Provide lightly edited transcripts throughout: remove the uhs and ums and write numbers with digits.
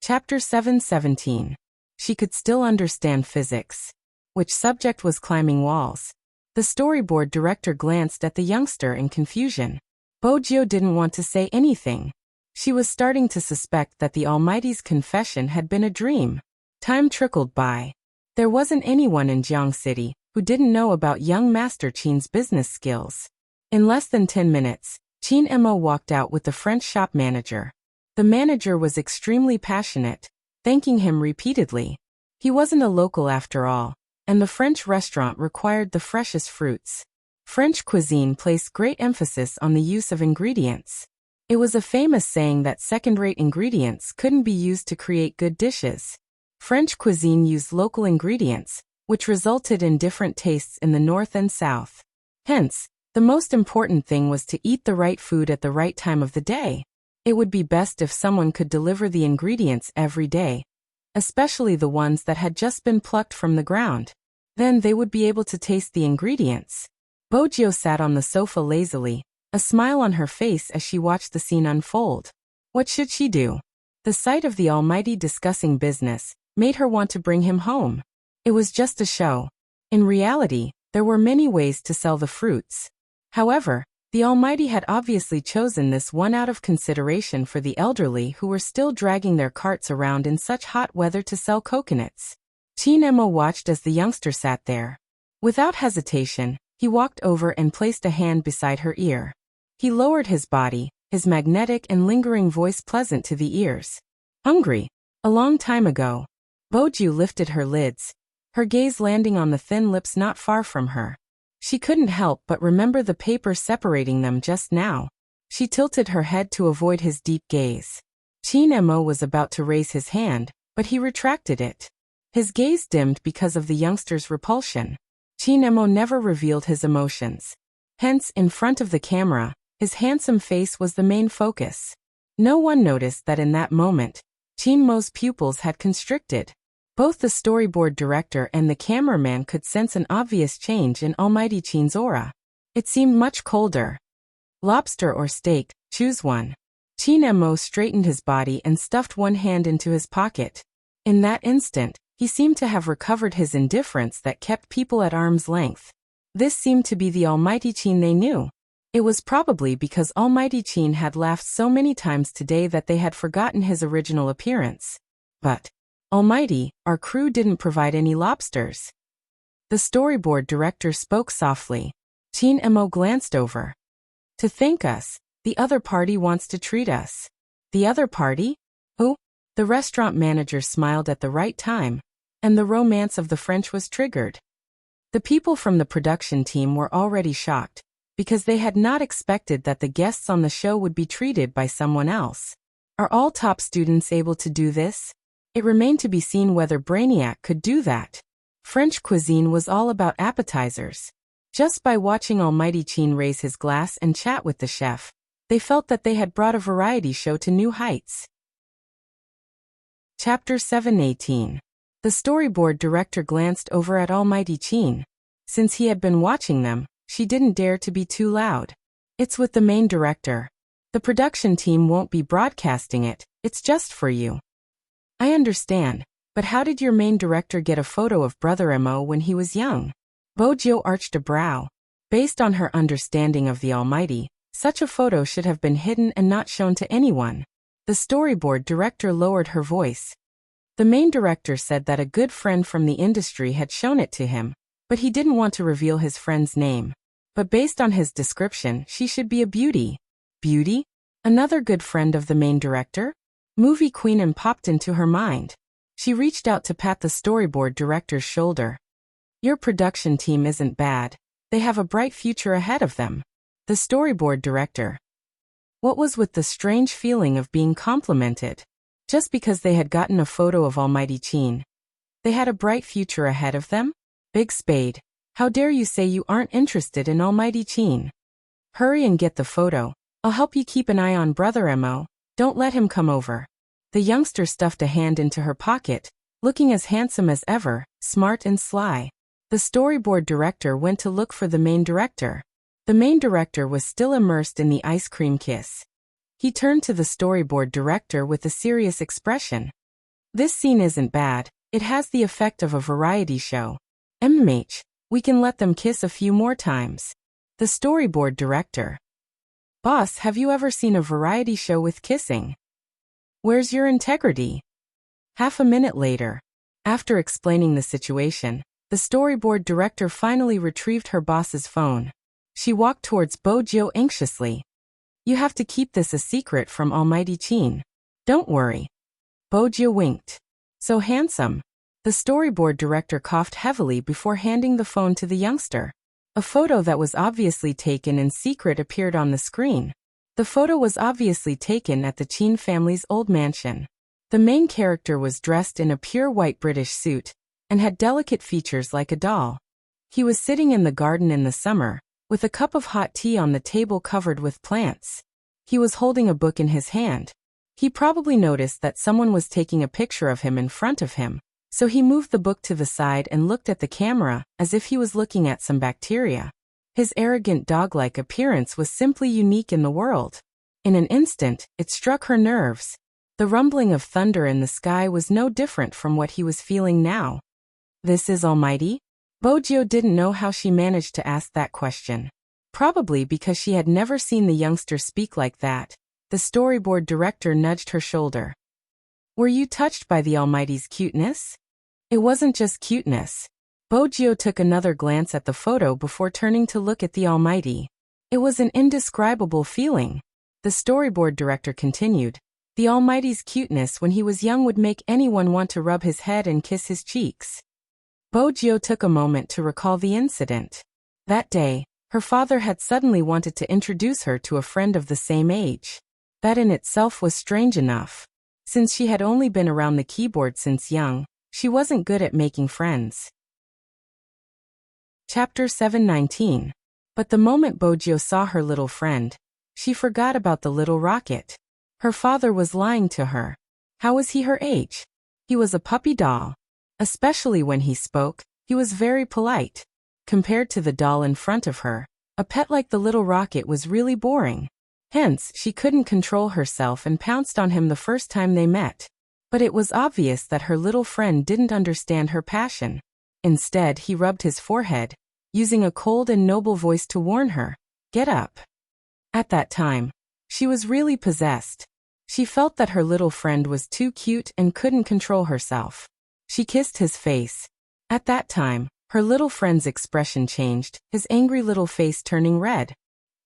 Chapter 717. She could still understand physics. Which subject was climbing walls? The storyboard director glanced at the youngster in confusion. Bojo didn't want to say anything. She was starting to suspect that the Almighty's confession had been a dream. Time trickled by. There wasn't anyone in Jiang City who didn't know about young Master Qin's business skills. In less than 10 minutes, Qin Emo walked out with the French shop manager. The manager was extremely passionate, thanking him repeatedly. He wasn't a local after all, and the French restaurant required the freshest fruits. French cuisine placed great emphasis on the use of ingredients. It was a famous saying that second-rate ingredients couldn't be used to create good dishes. French cuisine used local ingredients, which resulted in different tastes in the north and south. Hence, the most important thing was to eat the right food at the right time of the day. It would be best if someone could deliver the ingredients every day, especially the ones that had just been plucked from the ground. Then they would be able to taste the ingredients. Bojo sat on the sofa lazily, a smile on her face as she watched the scene unfold. What should she do? The sight of the Almighty discussing business made her want to bring him home. It was just a show. In reality, there were many ways to sell the fruits. However, the Almighty had obviously chosen this one out of consideration for the elderly who were still dragging their carts around in such hot weather to sell coconuts. Qin Emo watched as the youngster sat there. Without hesitation, he walked over and placed a hand beside her ear. He lowered his body, his magnetic and lingering voice pleasant to the ears. Hungry? A long time ago. Bojo lifted her lids, her gaze landing on the thin lips not far from her. She couldn't help but remember the paper separating them just now. She tilted her head to avoid his deep gaze. Qin Emo was about to raise his hand, but he retracted it. His gaze dimmed because of the youngster's repulsion. Qin Emo never revealed his emotions. Hence, in front of the camera, his handsome face was the main focus. No one noticed that in that moment, Qin Mo's pupils had constricted. Both the storyboard director and the cameraman could sense an obvious change in Almighty Qin's aura. It seemed much colder. Lobster or steak, choose one. Qin Emo straightened his body and stuffed one hand into his pocket. In that instant, he seemed to have recovered his indifference that kept people at arm's length. This seemed to be the Almighty Qin they knew. It was probably because Almighty Qin had laughed so many times today that they had forgotten his original appearance. But, Almighty, our crew didn't provide any lobsters. The storyboard director spoke softly. Qin Emo glanced over. To thank us, the other party wants to treat us. The other party? Who? The restaurant manager smiled at the right time, and the romance of the French was triggered. The people from the production team were already shocked, because they had not expected that the guests on the show would be treated by someone else. Are all top students able to do this? It remained to be seen whether Brainiac could do that. French cuisine was all about appetizers. Just by watching Almighty Qin raise his glass and chat with the chef, they felt that they had brought a variety show to new heights. Chapter 718. The storyboard director glanced over at Almighty Qin. Since he had been watching them, she didn't dare to be too loud. It's with the main director. The production team won't be broadcasting it, it's just for you. I understand, but how did your main director get a photo of Brother Emo when he was young? Bojo arched a brow. Based on her understanding of the Almighty, such a photo should have been hidden and not shown to anyone. The storyboard director lowered her voice. The main director said that a good friend from the industry had shown it to him, but he didn't want to reveal his friend's name. But based on his description, she should be a beauty. Beauty? Another good friend of the main director? Movie Queen popped into her mind. She reached out to pat the storyboard director's shoulder. Your production team isn't bad. They have a bright future ahead of them. The storyboard director. What was with the strange feeling of being complimented? Just because they had gotten a photo of Almighty Qin. They had a bright future ahead of them? Big Spade. How dare you say you aren't interested in Almighty Qin? Hurry and get the photo. I'll help you keep an eye on Brother Emo. Don't let him come over. The youngster stuffed a hand into her pocket, looking as handsome as ever, smart and sly. The storyboard director went to look for the main director. The main director was still immersed in the ice cream kiss. He turned to the storyboard director with a serious expression. This scene isn't bad, it has the effect of a variety show. We can let them kiss a few more times. The storyboard director. Boss, have you ever seen a variety show with kissing? Where's your integrity? Half a minute later. After explaining the situation, the storyboard director finally retrieved her boss's phone. She walked towards Bojo anxiously. You have to keep this a secret from Almighty Chin. Don't worry. Bojo winked. So handsome. The storyboard director coughed heavily before handing the phone to the youngster. A photo that was obviously taken in secret appeared on the screen. The photo was obviously taken at the Chin family's old mansion. The main character was dressed in a pure white British suit and had delicate features like a doll. He was sitting in the garden in the summer, with a cup of hot tea on the table covered with plants. He was holding a book in his hand. He probably noticed that someone was taking a picture of him in front of him, so he moved the book to the side and looked at the camera as if he was looking at some bacteria. His arrogant dog-like appearance was simply unique in the world. In an instant, it struck her nerves. The rumbling of thunder in the sky was no different from what he was feeling now. This is Almighty? Bojo didn't know how she managed to ask that question. Probably because she had never seen the youngster speak like that. The storyboard director nudged her shoulder. Were you touched by the Almighty's cuteness? It wasn't just cuteness. Bojo took another glance at the photo before turning to look at the Almighty. It was an indescribable feeling. The storyboard director continued. The Almighty's cuteness when he was young would make anyone want to rub his head and kiss his cheeks. Bojo took a moment to recall the incident. That day, her father had suddenly wanted to introduce her to a friend of the same age. That in itself was strange enough. Since she had only been around the keyboard since young, she wasn't good at making friends. Chapter 719. But the moment Bojo saw her little friend, she forgot about the little rocket. Her father was lying to her. How was he her age? He was a puppy doll. Especially when he spoke, he was very polite. Compared to the doll in front of her, a pet like the little rocket was really boring. Hence, she couldn't control herself and pounced on him the first time they met. But it was obvious that her little friend didn't understand her passion. Instead, he rubbed his forehead, using a cold and noble voice to warn her, "Get up." At that time, she was really possessed. She felt that her little friend was too cute and couldn't control herself. She kissed his face. At that time, her little friend's expression changed, his angry little face turning red.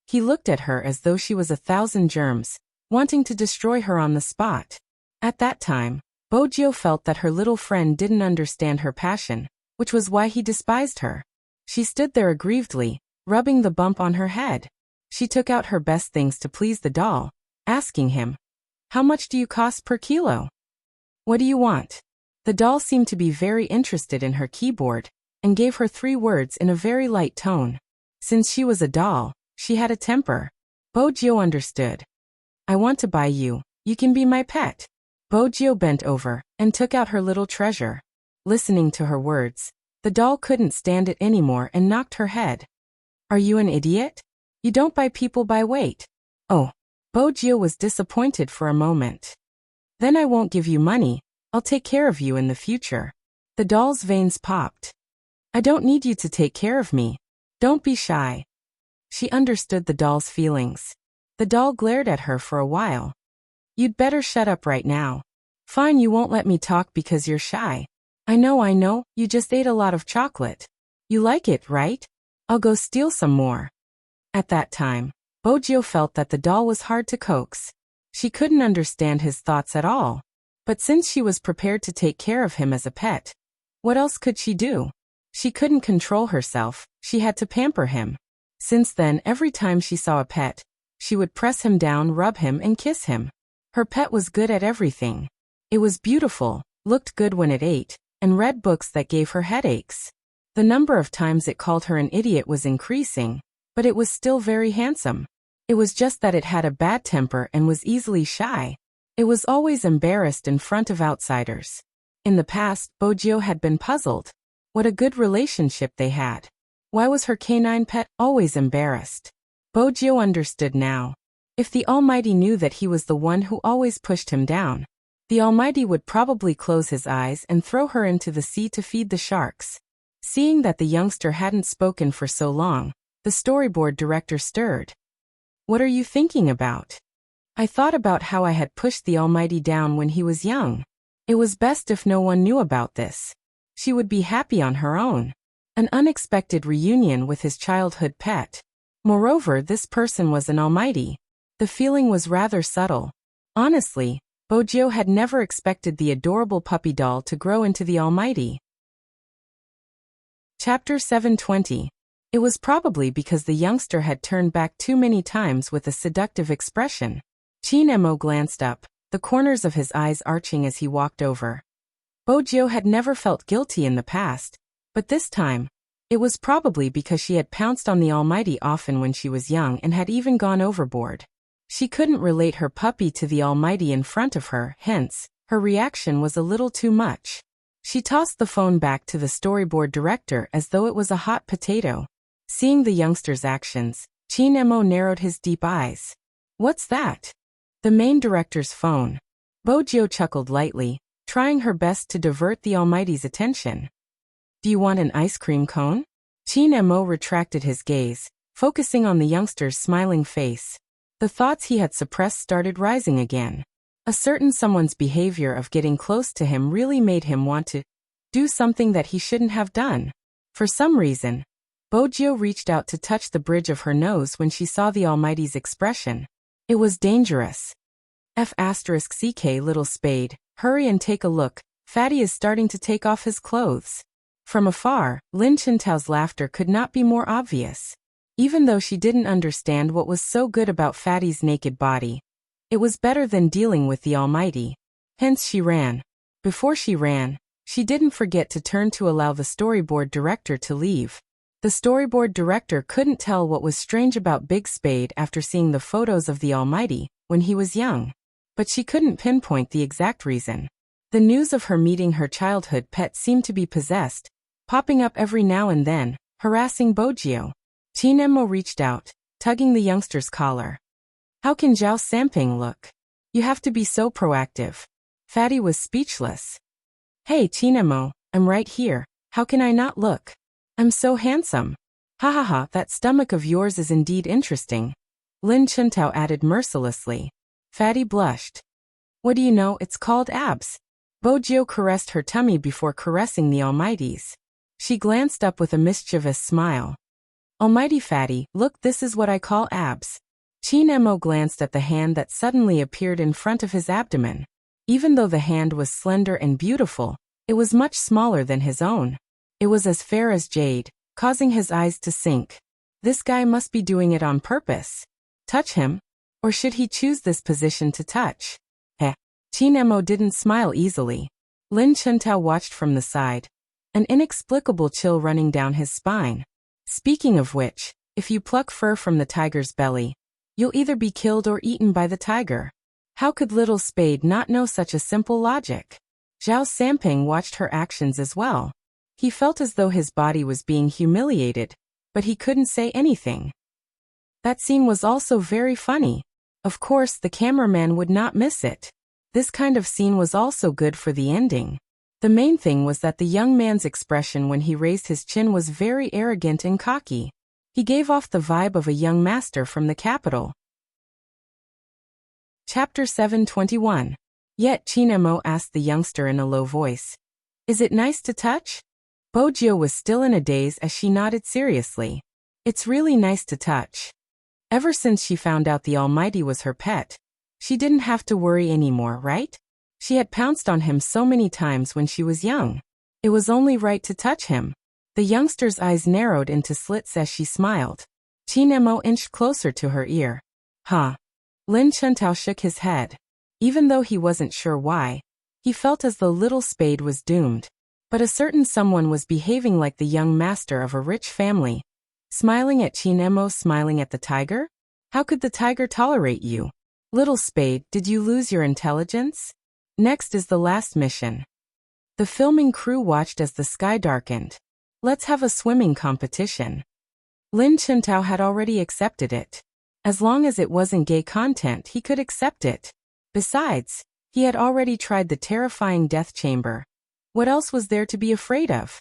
He looked at her as though she was 1,000 germs, wanting to destroy her on the spot. At that time, Bojo felt that her little friend didn't understand her passion, which was why he despised her. She stood there aggrievedly, rubbing the bump on her head. She took out her best things to please the doll, asking him, "How much do you cost per kilo? What do you want?" The doll seemed to be very interested in her keyboard, and gave her 3 words in a very light tone. Since she was a doll, she had a temper. Bojo understood. "I want to buy you. You can be my pet." Bojo bent over and took out her little treasure. Listening to her words, the doll couldn't stand it anymore and knocked her head. "Are you an idiot? You don't buy people by weight." "Oh." Bojo was disappointed for a moment. "Then I won't give you money. I'll take care of you in the future." The doll's veins popped. "I don't need you to take care of me. Don't be shy." She understood the doll's feelings. The doll glared at her for a while. "You'd better shut up right now." "Fine, you won't let me talk because you're shy. I know, you just ate a lot of chocolate. You like it, right? I'll go steal some more." At that time, Bojo felt that the doll was hard to coax. She couldn't understand his thoughts at all. But since she was prepared to take care of him as a pet, what else could she do? She couldn't control herself, she had to pamper him. Since then, every time she saw a pet, she would press him down, rub him, and kiss him. Her pet was good at everything. It was beautiful, looked good when it ate, and read books that gave her headaches. The number of times it called her an idiot was increasing, but it was still very handsome. It was just that it had a bad temper and was easily shy. It was always embarrassed in front of outsiders. In the past, Bojo had been puzzled. What a good relationship they had. Why was her canine pet always embarrassed? Bojo understood now. If the Almighty knew that he was the one who always pushed him down, The Almighty would probably close his eyes and throw her into the sea to feed the sharks. Seeing that the youngster hadn't spoken for so long, the storyboard director stirred. What are you thinking about? I thought about how I had pushed the Almighty down when he was young. It was best if no one knew about this. She would be happy on her own. An unexpected reunion with his childhood pet. Moreover, this person was an Almighty. The feeling was rather subtle. Honestly, Bojio had never expected the adorable puppy doll to grow into the Almighty. Chapter 720. It was probably because the youngster had turned back too many times with a seductive expression. Chinemo glanced up, the corners of his eyes arching as he walked over. Bojio had never felt guilty in the past, but this time, it was probably because she had pounced on the Almighty often when she was young and had even gone overboard. She couldn't relate her puppy to the Almighty in front of her, hence, her reaction was a little too much. She tossed the phone back to the storyboard director as though it was a hot potato. Seeing the youngster's actions, Chinemo narrowed his deep eyes. What's that? The main director's phone. Bojio chuckled lightly, trying her best to divert the Almighty's attention. Do you want an ice cream cone? Chinemo retracted his gaze, focusing on the youngster's smiling face. The thoughts he had suppressed started rising again. A certain someone's behavior of getting close to him really made him want to do something that he shouldn't have done. For some reason, Bojio reached out to touch the bridge of her nose when she saw the Almighty's expression. It was dangerous. F***ck little spade, hurry and take a look, Fatty is starting to take off his clothes. From afar, Lin Chintao's laughter could not be more obvious. Even though she didn't understand what was so good about Fatty's naked body, it was better than dealing with the Almighty. Hence she ran. Before she ran, she didn't forget to turn to allow the storyboard director to leave. The storyboard director couldn't tell what was strange about Big Spade after seeing the photos of the Almighty when he was young. But she couldn't pinpoint the exact reason. The news of her meeting her childhood pet seemed to be possessed, popping up every now and then, harassing Bojio. Chinemo reached out, tugging the youngster's collar. How can Zhao Samping look? You have to be so proactive. Fatty was speechless. Hey Chinemo, I'm right here, how can I not look? I'm so handsome. Ha ha ha, that stomach of yours is indeed interesting. Lin Chuntao added mercilessly. Fatty blushed. What do you know, it's called abs. Bojio caressed her tummy before caressing the Almighty's. She glanced up with a mischievous smile. Almighty Fatty, look, this is what I call abs. Chinemo glanced at the hand that suddenly appeared in front of his abdomen. Even though the hand was slender and beautiful, it was much smaller than his own. It was as fair as jade, causing his eyes to sink. This guy must be doing it on purpose. Touch him? Or should he choose this position to touch? Chinemo didn't smile easily. Lin Chuntao watched from the side, an inexplicable chill running down his spine. Speaking of which, if you pluck fur from the tiger's belly, you'll either be killed or eaten by the tiger. How could little Spade not know such a simple logic? Zhao Samping watched her actions as well. He felt as though his body was being humiliated, but he couldn't say anything. That scene was also very funny. Of course, the cameraman would not miss it. This kind of scene was also good for the ending. The main thing was that the young man's expression when he raised his chin was very arrogant and cocky. He gave off the vibe of a young master from the capital. Chapter 721. Yet Chinemo asked the youngster in a low voice. Is it nice to touch? Bojio was still in a daze as she nodded seriously. It's really nice to touch. Ever since she found out the Almighty was her pet, she didn't have to worry anymore, right? She had pounced on him so many times when she was young. It was only right to touch him. The youngster's eyes narrowed into slits as she smiled. Chinemo inched closer to her ear. Huh. Lin Chuntao shook his head. Even though he wasn't sure why, he felt as though little Spade was doomed. But a certain someone was behaving like the young master of a rich family. Smiling at Chinemo, smiling at the tiger? How could the tiger tolerate you? Little Spade, did you lose your intelligence? Next is the last mission. The filming crew watched as the sky darkened. Let's have a swimming competition. Lin Chuntao had already accepted it. As long as it wasn't gay content, he could accept it. Besides, He had already tried the terrifying death chamber. What else was there to be afraid of?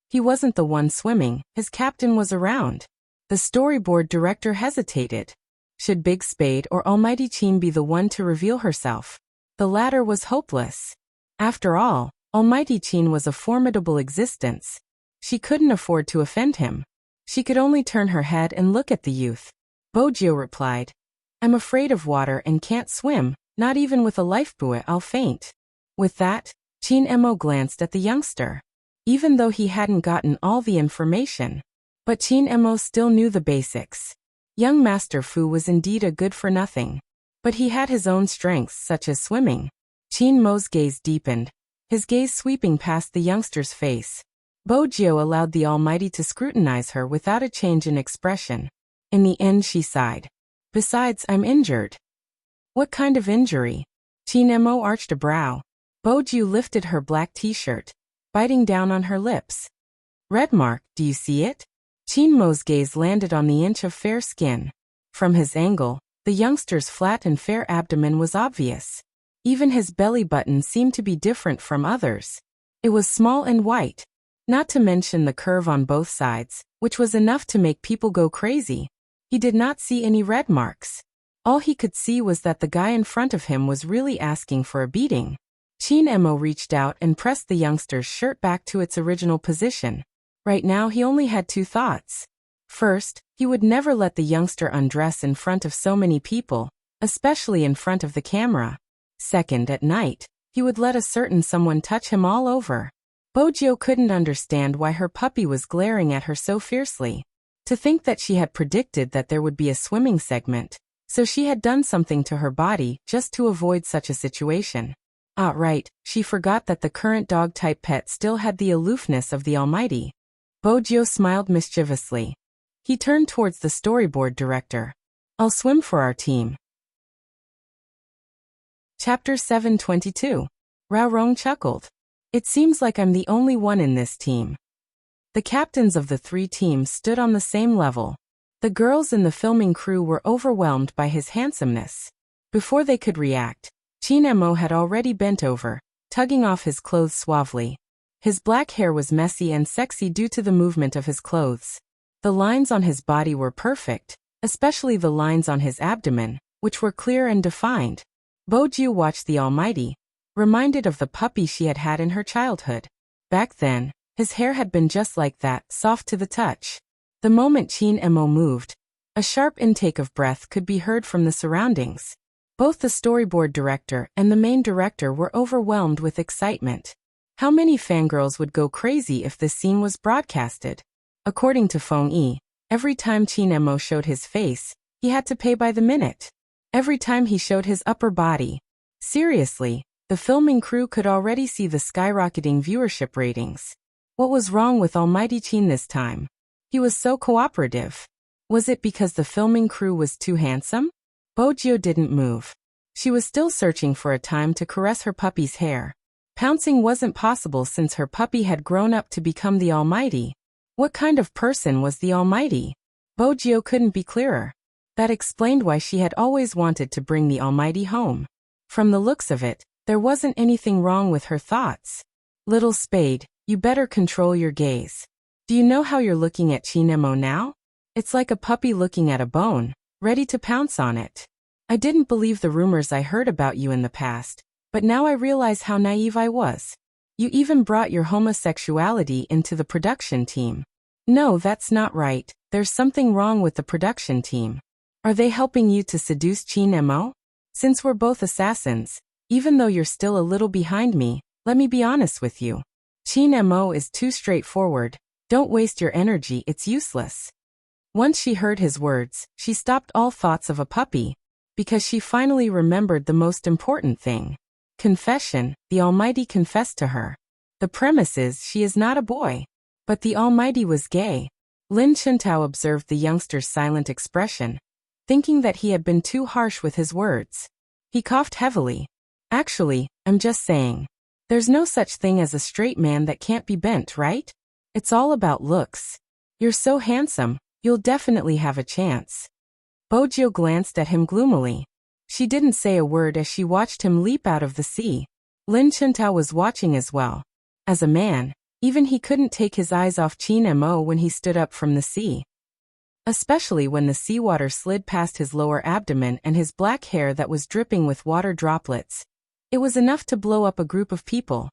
He wasn't the one swimming, his captain was around. The storyboard director hesitated. Should Big Spade or Almighty Chin be the one to reveal herself? The latter was hopeless. After all, Almighty Chin was a formidable existence. She couldn't afford to offend him. She could only turn her head and look at the youth. Bojio replied, "I'm afraid of water and can't swim, not even with a lifebuoy I'll faint." With that, Chin Emo glanced at the youngster. Even though he hadn't gotten all the information, but Chin Emo still knew the basics. Young Master Fu was indeed a good-for-nothing, but he had his own strengths such as swimming. Chin Mo's gaze deepened, his gaze sweeping past the youngster's face. Bojio allowed the Almighty to scrutinize her without a change in expression. In the end she sighed. "Besides, I'm injured." "What kind of injury?" Chin Emo arched a brow. Bojio lifted her black t-shirt, biting down on her lips. "Red mark, do you see it?" Chin Mo's gaze landed on the inch of fair skin. From his angle, the youngster's flat and fair abdomen was obvious. Even his belly button seemed to be different from others. It was small and white, not to mention the curve on both sides, which was enough to make people go crazy. He did not see any red marks. All he could see was that the guy in front of him was really asking for a beating. Chin Emo reached out and pressed the youngster's shirt back to its original position. Right now he only had two thoughts. First, he would never let the youngster undress in front of so many people, especially in front of the camera. Second, at night, he would let a certain someone touch him all over. Bojio couldn't understand why her puppy was glaring at her so fiercely. To think that she had predicted that there would be a swimming segment, so she had done something to her body just to avoid such a situation. Right, she forgot that the current dog-type pet still had the aloofness of the Almighty. Bojio smiled mischievously. He turned towards the storyboard director. "I'll swim for our team." Chapter 722. Rao Rong chuckled. "It seems like I'm the only one in this team." The captains of the three teams stood on the same level. The girls in the filming crew were overwhelmed by his handsomeness. Before they could react, Chin Emo had already bent over, tugging off his clothes suavely. His black hair was messy and sexy due to the movement of his clothes. The lines on his body were perfect, especially the lines on his abdomen, which were clear and defined. Bojio watched the Almighty, reminded of the puppy she had had in her childhood. Back then, his hair had been just like that, soft to the touch. The moment Chin Emo moved, a sharp intake of breath could be heard from the surroundings. Both the storyboard director and the main director were overwhelmed with excitement. How many fangirls would go crazy if this scene was broadcasted? According to Feng Yi, every time Chin Emo showed his face, he had to pay by the minute. Every time he showed his upper body. Seriously, the filming crew could already see the skyrocketing viewership ratings. What was wrong with Almighty Chin this time? He was so cooperative. Was it because the filming crew was too handsome? Bojio didn't move. She was still searching for a time to caress her puppy's hair. Pouncing wasn't possible since her puppy had grown up to become the Almighty. What kind of person was the Almighty? Bojio couldn't be clearer. That explained why she had always wanted to bring the Almighty home. From the looks of it, there wasn't anything wrong with her thoughts. "Little Spade, you better control your gaze. Do you know how you're looking at Chin Emo now? It's like a puppy looking at a bone, ready to pounce on it. I didn't believe the rumors I heard about you in the past, but now I realize how naive I was. You even brought your homosexuality into the production team." "No, that's not right. There's something wrong with the production team. Are they helping you to seduce Chin Emo? Since we're both assassins, even though you're still a little behind me, let me be honest with you. Chin Emo is too straightforward. Don't waste your energy, it's useless." Once she heard his words, she stopped all thoughts of a puppy, because she finally remembered the most important thing. Confession, the Almighty confessed to her. The premise is she is not a boy. But the Almighty was gay. Lin Chintao observed the youngster's silent expression, thinking that he had been too harsh with his words. He coughed heavily. "Actually, I'm just saying. There's no such thing as a straight man that can't be bent, right? It's all about looks. You're so handsome, you'll definitely have a chance." Bojio glanced at him gloomily. She didn't say a word as she watched him leap out of the sea. Lin Chentao was watching as well. As a man, even he couldn't take his eyes off Qin Mo when he stood up from the sea. Especially when the seawater slid past his lower abdomen and his black hair that was dripping with water droplets. It was enough to blow up a group of people.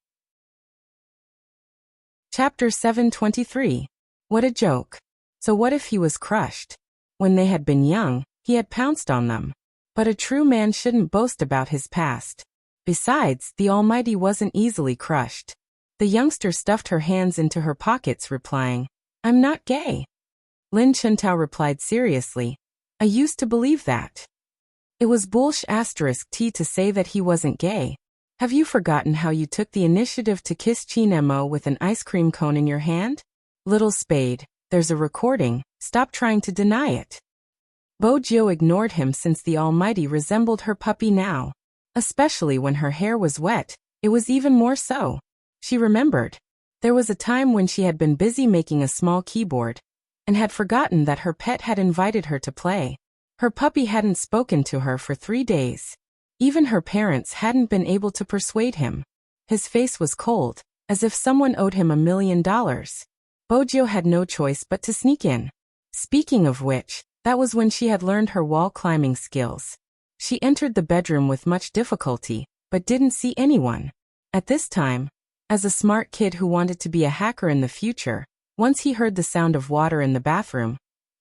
Chapter 723. What a joke. So what if he was crushed? When they had been young, he had pounced on them. But a true man shouldn't boast about his past. Besides, the Almighty wasn't easily crushed. The youngster stuffed her hands into her pockets, replying, "I'm not gay." Lin Chentao replied seriously, "I used to believe that." It was **T to say that he wasn't gay. Have you forgotten how you took the initiative to kiss Qin Mo with an ice cream cone in your hand? Little spade, there's a recording, stop trying to deny it. Bo Jiu ignored him since the Almighty resembled her puppy now. Especially when her hair was wet, it was even more so. She remembered. There was a time when she had been busy making a small keyboard, and had forgotten that her pet had invited her to play. Her puppy hadn't spoken to her for 3 days. Even her parents hadn't been able to persuade him. His face was cold, as if someone owed him $1 million. Bo Jiu had no choice but to sneak in. Speaking of which, that was when she had learned her wall climbing skills. She entered the bedroom with much difficulty, but didn't see anyone. At this time, as a smart kid who wanted to be a hacker in the future, once he heard the sound of water in the bathroom,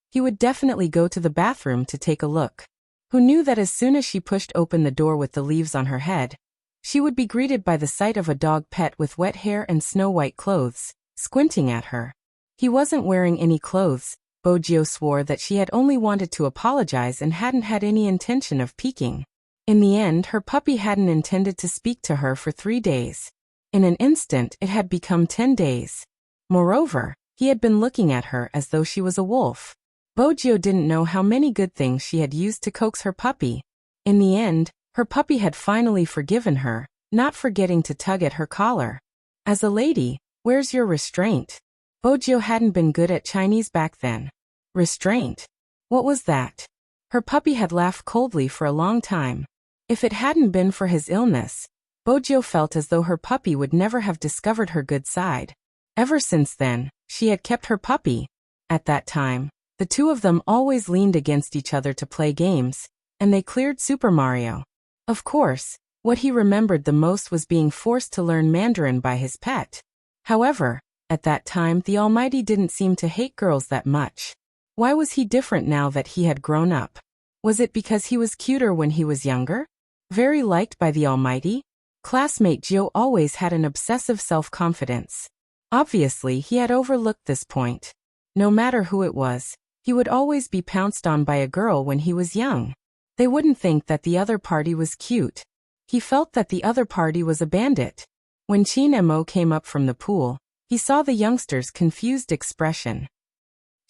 he would definitely go to the bathroom to take a look. Who knew that as soon as she pushed open the door with the leaves on her head, she would be greeted by the sight of a dog pet with wet hair and snow-white clothes, squinting at her. He wasn't wearing any clothes. Bo Jiu swore that she had only wanted to apologize and hadn't had any intention of peeking. In the end, her puppy hadn't intended to speak to her for 3 days. In an instant, it had become 10 days. Moreover, he had been looking at her as though she was a wolf. Bo Jiu didn't know how many good things she had used to coax her puppy. In the end, her puppy had finally forgiven her, not forgetting to tug at her collar. As a lady, where's your restraint? Bo Jiu hadn't been good at Chinese back then. Restraint? What was that? Her puppy had laughed coldly for a long time. If it hadn't been for his illness, Bo Jiu felt as though her puppy would never have discovered her good side. Ever since then, she had kept her puppy. At that time, the two of them always leaned against each other to play games, and they cleared Super Mario. Of course, what he remembered the most was being forced to learn Mandarin by his pet. However, at that time the Almighty didn't seem to hate girls that much. Why was he different now that he had grown up? Was it because he was cuter when he was younger? Very liked by the Almighty? Classmate Jiu always had an obsessive self-confidence. Obviously, he had overlooked this point. No matter who it was, he would always be pounced on by a girl when he was young. They wouldn't think that the other party was cute. He felt that the other party was a bandit. When Qin Mo came up from the pool, he saw the youngster's confused expression.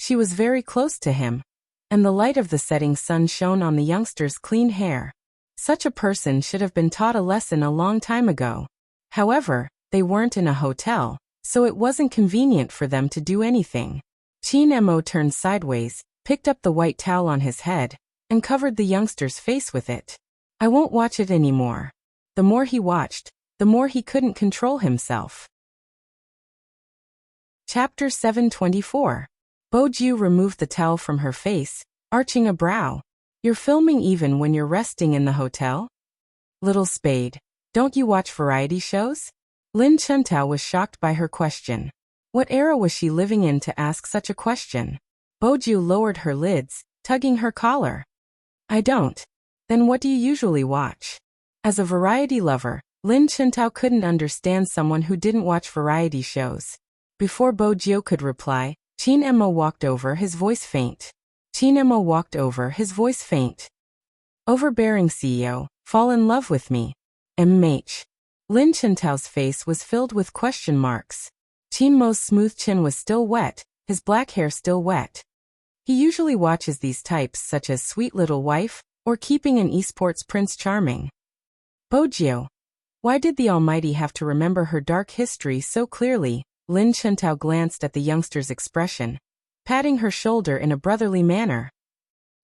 She was very close to him, and the light of the setting sun shone on the youngster's clean hair. Such a person should have been taught a lesson a long time ago. However, they weren't in a hotel, so it wasn't convenient for them to do anything. Qin Mo turned sideways, picked up the white towel on his head, and covered the youngster's face with it. I won't watch it anymore. The more he watched, the more he couldn't control himself. Chapter 724. Bo Jiu removed the towel from her face, arching a brow. You're filming even when you're resting in the hotel? Little spade, don't you watch variety shows? Lin Chentao was shocked by her question. What era was she living in to ask such a question? Bo Jiu lowered her lids, tugging her collar. I don't. Then what do you usually watch? As a variety lover, Lin Chentao couldn't understand someone who didn't watch variety shows. Before Bo Jiu could reply, Qin Mo walked over, his voice faint. Qin Mo walked over, his voice faint. Overbearing CEO, fall in love with me. MH. Lin Chentao's face was filled with question marks. Qin Mo's smooth chin was still wet, his black hair still wet. He usually watches these types such as Sweet Little Wife, or Keeping an Esports Prince Charming. Bo Jiu. Why did the Almighty have to remember her dark history so clearly? Lin Chentao glanced at the youngster's expression, patting her shoulder in a brotherly manner.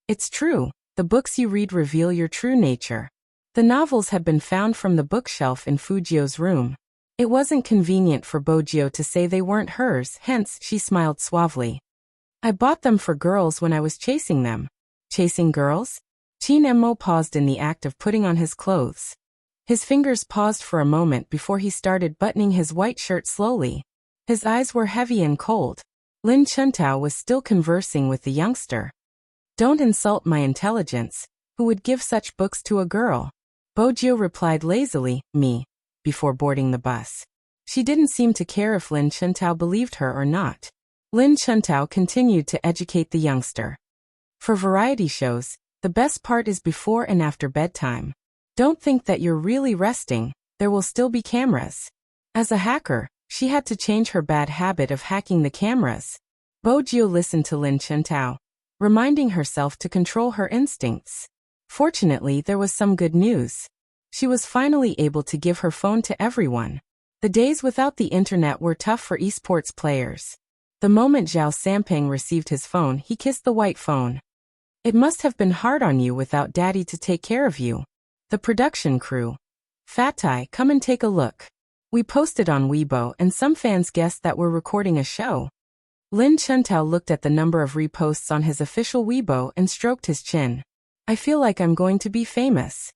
It's true, The books you read reveal your true nature. The novels had been found from the bookshelf in Fujio's room. It wasn't convenient for Bojio to say they weren't hers, hence she smiled suavely. I bought them for girls when I was chasing them. Chasing girls? Chin-mo paused in the act of putting on his clothes. His fingers paused for a moment before he started buttoning his white shirt slowly. His eyes were heavy and cold. Lin Chuntao was still conversing with the youngster. Don't insult my intelligence. Who would give such books to a girl? Bojio replied lazily, me, before boarding the bus. She didn't seem to care if Lin Chuntao believed her or not. Lin Chuntao continued to educate the youngster. For variety shows, the best part is before and after bedtime. Don't think that you're really resting, there will still be cameras. As a hacker, she had to change her bad habit of hacking the cameras. Bojio listened to Lin Chuntao, reminding herself to control her instincts. Fortunately, there was some good news. She was finally able to give her phone to everyone. The days without the internet were tough for esports players. The moment Zhao Sampeng received his phone, he kissed the white phone. It must have been hard on you without daddy to take care of you. The production crew. Fatai, come and take a look. We posted on Weibo and some fans guessed that we're recording a show. Lin Chuntao looked at the number of reposts on his official Weibo and stroked his chin. I feel like I'm going to be famous.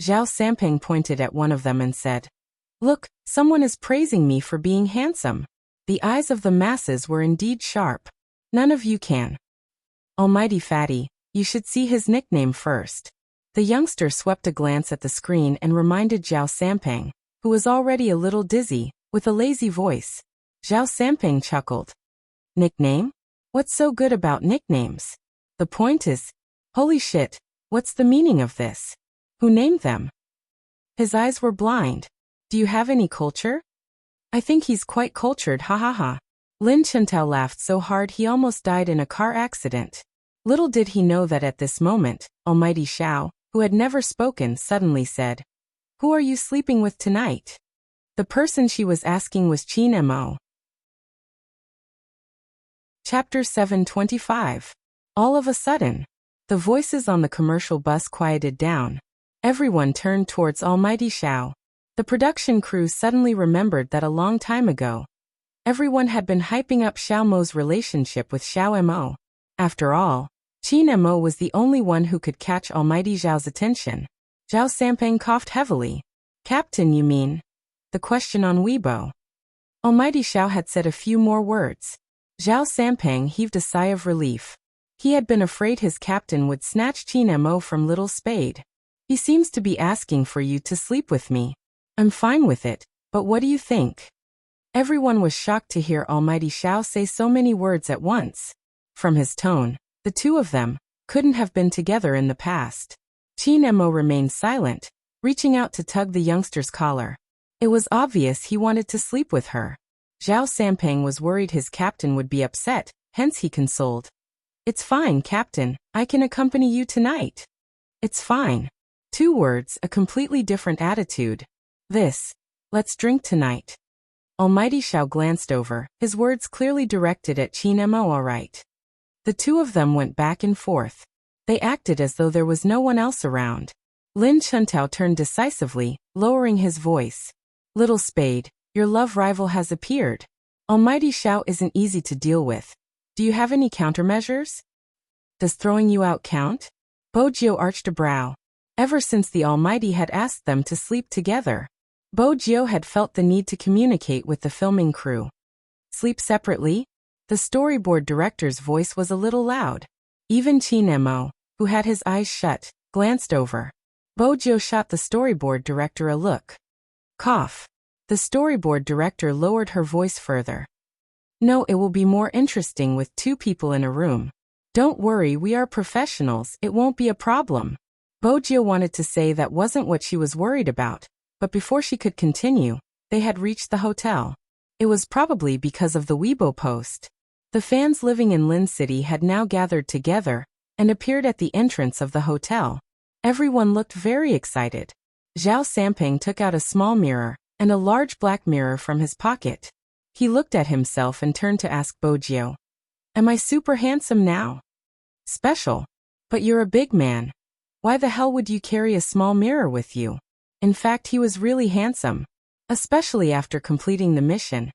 Zhao Sampeng pointed at one of them and said, look, someone is praising me for being handsome. The eyes of the masses were indeed sharp. None of you can. Almighty Fatty, you should see his nickname first. The youngster swept a glance at the screen and reminded Zhao Sampeng, who was already a little dizzy, with a lazy voice. Zhao Sampeng chuckled. Nickname? What's so good about nicknames? The point is, holy shit, what's the meaning of this? Who named them? His eyes were blind. Do you have any culture? I think he's quite cultured, ha ha ha. Lin Chuntao laughed so hard he almost died in a car accident. Little did he know that at this moment, Almighty Xiao, who had never spoken, suddenly said, who are you sleeping with tonight? The person she was asking was Chin-mo. Chapter 725. All of a sudden, the voices on the commercial bus quieted down. Everyone turned towards Almighty Xiao. The production crew suddenly remembered that a long time ago, everyone had been hyping up Xiao Mo's relationship with Xiao Mo. After all, Chin-mo was the only one who could catch Almighty Xiao's attention. Zhao Sampeng coughed heavily. Captain, you mean? The question on Weibo. Almighty Xiao had said a few more words. Zhao Sampeng heaved a sigh of relief. He had been afraid his captain would snatch Chin-mo from Little Spade. He seems to be asking for you to sleep with me. I'm fine with it, but what do you think? Everyone was shocked to hear Almighty Xiao say so many words at once. From his tone, the two of them couldn't have been together in the past. Chin-mo remained silent, reaching out to tug the youngster's collar. It was obvious he wanted to sleep with her. Zhao Sampeng was worried his captain would be upset, hence he consoled. It's fine, Captain, I can accompany you tonight. It's fine. 2 words, a completely different attitude. Let's drink tonight. Almighty Xiao glanced over, his words clearly directed at Chin-mo. All right. The two of them went back and forth. They acted as though there was no one else around. Lin Chuntao turned decisively, lowering his voice. Little Spade, your love rival has appeared. Almighty Xiao isn't easy to deal with. Do you have any countermeasures? Does throwing you out count? Bojio arched a brow. Ever since the Almighty had asked them to sleep together, Bojio had felt the need to communicate with the filming crew. Sleep separately? The storyboard director's voice was a little loud. Even Chin-mo, who had his eyes shut, glanced over. Bojio shot the storyboard director a look. Cough. The storyboard director lowered her voice further. No, it will be more interesting with 2 people in a room. Don't worry, we are professionals, it won't be a problem. Bojio wanted to say that wasn't what she was worried about, but before she could continue, they had reached the hotel. It was probably because of the Weibo post. The fans living in Lin City had now gathered together and appeared at the entrance of the hotel. Everyone looked very excited. Zhao Sampeng took out a small mirror and a large black mirror from his pocket. He looked at himself and turned to ask Bojio, am I super handsome now? Special. But you're a big man. Why the hell would you carry a small mirror with you? In fact, he was really handsome. Especially after completing the mission.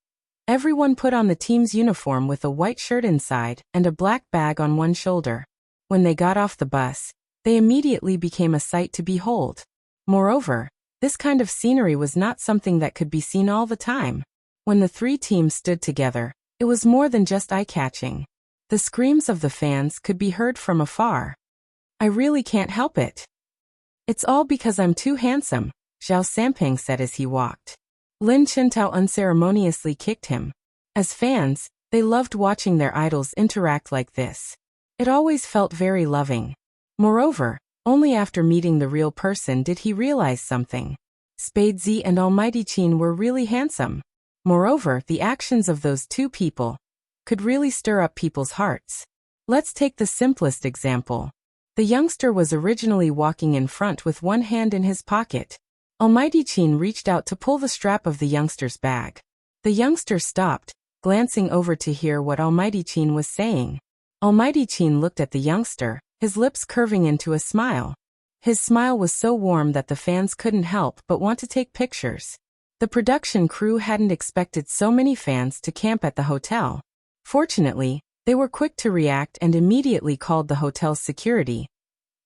Everyone put on the team's uniform with a white shirt inside and a black bag on one shoulder. When they got off the bus, they immediately became a sight to behold. Moreover, this kind of scenery was not something that could be seen all the time. When the three teams stood together, it was more than just eye-catching. The screams of the fans could be heard from afar. I really can't help it. It's all because I'm too handsome, Zhao Sampeng said as he walked. Lin Chintao unceremoniously kicked him. As fans, they loved watching their idols interact like this. It always felt very loving. Moreover, only after meeting the real person did he realize something. Spade Z and Almighty Qin were really handsome. Moreover, the actions of those two people could really stir up people's hearts. Let's take the simplest example. The youngster was originally walking in front with one hand in his pocket. Almighty Qin reached out to pull the strap of the youngster's bag. The youngster stopped, glancing over to hear what Almighty Qin was saying. Almighty Qin looked at the youngster, his lips curving into a smile. His smile was so warm that the fans couldn't help but want to take pictures. The production crew hadn't expected so many fans to camp at the hotel. Fortunately, they were quick to react and immediately called the hotel's security,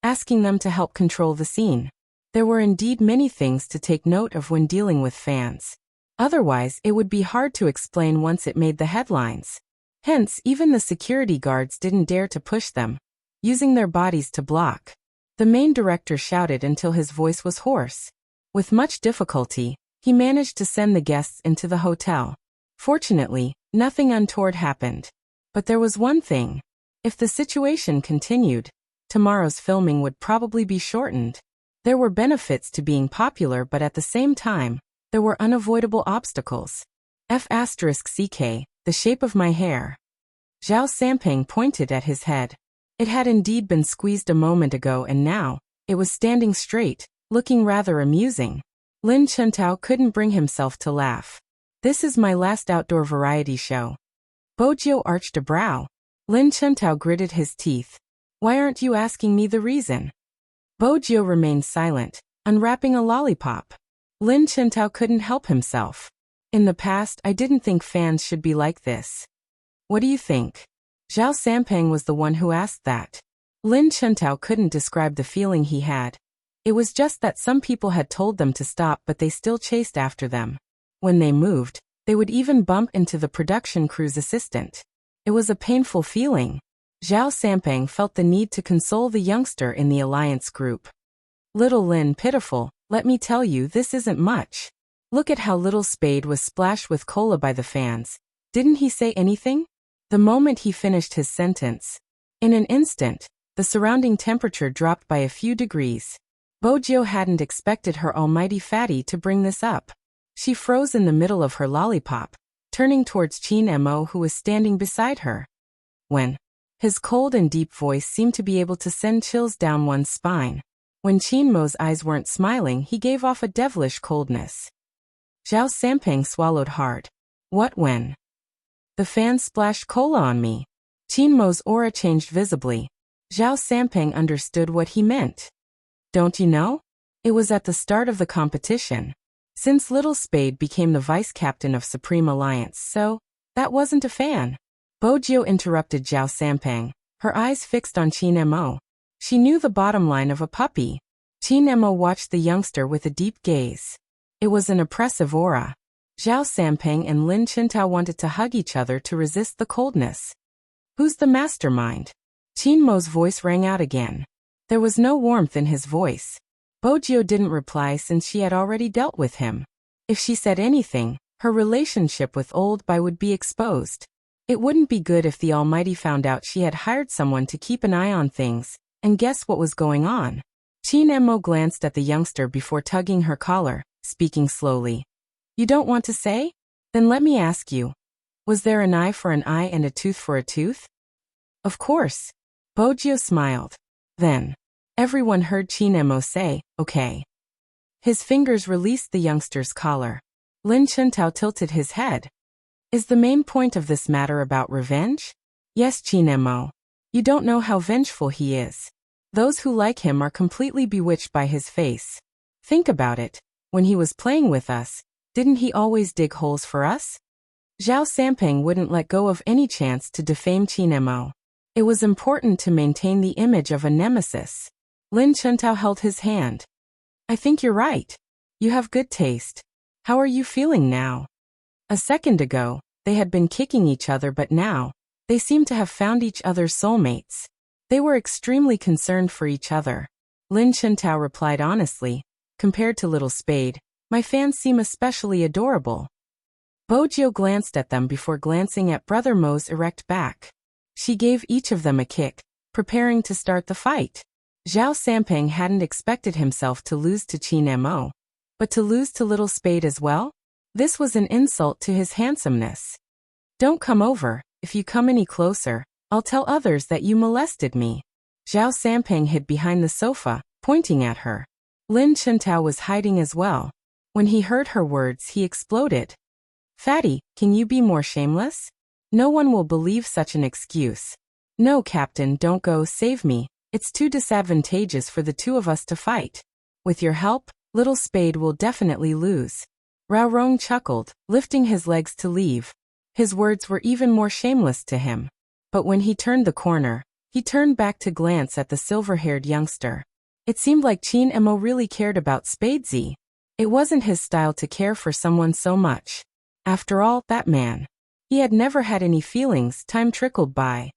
asking them to help control the scene. There were indeed many things to take note of when dealing with fans. Otherwise, it would be hard to explain once it made the headlines. Hence, even the security guards didn't dare to push them, using their bodies to block. The main director shouted until his voice was hoarse. With much difficulty, he managed to send the guests into the hotel. Fortunately, nothing untoward happened. But there was one thing. If the situation continued, tomorrow's filming would probably be shortened. There were benefits to being popular, but at the same time, there were unavoidable obstacles. F***CK, the shape of my hair. Zhao Sampeng pointed at his head. It had indeed been squeezed a moment ago and now, it was standing straight, looking rather amusing. Lin Chintao couldn't bring himself to laugh. This is my last outdoor variety show. Bojiu arched a brow. Lin Chintao gritted his teeth. Why aren't you asking me the reason? Bojiu remained silent, unwrapping a lollipop. Lin Chintao couldn't help himself. In the past, I didn't think fans should be like this. What do you think? Zhao Sampeng was the one who asked that. Lin Chintao couldn't describe the feeling he had. It was just that some people had told them to stop, but they still chased after them. When they moved, they would even bump into the production crew's assistant. It was a painful feeling. Zhao Sampeng felt the need to console the youngster in the alliance group. Little Lin, pitiful, let me tell you, this isn't much. Look at how little Spade was splashed with cola by the fans. Didn't he say anything? The moment he finished his sentence, in an instant, the surrounding temperature dropped by a few degrees. Bojiu hadn't expected her almighty fatty to bring this up. She froze in the middle of her lollipop, turning towards Qin Mo, who was standing beside her. When his cold and deep voice seemed to be able to send chills down one's spine. When Qin Mo's eyes weren't smiling, he gave off a devilish coldness. Zhao Sampeng swallowed hard. What when? The fans splashed cola on me. Qin Mo's aura changed visibly. Zhao Sampeng understood what he meant. Don't you know? It was at the start of the competition. Since Little Spade became the vice-captain of Supreme Alliance, so, that wasn't a fan. Bojiu interrupted Zhao Sampeng, her eyes fixed on Qin Mo. She knew the bottom line of a puppy. Qin Mo watched the youngster with a deep gaze. It was an oppressive aura. Zhao Sampeng and Lin Chintao wanted to hug each other to resist the coldness. Who's the mastermind? Qin Mo's voice rang out again. There was no warmth in his voice. Bojiu didn't reply since she had already dealt with him. If she said anything, her relationship with Old Bai would be exposed. It wouldn't be good if the Almighty found out she had hired someone to keep an eye on things, and guess what was going on? Qin Mo glanced at the youngster before tugging her collar, speaking slowly. You don't want to say? Then let me ask you. Was there an eye for an eye and a tooth for a tooth? Of course. Bojiu smiled. Then, everyone heard Qin Mo say, okay. His fingers released the youngster's collar. Lin Chintao tilted his head. Is the main point of this matter about revenge? Yes, Qin Mo. You don't know how vengeful he is. Those who like him are completely bewitched by his face. Think about it. When he was playing with us, didn't he always dig holes for us? Zhao Samping wouldn't let go of any chance to defame Qin Mo. It was important to maintain the image of a nemesis. Lin Chuntao held his hand. I think you're right. You have good taste. How are you feeling now? A second ago, they had been kicking each other, but now, they seemed to have found each other's soulmates. They were extremely concerned for each other. Lin Chuntao replied honestly, compared to Little Spade, my fans seem especially adorable. Bojiu glanced at them before glancing at Brother Mo's erect back. She gave each of them a kick, preparing to start the fight. Zhao Samping hadn't expected himself to lose to Qin Mo, but to lose to Little Spade as well? This was an insult to his handsomeness. Don't come over. If you come any closer, I'll tell others that you molested me. Zhao Samping hid behind the sofa, pointing at her. Lin Chuntao was hiding as well. When he heard her words, he exploded. Fatty, can you be more shameless? No one will believe such an excuse. No, Captain, don't go, save me. It's too disadvantageous for the two of us to fight. With your help, Little Spade will definitely lose. Rao Rong chuckled, lifting his legs to leave. His words were even more shameless to him. But when he turned the corner, he turned back to glance at the silver-haired youngster. It seemed like Qin Mo really cared about Spadesy. It wasn't his style to care for someone so much. After all, that man. He had never had any feelings. Time trickled by.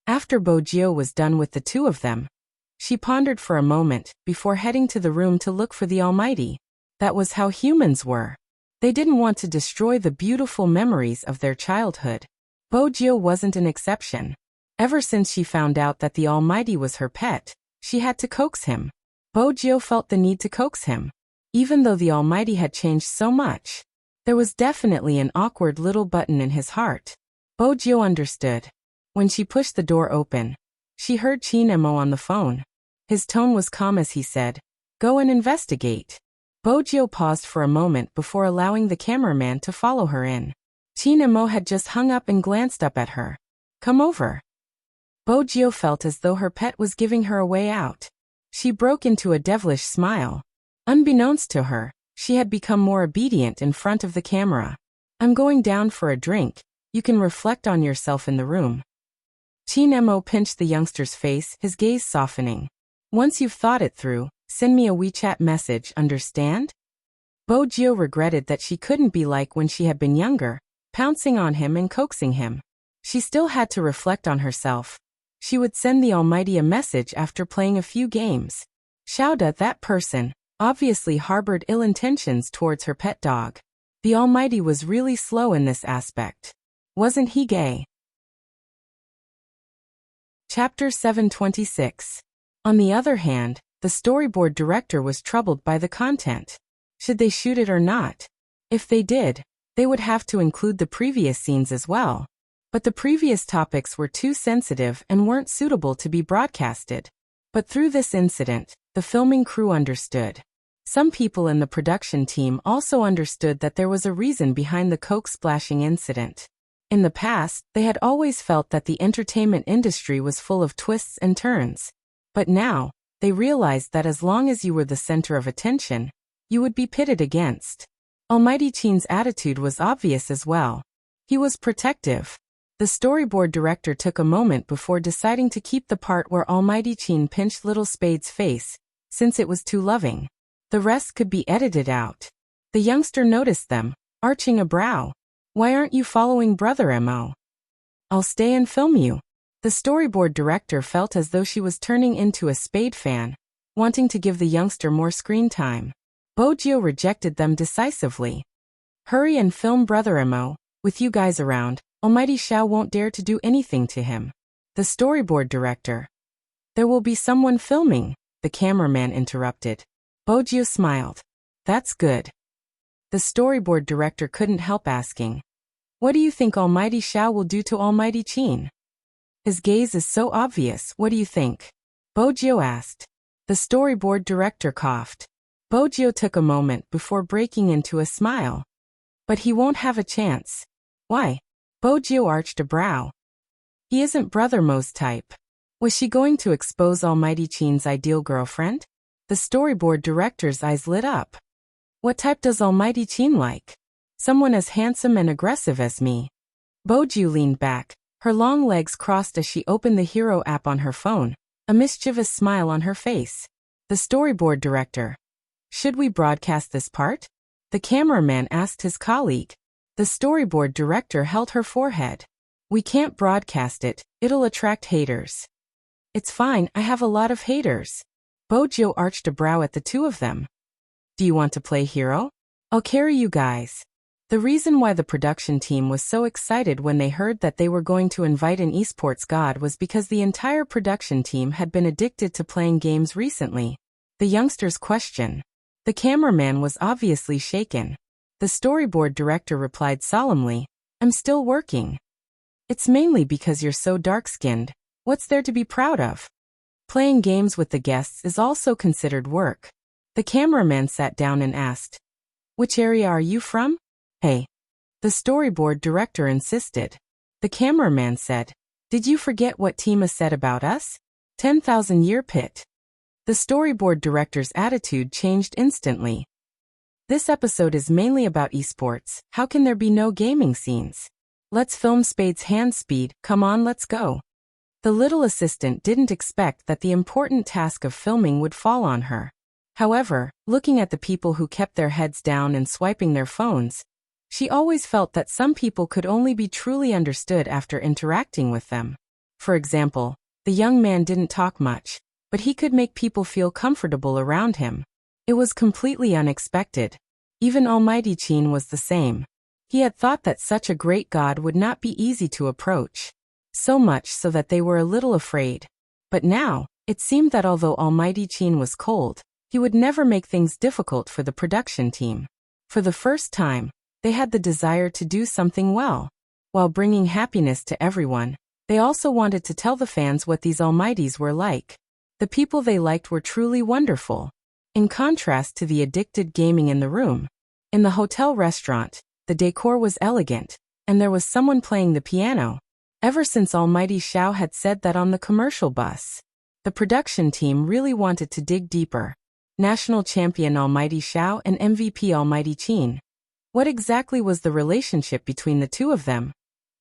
After Bojiu was done with the two of them, she pondered for a moment before heading to the room to look for the Almighty. That was how humans were. They didn't want to destroy the beautiful memories of their childhood. Bojiu wasn't an exception. Ever since she found out that the Almighty was her pet, she had to coax him. Bojiu felt the need to coax him. Even though the Almighty had changed so much, there was definitely an awkward little button in his heart. Bojiu understood. When she pushed the door open, she heard Qin Mo on the phone. His tone was calm as he said, "Go and investigate." Bojiu paused for a moment before allowing the cameraman to follow her in. Qin Mo had just hung up and glanced up at her. "Come over." Bojiu felt as though her pet was giving her a way out. She broke into a devilish smile. Unbeknownst to her, she had become more obedient in front of the camera. "I'm going down for a drink. You can reflect on yourself in the room." Qin Mo pinched the youngster's face, his gaze softening. "Once you've thought it through, send me a WeChat message, understand?" Bojiu regretted that she couldn't be like when she had been younger, pouncing on him and coaxing him. She still had to reflect on herself. She would send the Almighty a message after playing a few games. Xiaoda, that person, obviously harbored ill intentions towards her pet dog. The Almighty was really slow in this aspect. Wasn't he gay? Chapter 726. On the other hand, the storyboard director was troubled by the content. Should they shoot it or not? If they did, they would have to include the previous scenes as well. But the previous topics were too sensitive and weren't suitable to be broadcasted. But through this incident, the filming crew understood. Some people in the production team also understood that there was a reason behind the Coke splashing incident. In the past, they had always felt that the entertainment industry was full of twists and turns. But now, they realized that as long as you were the center of attention, you would be pitted against. Almighty Qin's attitude was obvious as well. He was protective. The storyboard director took a moment before deciding to keep the part where Almighty Qin pinched Little Spade's face, since it was too loving. The rest could be edited out. The youngster noticed them, arching a brow. "Why aren't you following Brother Mo? I'll stay and film you." The storyboard director felt as though she was turning into a Spade fan, wanting to give the youngster more screen time. Bojiu rejected them decisively. "Hurry and film Brother Mo. With you guys around, Almighty Xiao won't dare to do anything to him." The storyboard director. "There will be someone filming," the cameraman interrupted. Bojiu smiled. "That's good." The storyboard director couldn't help asking, "What do you think Almighty Xiao will do to Almighty Qin? His gaze is so obvious, what do you think?" Bojiu asked. The storyboard director coughed. Bojiu took a moment before breaking into a smile. "But he won't have a chance." "Why?" Bojiu arched a brow. "He isn't Brother Mo's type." Was she going to expose Almighty Chin's ideal girlfriend? The storyboard director's eyes lit up. What type does Almighty Chin like? Someone as handsome and aggressive as me. Boju leaned back, her long legs crossed as she opened the Hero app on her phone, a mischievous smile on her face. The storyboard director. Should we broadcast this part? The cameraman asked his colleague. The storyboard director held her forehead. We can't broadcast it, it'll attract haters. It's fine, I have a lot of haters. Bojo arched a brow at the two of them. Do you want to play hero? I'll carry you guys. The reason why the production team was so excited when they heard that they were going to invite an esports god was because the entire production team had been addicted to playing games recently. The youngsters' question. The cameraman was obviously shaken. The storyboard director replied solemnly, I'm still working. It's mainly because you're so dark-skinned. What's there to be proud of? Playing games with the guests is also considered work. The cameraman sat down and asked, Which area are you from? Hey. The storyboard director insisted. The cameraman said, Did you forget what Tima said about us? 10,000-year pit. The storyboard director's attitude changed instantly. This episode is mainly about esports. How can there be no gaming scenes? Let's film Spade's hand speed, come on, let's go. The little assistant didn't expect that the important task of filming would fall on her. However, looking at the people who kept their heads down and swiping their phones, she always felt that some people could only be truly understood after interacting with them. For example, the young man didn't talk much, but he could make people feel comfortable around him. It was completely unexpected. Even Almighty Chin was the same. He had thought that such a great god would not be easy to approach. So much so that they were a little afraid. But now, it seemed that although Almighty Chin was cold, he would never make things difficult for the production team. For the first time, they had the desire to do something well. While bringing happiness to everyone, they also wanted to tell the fans what these almighties were like. The people they liked were truly wonderful. In contrast to the addicted gaming in the room. In the hotel restaurant, the decor was elegant, and there was someone playing the piano. Ever since Almighty Xiao had said that on the commercial bus, the production team really wanted to dig deeper. National champion Almighty Xiao and MVP Almighty Chin. What exactly was the relationship between the two of them?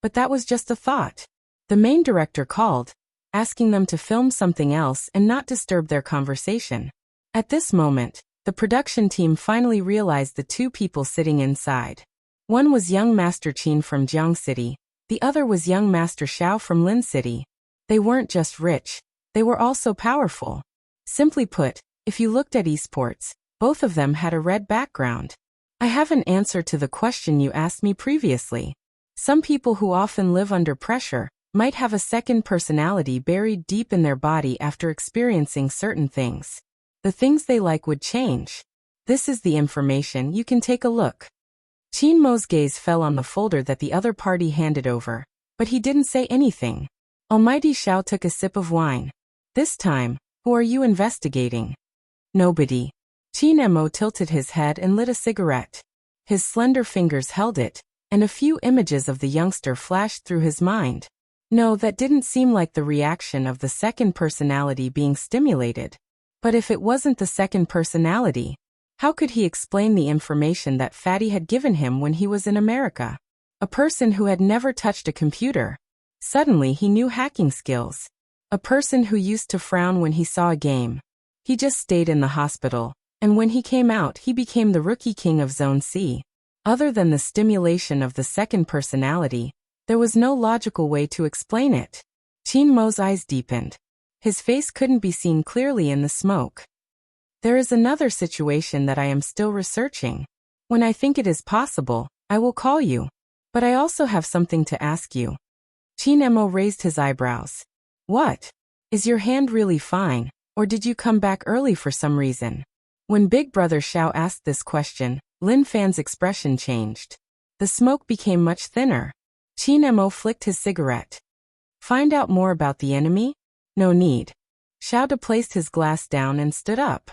But that was just a thought. The main director called, asking them to film something else and not disturb their conversation. At this moment, the production team finally realized the two people sitting inside. One was young Master Chin from Jiang City. The other was young Master Xiao from Lin City. They weren't just rich, they were also powerful. Simply put, if you looked at esports, both of them had a red background. I have an answer to the question you asked me previously. Some people who often live under pressure might have a second personality buried deep in their body after experiencing certain things. The things they like would change. This is the information, you can take a look. Chin Mo's gaze fell on the folder that the other party handed over, but he didn't say anything. Almighty Xiao took a sip of wine. This time, who are you investigating? Nobody. Chin Mo tilted his head and lit a cigarette. His slender fingers held it, and a few images of the youngster flashed through his mind. No, that didn't seem like the reaction of the second personality being stimulated. But if it wasn't the second personality, how could he explain the information that Fatty had given him when he was in America? A person who had never touched a computer. Suddenly he knew hacking skills. A person who used to frown when he saw a game. He just stayed in the hospital, and when he came out he became the rookie king of Zone C. Other than the stimulation of the second personality, there was no logical way to explain it. Chin Mo's eyes deepened. His face couldn't be seen clearly in the smoke. There is another situation that I am still researching. When I think it is possible, I will call you. But I also have something to ask you. Chin Mo raised his eyebrows. What? Is your hand really fine, or did you come back early for some reason? When Big Brother Xiao asked this question, Lin Fan's expression changed. The smoke became much thinner. Chin Mo flicked his cigarette. Find out more about the enemy? No need. Xiao placed his glass down and stood up.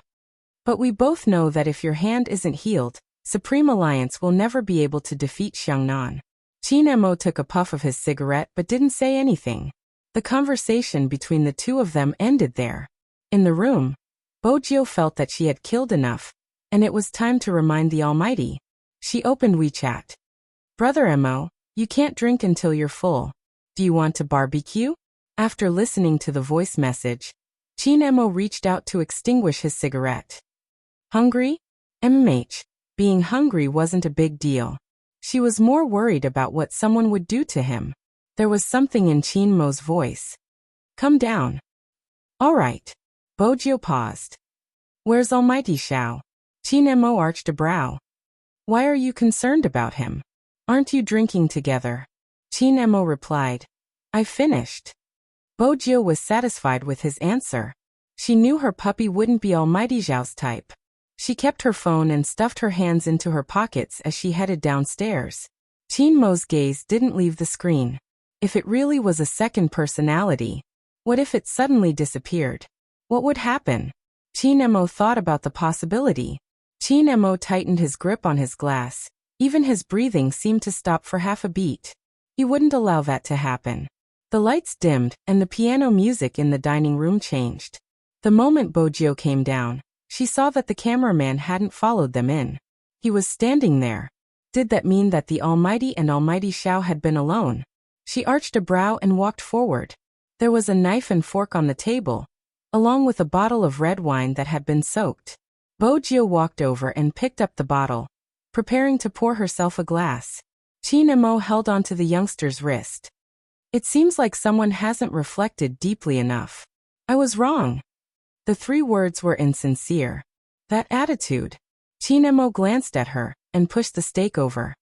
But we both know that if your hand isn't healed, Supreme Alliance will never be able to defeat Xiangnan. Chin Mo took a puff of his cigarette but didn't say anything. The conversation between the two of them ended there. In the room, Bojio felt that she had killed enough, and it was time to remind the Almighty. She opened WeChat. Brother Mo, you can't drink until you're full. Do you want to barbecue? After listening to the voice message, Chin Mo reached out to extinguish his cigarette. Hungry? Being hungry wasn't a big deal. She was more worried about what someone would do to him. There was something in Chin Mo's voice. Come down. All right. Bojio paused. Where's Almighty Xiao? Chin Mo arched a brow. Why are you concerned about him? Aren't you drinking together? Chin Mo replied. I finished. Bojio was satisfied with his answer. She knew her puppy wouldn't be Almighty Xiao's type. She kept her phone and stuffed her hands into her pockets as she headed downstairs. Chin Mo's gaze didn't leave the screen. If it really was a second personality, what if it suddenly disappeared? What would happen? Chin Mo thought about the possibility. Chin Mo tightened his grip on his glass. Even his breathing seemed to stop for half a beat. He wouldn't allow that to happen. The lights dimmed, and the piano music in the dining room changed. The moment Bojio came down, she saw that the cameraman hadn't followed them in. He was standing there. Did that mean that the Almighty and Almighty Xiao had been alone? She arched a brow and walked forward. There was a knife and fork on the table, along with a bottle of red wine that had been soaked. Bojio walked over and picked up the bottle, preparing to pour herself a glass. Chin Mo held onto the youngster's wrist. It seems like someone hasn't reflected deeply enough. I was wrong. The 3 words were insincere. That attitude. Chin Mo glanced at her and pushed the steak over.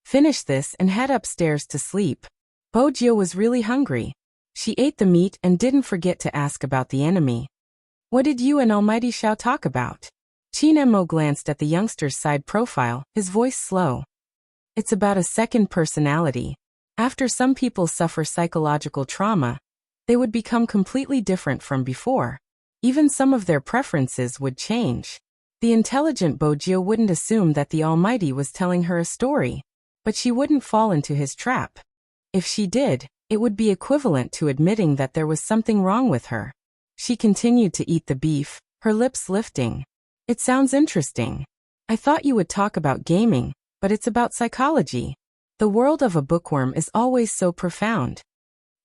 Finish this and head upstairs to sleep. Bojio was really hungry. She ate the meat and didn't forget to ask about the enemy. What did you and Almighty Xiao talk about? Chin Mo glanced at the youngster's side profile, his voice slow. It's about a second personality. After some people suffer psychological trauma, they would become completely different from before. Even some of their preferences would change. The intelligent Bojio wouldn't assume that the Almighty was telling her a story, but she wouldn't fall into his trap. If she did, it would be equivalent to admitting that there was something wrong with her. She continued to eat the beef, her lips lifting. It sounds interesting. I thought you would talk about gaming, but it's about psychology. The world of a bookworm is always so profound.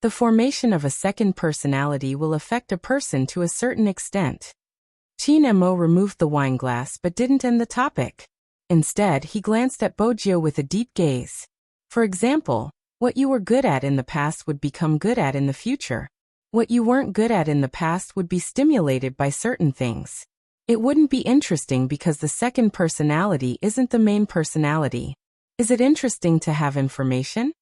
The formation of a second personality will affect a person to a certain extent. Chin Mo removed the wine glass but didn't end the topic. Instead, he glanced at Bojio with a deep gaze. For example, what you were good at in the past would become good at in the future. What you weren't good at in the past would be stimulated by certain things. It wouldn't be interesting because the second personality isn't the main personality. Is it interesting to have information?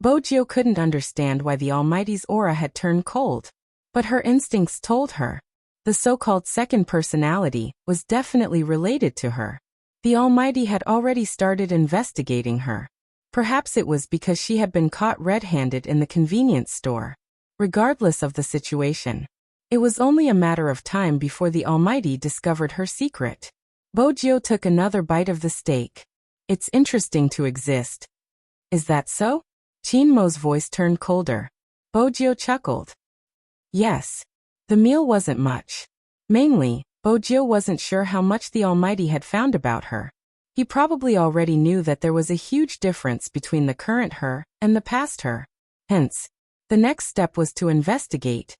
Bojio couldn't understand why the Almighty's aura had turned cold, but her instincts told her. The so-called second personality was definitely related to her. The Almighty had already started investigating her. Perhaps it was because she had been caught red-handed in the convenience store. Regardless of the situation, it was only a matter of time before the Almighty discovered her secret. Bojio took another bite of the steak. It's interesting to exist. Is that so? Chin Mo's voice turned colder. Bojio chuckled. Yes. The meal wasn't much. Mainly, Bojio wasn't sure how much the Almighty had found about her. He probably already knew that there was a huge difference between the current her and the past her. Hence, the next step was to investigate.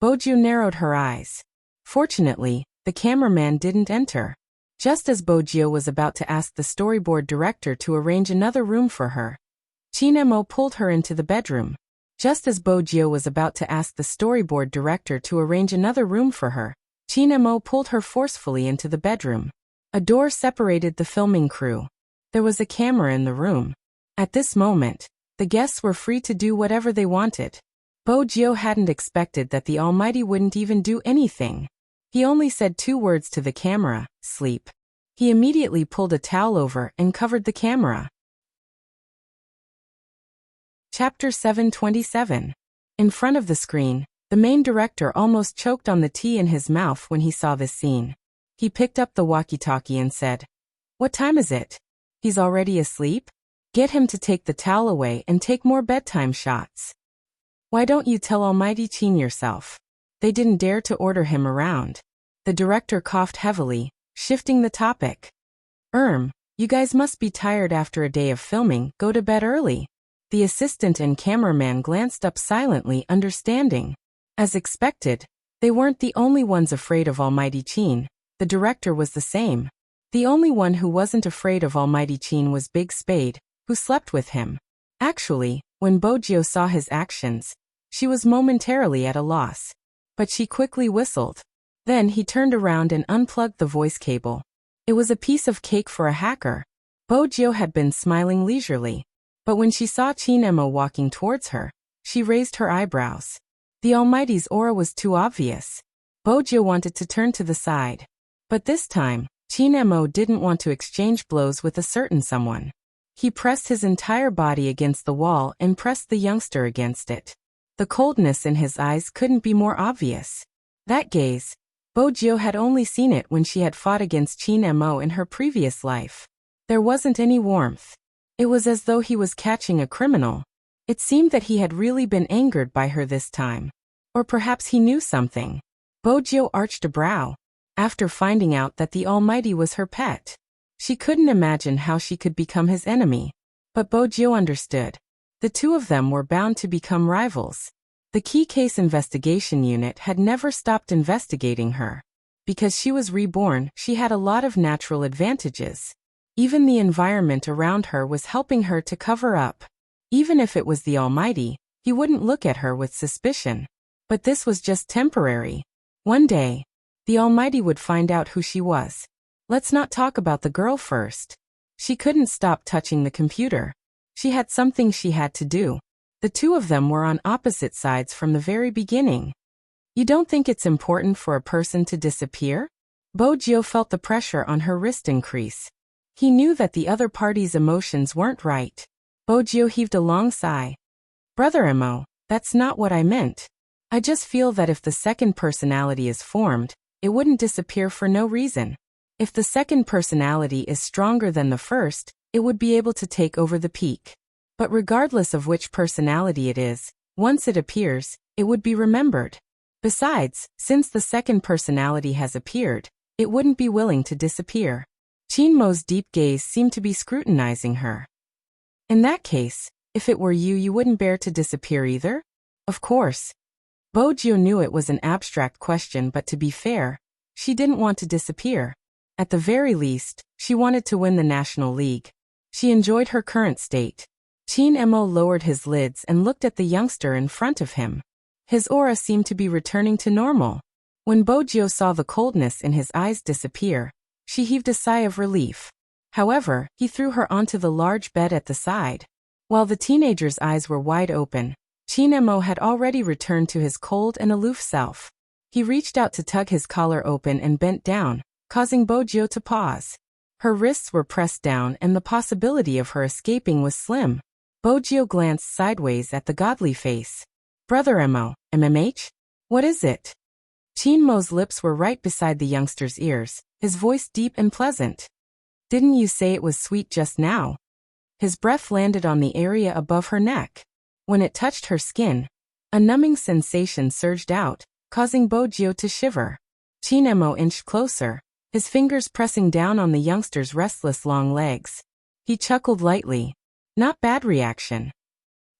Bojio narrowed her eyes. Fortunately, the cameraman didn't enter. Just as Bojio was about to ask the storyboard director to arrange another room for her, Chin Mo pulled her into the bedroom. Just as Bojio was about to ask the storyboard director to arrange another room for her, Chin Mo pulled her forcefully into the bedroom. A door separated the filming crew. There was a camera in the room. At this moment, the guests were free to do whatever they wanted. Bojio hadn't expected that the Almighty wouldn't even do anything. He only said 2 words to the camera, sleep. He immediately pulled a towel over and covered the camera. Chapter 727. In front of the screen, the main director almost choked on the tea in his mouth when he saw this scene. He picked up the walkie-talkie and said, "What time is it? He's already asleep? Get him to take the towel away and take more bedtime shots." Why don't you tell Almighty Chin yourself? They didn't dare to order him around. The director coughed heavily, shifting the topic. You guys must be tired after a day of filming, go to bed early. The assistant and cameraman glanced up silently, understanding. As expected, they weren't the only ones afraid of Almighty Chin. The director was the same. The only one who wasn't afraid of Almighty Chin was Big Spade, who slept with him. Actually, when Bojo saw his actions, she was momentarily at a loss. But she quickly whistled. Then he turned around and unplugged the voice cable. It was a piece of cake for a hacker. Bojo had been smiling leisurely. But when she saw Chin Emo walking towards her, she raised her eyebrows. The Almighty's aura was too obvious. Bojo wanted to turn to the side. But this time, Chin Emo didn't want to exchange blows with a certain someone. He pressed his entire body against the wall and pressed the youngster against it. The coldness in his eyes couldn't be more obvious. That gaze, Bojo had only seen it when she had fought against Chin Emo in her previous life. There wasn't any warmth. It was as though he was catching a criminal. It seemed that he had really been angered by her this time. Or perhaps he knew something. Bojo arched a brow. After finding out that the Almighty was her pet, she couldn't imagine how she could become his enemy. But Bojo understood. The two of them were bound to become rivals. The Key Case Investigation Unit had never stopped investigating her. Because she was reborn, she had a lot of natural advantages. Even the environment around her was helping her to cover up. Even if it was the Almighty, he wouldn't look at her with suspicion. But this was just temporary. One day, the Almighty would find out who she was. Let's not talk about the girl first. She couldn't stop touching the computer. She had something she had to do. The two of them were on opposite sides from the very beginning. You don't think it's important for a person to disappear? Bojo felt the pressure on her wrist increase. He knew that the other party's emotions weren't right. Bojo heaved a long sigh. Brother Emo, that's not what I meant. I just feel that if the second personality is formed, it wouldn't disappear for no reason. If the second personality is stronger than the first, it would be able to take over the peak. But regardless of which personality it is, once it appears, it would be remembered. Besides, since the second personality has appeared, it wouldn't be willing to disappear. Chinmo's deep gaze seemed to be scrutinizing her. In that case, if it were you, you wouldn't bear to disappear either? Of course. Bojo knew it was an abstract question, but to be fair, she didn't want to disappear. At the very least, she wanted to win the National League. She enjoyed her current state. Chin Emo lowered his lids and looked at the youngster in front of him. His aura seemed to be returning to normal. When Bojo saw the coldness in his eyes disappear, she heaved a sigh of relief. However, he threw her onto the large bed at the side. While the teenager's eyes were wide open, Chin Emo had already returned to his cold and aloof self. He reached out to tug his collar open and bent down, causing Bojo to pause. Her wrists were pressed down and the possibility of her escaping was slim. Bojo glanced sideways at the godly face. Brother Emo, MMH? What is it? Chinmo's lips were right beside the youngster's ears, his voice deep and pleasant. Didn't you say it was sweet just now? His breath landed on the area above her neck. When it touched her skin, a numbing sensation surged out, causing Bojo to shiver. Chin Emo inched closer, his fingers pressing down on the youngster's restless long legs. He chuckled lightly. Not bad reaction.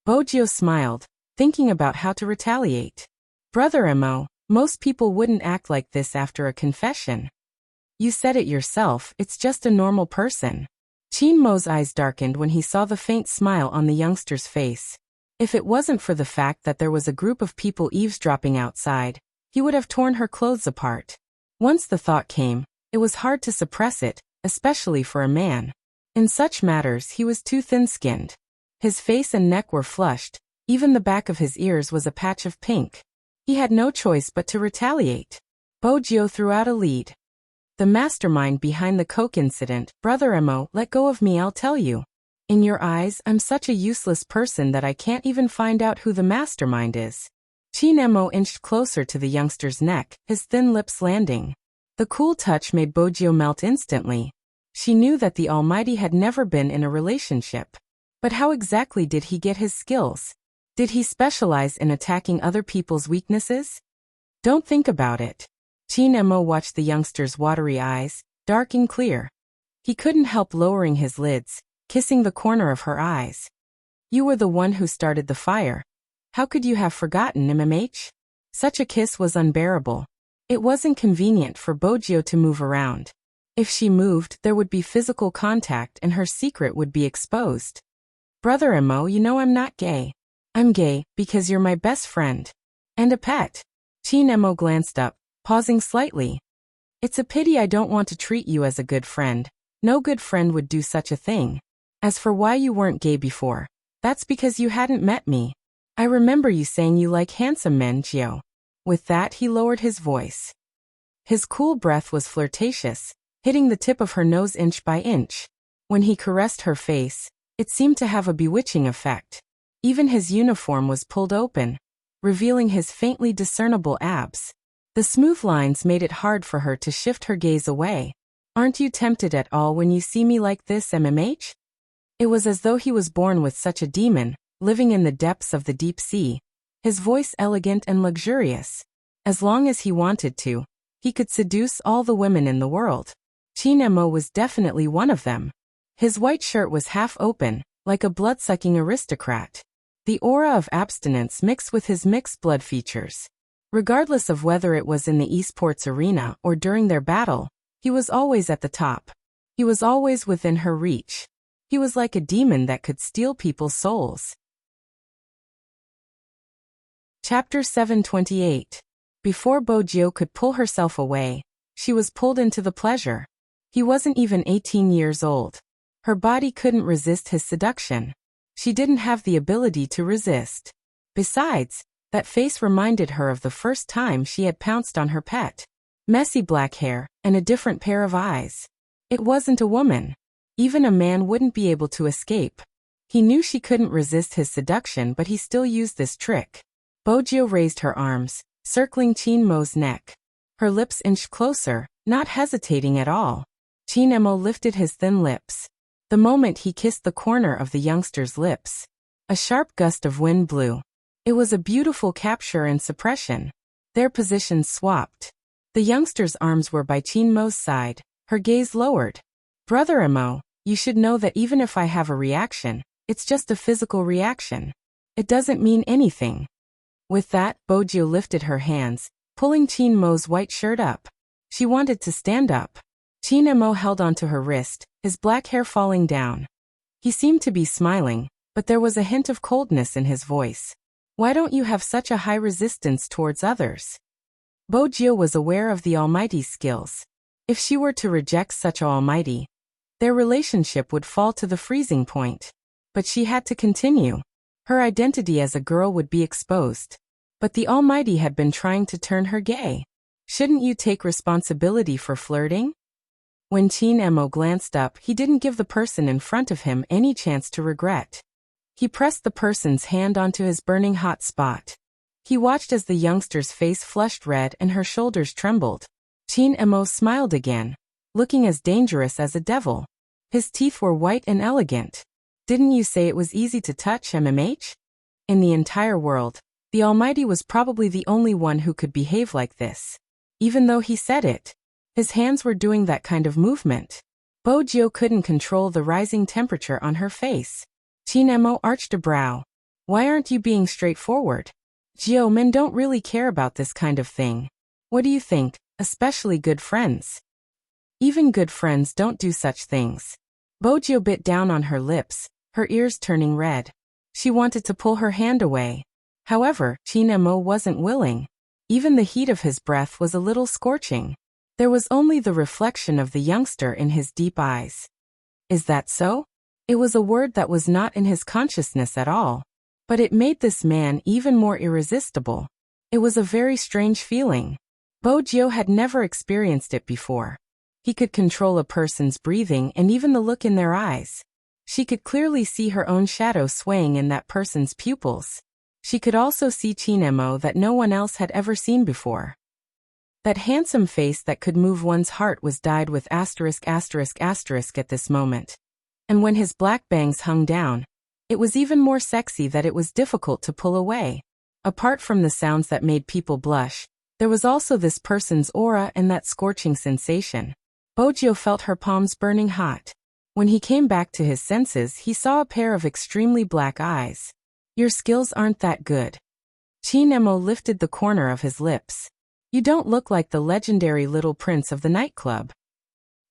Bojo smiled, thinking about how to retaliate. Brother Emo, most people wouldn't act like this after a confession. You said it yourself, it's just a normal person. Chinmo's eyes darkened when he saw the faint smile on the youngster's face. If it wasn't for the fact that there was a group of people eavesdropping outside, he would have torn her clothes apart. Once the thought came, it was hard to suppress it, especially for a man. In such matters he was too thin-skinned. His face and neck were flushed, even the back of his ears was a patch of pink. He had no choice but to retaliate. Bojo threw out a lead. The mastermind behind the Coke incident, Brother Emo, let go of me, I'll tell you. In your eyes, I'm such a useless person that I can't even find out who the mastermind is. Chin Emo inched closer to the youngster's neck, his thin lips landing. The cool touch made Bojo melt instantly. She knew that the Almighty had never been in a relationship. But how exactly did he get his skills? Did he specialize in attacking other people's weaknesses? Don't think about it. Chin Emo watched the youngster's watery eyes, dark and clear. He couldn't help lowering his lids, kissing the corner of her eyes. You were the one who started the fire. How could you have forgotten, MMH? Such a kiss was unbearable. It wasn't convenient for Bojio to move around. If she moved, there would be physical contact and her secret would be exposed. Brother Emo, you know I'm not gay. I'm gay because you're my best friend. And a pet. Chin Emo glanced up, pausing slightly. It's a pity I don't want to treat you as a good friend. No good friend would do such a thing. As for why you weren't gay before, that's because you hadn't met me. I remember you saying you like handsome men, Gio. With that, he lowered his voice. His cool breath was flirtatious, hitting the tip of her nose inch by inch. When he caressed her face, it seemed to have a bewitching effect. Even his uniform was pulled open, revealing his faintly discernible abs. The smooth lines made it hard for her to shift her gaze away. Aren't you tempted at all when you see me like this, MMH? It was as though he was born with such a demon, living in the depths of the deep sea. His voice elegant and luxurious. As long as he wanted to, he could seduce all the women in the world. Chin Emo was definitely one of them. His white shirt was half open, like a blood-sucking aristocrat. The aura of abstinence mixed with his mixed blood features. Regardless of whether it was in the esports arena or during their battle, he was always at the top. He was always within her reach. He was like a demon that could steal people's souls. Chapter 728. Before Bojio could pull herself away, she was pulled into the pleasure. He wasn't even 18 years old. Her body couldn't resist his seduction. She didn't have the ability to resist. Besides, that face reminded her of the first time she had pounced on her pet. Messy black hair, and a different pair of eyes. It wasn't a woman. Even a man wouldn't be able to escape. He knew she couldn't resist his seduction, but he still used this trick. Bojio raised her arms, circling Chin Mo's neck. Her lips inched closer, not hesitating at all. Chin Emo lifted his thin lips. The moment he kissed the corner of the youngster's lips, a sharp gust of wind blew. It was a beautiful capture and suppression. Their positions swapped. The youngster's arms were by Chin Mo's side, her gaze lowered. Brother Emo, you should know that even if I have a reaction, it's just a physical reaction. It doesn't mean anything. With that, Bojio lifted her hands, pulling Chin Mo's white shirt up. She wanted to stand up. Chin Emo held onto her wrist, his black hair falling down. He seemed to be smiling, but there was a hint of coldness in his voice. Why don't you have such a high resistance towards others? Bojio was aware of the Almighty's skills. If she were to reject such an Almighty, their relationship would fall to the freezing point. But she had to continue. Her identity as a girl would be exposed. But the Almighty had been trying to turn her gay. Shouldn't you take responsibility for flirting? When Chin Emo glanced up, he didn't give the person in front of him any chance to regret. He pressed the person's hand onto his burning hot spot. He watched as the youngster's face flushed red and her shoulders trembled. Chin Emo smiled again, looking as dangerous as a devil. His teeth were white and elegant. Didn't you say it was easy to touch, MMH? In the entire world, the Almighty was probably the only one who could behave like this. Even though he said it, his hands were doing that kind of movement. Bojio couldn't control the rising temperature on her face. Chin Emo arched a brow. Why aren't you being straightforward? Gio, men don't really care about this kind of thing. What do you think, especially good friends? Even good friends don't do such things. Bojio bit down on her lips, her ears turning red. She wanted to pull her hand away. However, Chin Emo wasn't willing. Even the heat of his breath was a little scorching. There was only the reflection of the youngster in his deep eyes. Is that so? It was a word that was not in his consciousness at all. But it made this man even more irresistible. It was a very strange feeling. Bojio had never experienced it before. He could control a person's breathing and even the look in their eyes. She could clearly see her own shadow swaying in that person's pupils. She could also see Chin Emo that no one else had ever seen before. That handsome face that could move one's heart was dyed with **** at this moment. And when his black bangs hung down, It was even more sexy that it was difficult to pull away. Apart from the sounds that made people blush, there was also this person's aura and that scorching sensation. Bojio felt her palms burning hot. When he came back to his senses, he saw a pair of extremely black eyes. Your skills aren't that good. Chinemo lifted the corner of his lips. You don't look like the legendary little prince of the nightclub.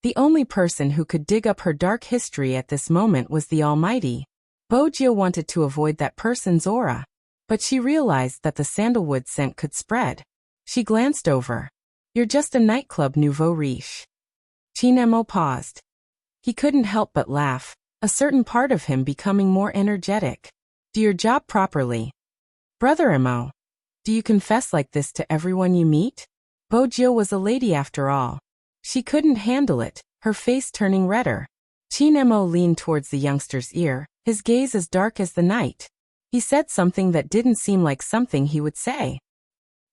The only person who could dig up her dark history at this moment was the Almighty. Bojio wanted to avoid that person's aura, but she realized that the sandalwood scent could spread. She glanced over. You're just a nightclub nouveau riche. Chinemo paused. He couldn't help but laugh, a certain part of him becoming more energetic. Do your job properly. Brother Emo. Do you confess like this to everyone you meet? Bojio was a lady after all. She couldn't handle it, her face turning redder. Chinemo leaned towards the youngster's ear, his gaze as dark as the night. He said something that didn't seem like something he would say.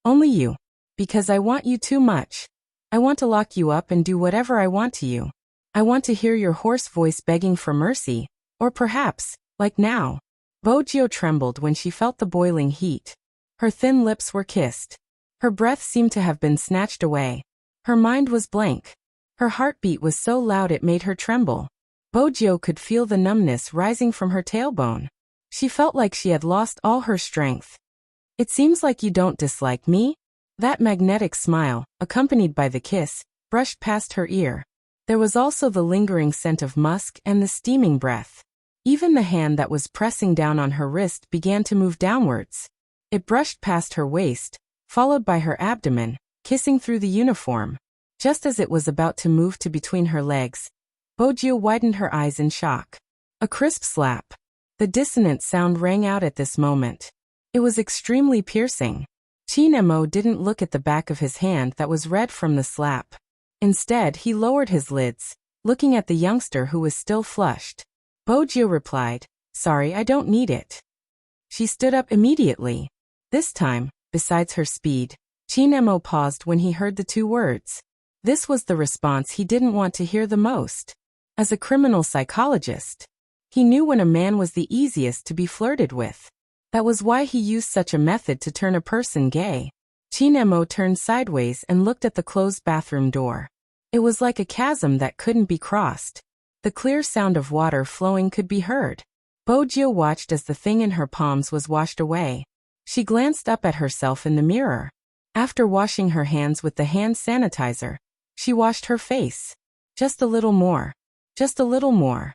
Only you. Because I want you too much. I want to lock you up and do whatever I want to you. I want to hear your hoarse voice begging for mercy, or perhaps, like now. Bojio trembled when she felt the boiling heat. Her thin lips were kissed. Her breath seemed to have been snatched away. Her mind was blank. Her heartbeat was so loud it made her tremble. Bojio could feel the numbness rising from her tailbone. She felt like she had lost all her strength. It seems like you don't dislike me? That magnetic smile, accompanied by the kiss, brushed past her ear. There was also the lingering scent of musk and the steaming breath. Even the hand that was pressing down on her wrist began to move downwards. It brushed past her waist, followed by her abdomen, kissing through the uniform. Just as it was about to move to between her legs, Bojio widened her eyes in shock. A crisp slap. The dissonant sound rang out at this moment. It was extremely piercing. Chinemo didn't look at the back of his hand that was red from the slap. Instead, he lowered his lids, looking at the youngster who was still flushed. Bojio replied, Sorry, I don't need it. She stood up immediately. This time, besides her speed, Chinemo paused when he heard the two words. This was the response he didn't want to hear the most. As a criminal psychologist, he knew when a man was the easiest to be flirted with. That was why he used such a method to turn a person gay. Chinemo turned sideways and looked at the closed bathroom door. It was like a chasm that couldn't be crossed. The clear sound of water flowing could be heard. Bojio watched as the thing in her palms was washed away. She glanced up at herself in the mirror. After washing her hands with the hand sanitizer, she washed her face. Just a little more. Just a little more.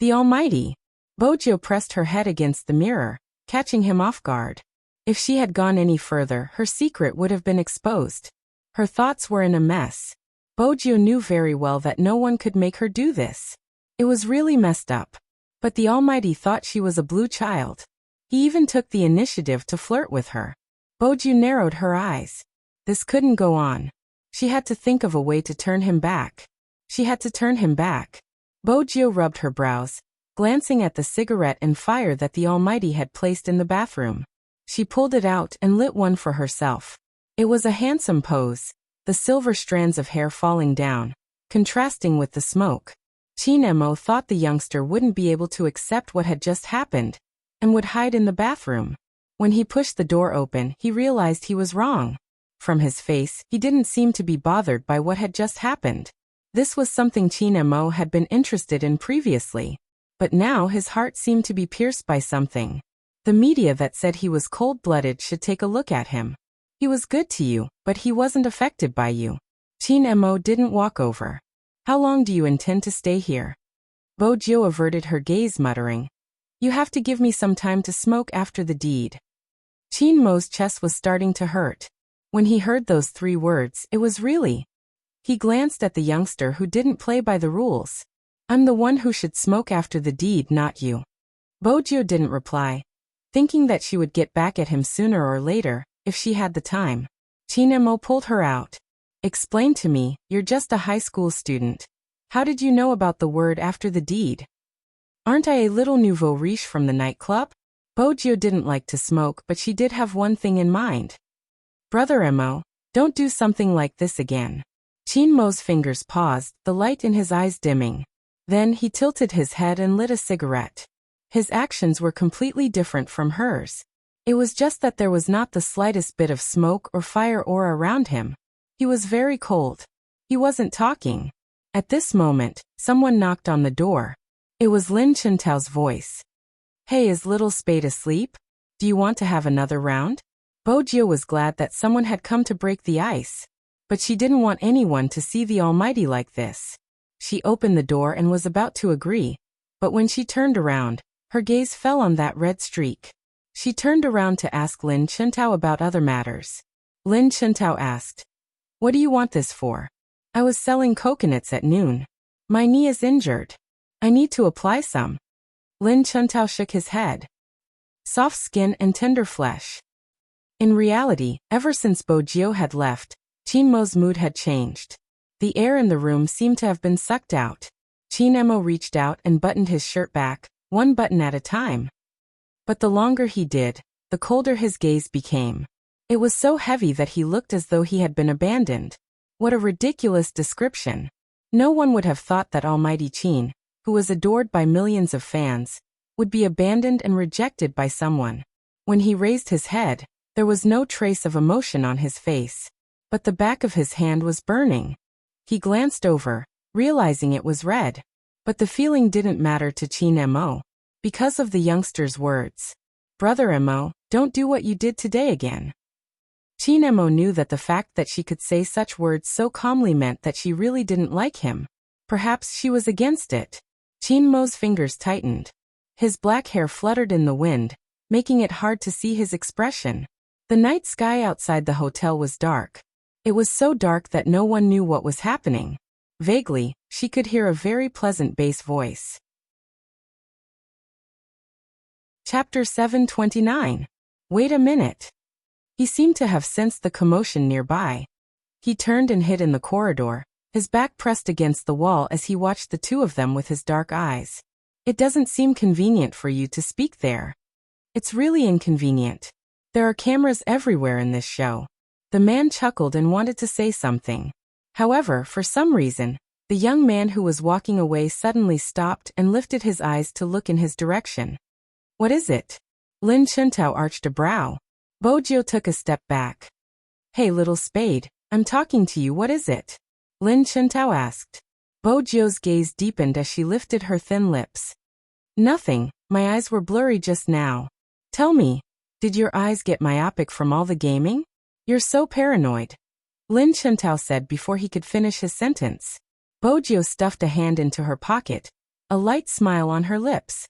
The Almighty. Bojio pressed her head against the mirror, catching him off guard. If she had gone any further, her secret would have been exposed. Her thoughts were in a mess. Bojio knew very well that no one could make her do this. It was really messed up. But the Almighty thought she was a blue child. He even took the initiative to flirt with her. Bojio narrowed her eyes. This couldn't go on. She had to think of a way to turn him back. She had to turn him back. Bojio rubbed her brows, glancing at the cigarette and fire that the Almighty had placed in the bathroom. She pulled it out and lit one for herself. It was a handsome pose, the silver strands of hair falling down, contrasting with the smoke. Chinemo thought the youngster wouldn't be able to accept what had just happened, and would hide in the bathroom. When he pushed the door open, he realized he was wrong. From his face, he didn't seem to be bothered by what had just happened. This was something Chinemo had been interested in previously. But now his heart seemed to be pierced by something. The media that said he was cold-blooded should take a look at him. He was good to you, but he wasn't affected by you. Chinemo didn't walk over. How long do you intend to stay here? Bojio averted her gaze, muttering, You have to give me some time to smoke after the deed. Chinemo's chest was starting to hurt. When he heard those 3 words, it was really. He glanced at the youngster who didn't play by the rules. I'm the one who should smoke after the deed, not you. Bojio didn't reply, thinking that she would get back at him sooner or later, if she had the time. Chinemo pulled her out. Explain to me, you're just a high school student. How did you know about the word after the deed? Aren't I a little nouveau riche from the nightclub? Bojio didn't like to smoke, but she did have one thing in mind. Brother Emo, don't do something like this again. Chinemo's fingers paused, the light in his eyes dimming. Then he tilted his head and lit a cigarette. His actions were completely different from hers. It was just that there was not the slightest bit of smoke or fire aura around him. He was very cold. He wasn't talking. At this moment, someone knocked on the door. It was Lin Chuntao's voice. "Hey, is little Spade asleep? Do you want to have another round?" Bojio was glad that someone had come to break the ice. But she didn't want anyone to see the Almighty like this. She opened the door and was about to agree. But when she turned around, her gaze fell on that red streak. She turned around to ask Lin Chuntao about other matters. Lin Chuntao asked, "What do you want this for?" "I was selling coconuts at noon. My knee is injured. I need to apply some." Lin Chuntao shook his head. Soft skin and tender flesh. In reality, ever since Bojio had left, Qin Mo's mood had changed. The air in the room seemed to have been sucked out. Qin Mo reached out and buttoned his shirt back, one button at a time. But the longer he did, the colder his gaze became. It was so heavy that he looked as though he had been abandoned. What a ridiculous description. No one would have thought that Almighty Qin, who was adored by millions of fans, would be abandoned and rejected by someone. When he raised his head, there was no trace of emotion on his face. But the back of his hand was burning. He glanced over, realizing it was red. But the feeling didn't matter to Qin Mo. Because of the youngster's words. "Brother Mo, don't do what you did today again." Qin Mo knew that the fact that she could say such words so calmly meant that she really didn't like him. Perhaps she was against it. Qin Mo's fingers tightened. His black hair fluttered in the wind, making it hard to see his expression. The night sky outside the hotel was dark. It was so dark that no one knew what was happening. Vaguely, she could hear a very pleasant bass voice. Chapter 729. Wait a minute. He seemed to have sensed the commotion nearby. He turned and hid in the corridor, his back pressed against the wall as he watched the two of them with his dark eyes. "It doesn't seem convenient for you to speak there." "It's really inconvenient. There are cameras everywhere in this show." The man chuckled and wanted to say something. However, for some reason, the young man who was walking away suddenly stopped and lifted his eyes to look in his direction. "What is it?" Lin Chuntao arched a brow. Bojio took a step back. "Hey, little Spade, I'm talking to you, what is it?" Lin Chuntao asked. Bojio's gaze deepened as she lifted her thin lips. "Nothing, my eyes were blurry just now." "Tell me, did your eyes get myopic from all the gaming? You're so paranoid," Lin Chuntao said before he could finish his sentence. Bojio stuffed a hand into her pocket, a light smile on her lips.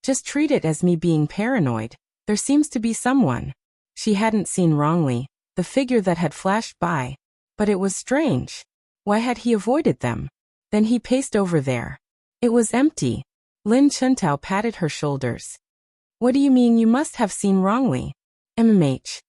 "Just treat it as me being paranoid. There seems to be someone." She hadn't seen wrongly, the figure that had flashed by. But it was strange. Why had he avoided them? Then he paced over there. It was empty. Lin Chuntao patted her shoulders. "What do you mean you must have seen wrongly?" "MMH.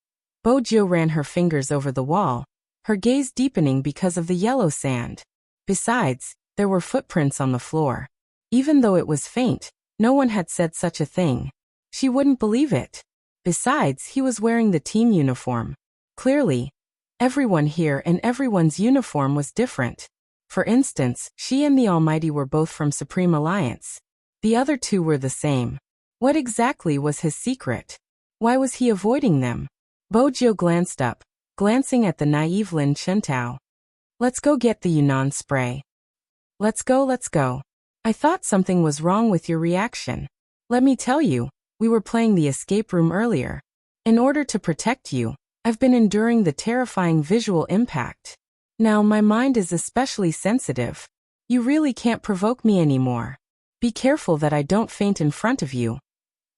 Bojio ran her fingers over the wall, her gaze deepening because of the yellow sand. Besides, there were footprints on the floor. Even though it was faint, no one had said such a thing. She wouldn't believe it. Besides, he was wearing the team uniform. Clearly, everyone here and everyone's uniform was different. For instance, she and the Almighty were both from Supreme Alliance. The other two were the same. What exactly was his secret? Why was he avoiding them? Bojio glanced up, glancing at the naive Lin Chuntao. "Let's go get the Yunnan spray." Let's go. I thought something was wrong with your reaction. Let me tell you, we were playing the escape room earlier. In order to protect you, I've been enduring the terrifying visual impact. Now my mind is especially sensitive. You really can't provoke me anymore. Be careful that I don't faint in front of you,"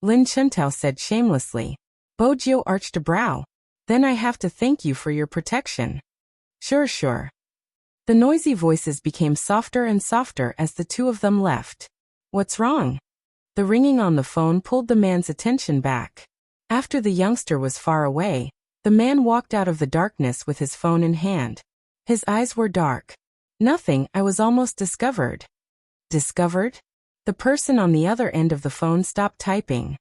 Lin Chuntao said shamelessly. Bojio arched a brow. "Then I have to thank you for your protection." Sure. The noisy voices became softer and softer as the two of them left. "What's wrong?" The ringing on the phone pulled the man's attention back. After the youngster was far away, the man walked out of the darkness with his phone in hand. His eyes were dark. "Nothing, I was almost discovered." "Discovered?" The person on the other end of the phone stopped typing.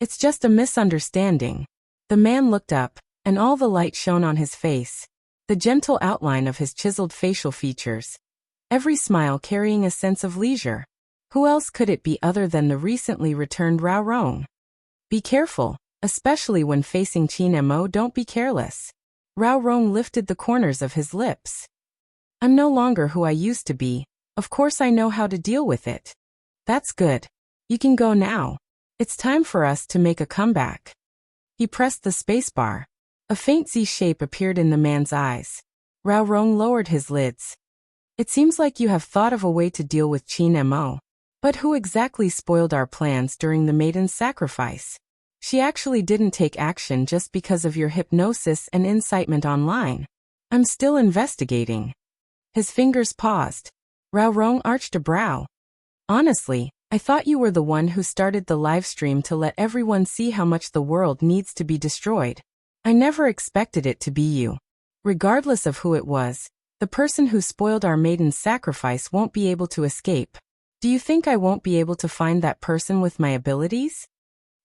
"It's just a misunderstanding." The man looked up, and all the light shone on his face. The gentle outline of his chiseled facial features. Every smile carrying a sense of leisure. Who else could it be other than the recently returned Rao Rong? Be careful, especially when facing Chin Mo. Don't be careless. Rao Rong lifted the corners of his lips. I'm no longer who I used to be. Of course I know how to deal with it. That's good. You can go now. It's time for us to make a comeback. He pressed the spacebar. A faint Z shape appeared in the man's eyes. Rao Rong lowered his lids. It seems like you have thought of a way to deal with Chin Mo. But who exactly spoiled our plans during the maiden's sacrifice? She actually didn't take action just because of your hypnosis and incitement online. I'm still investigating. His fingers paused. Rao Rong arched a brow. Honestly, I thought you were the one who started the live stream to let everyone see how much the world needs to be destroyed. I never expected it to be you. Regardless of who it was, the person who spoiled our maiden's sacrifice won't be able to escape. Do you think I won't be able to find that person with my abilities?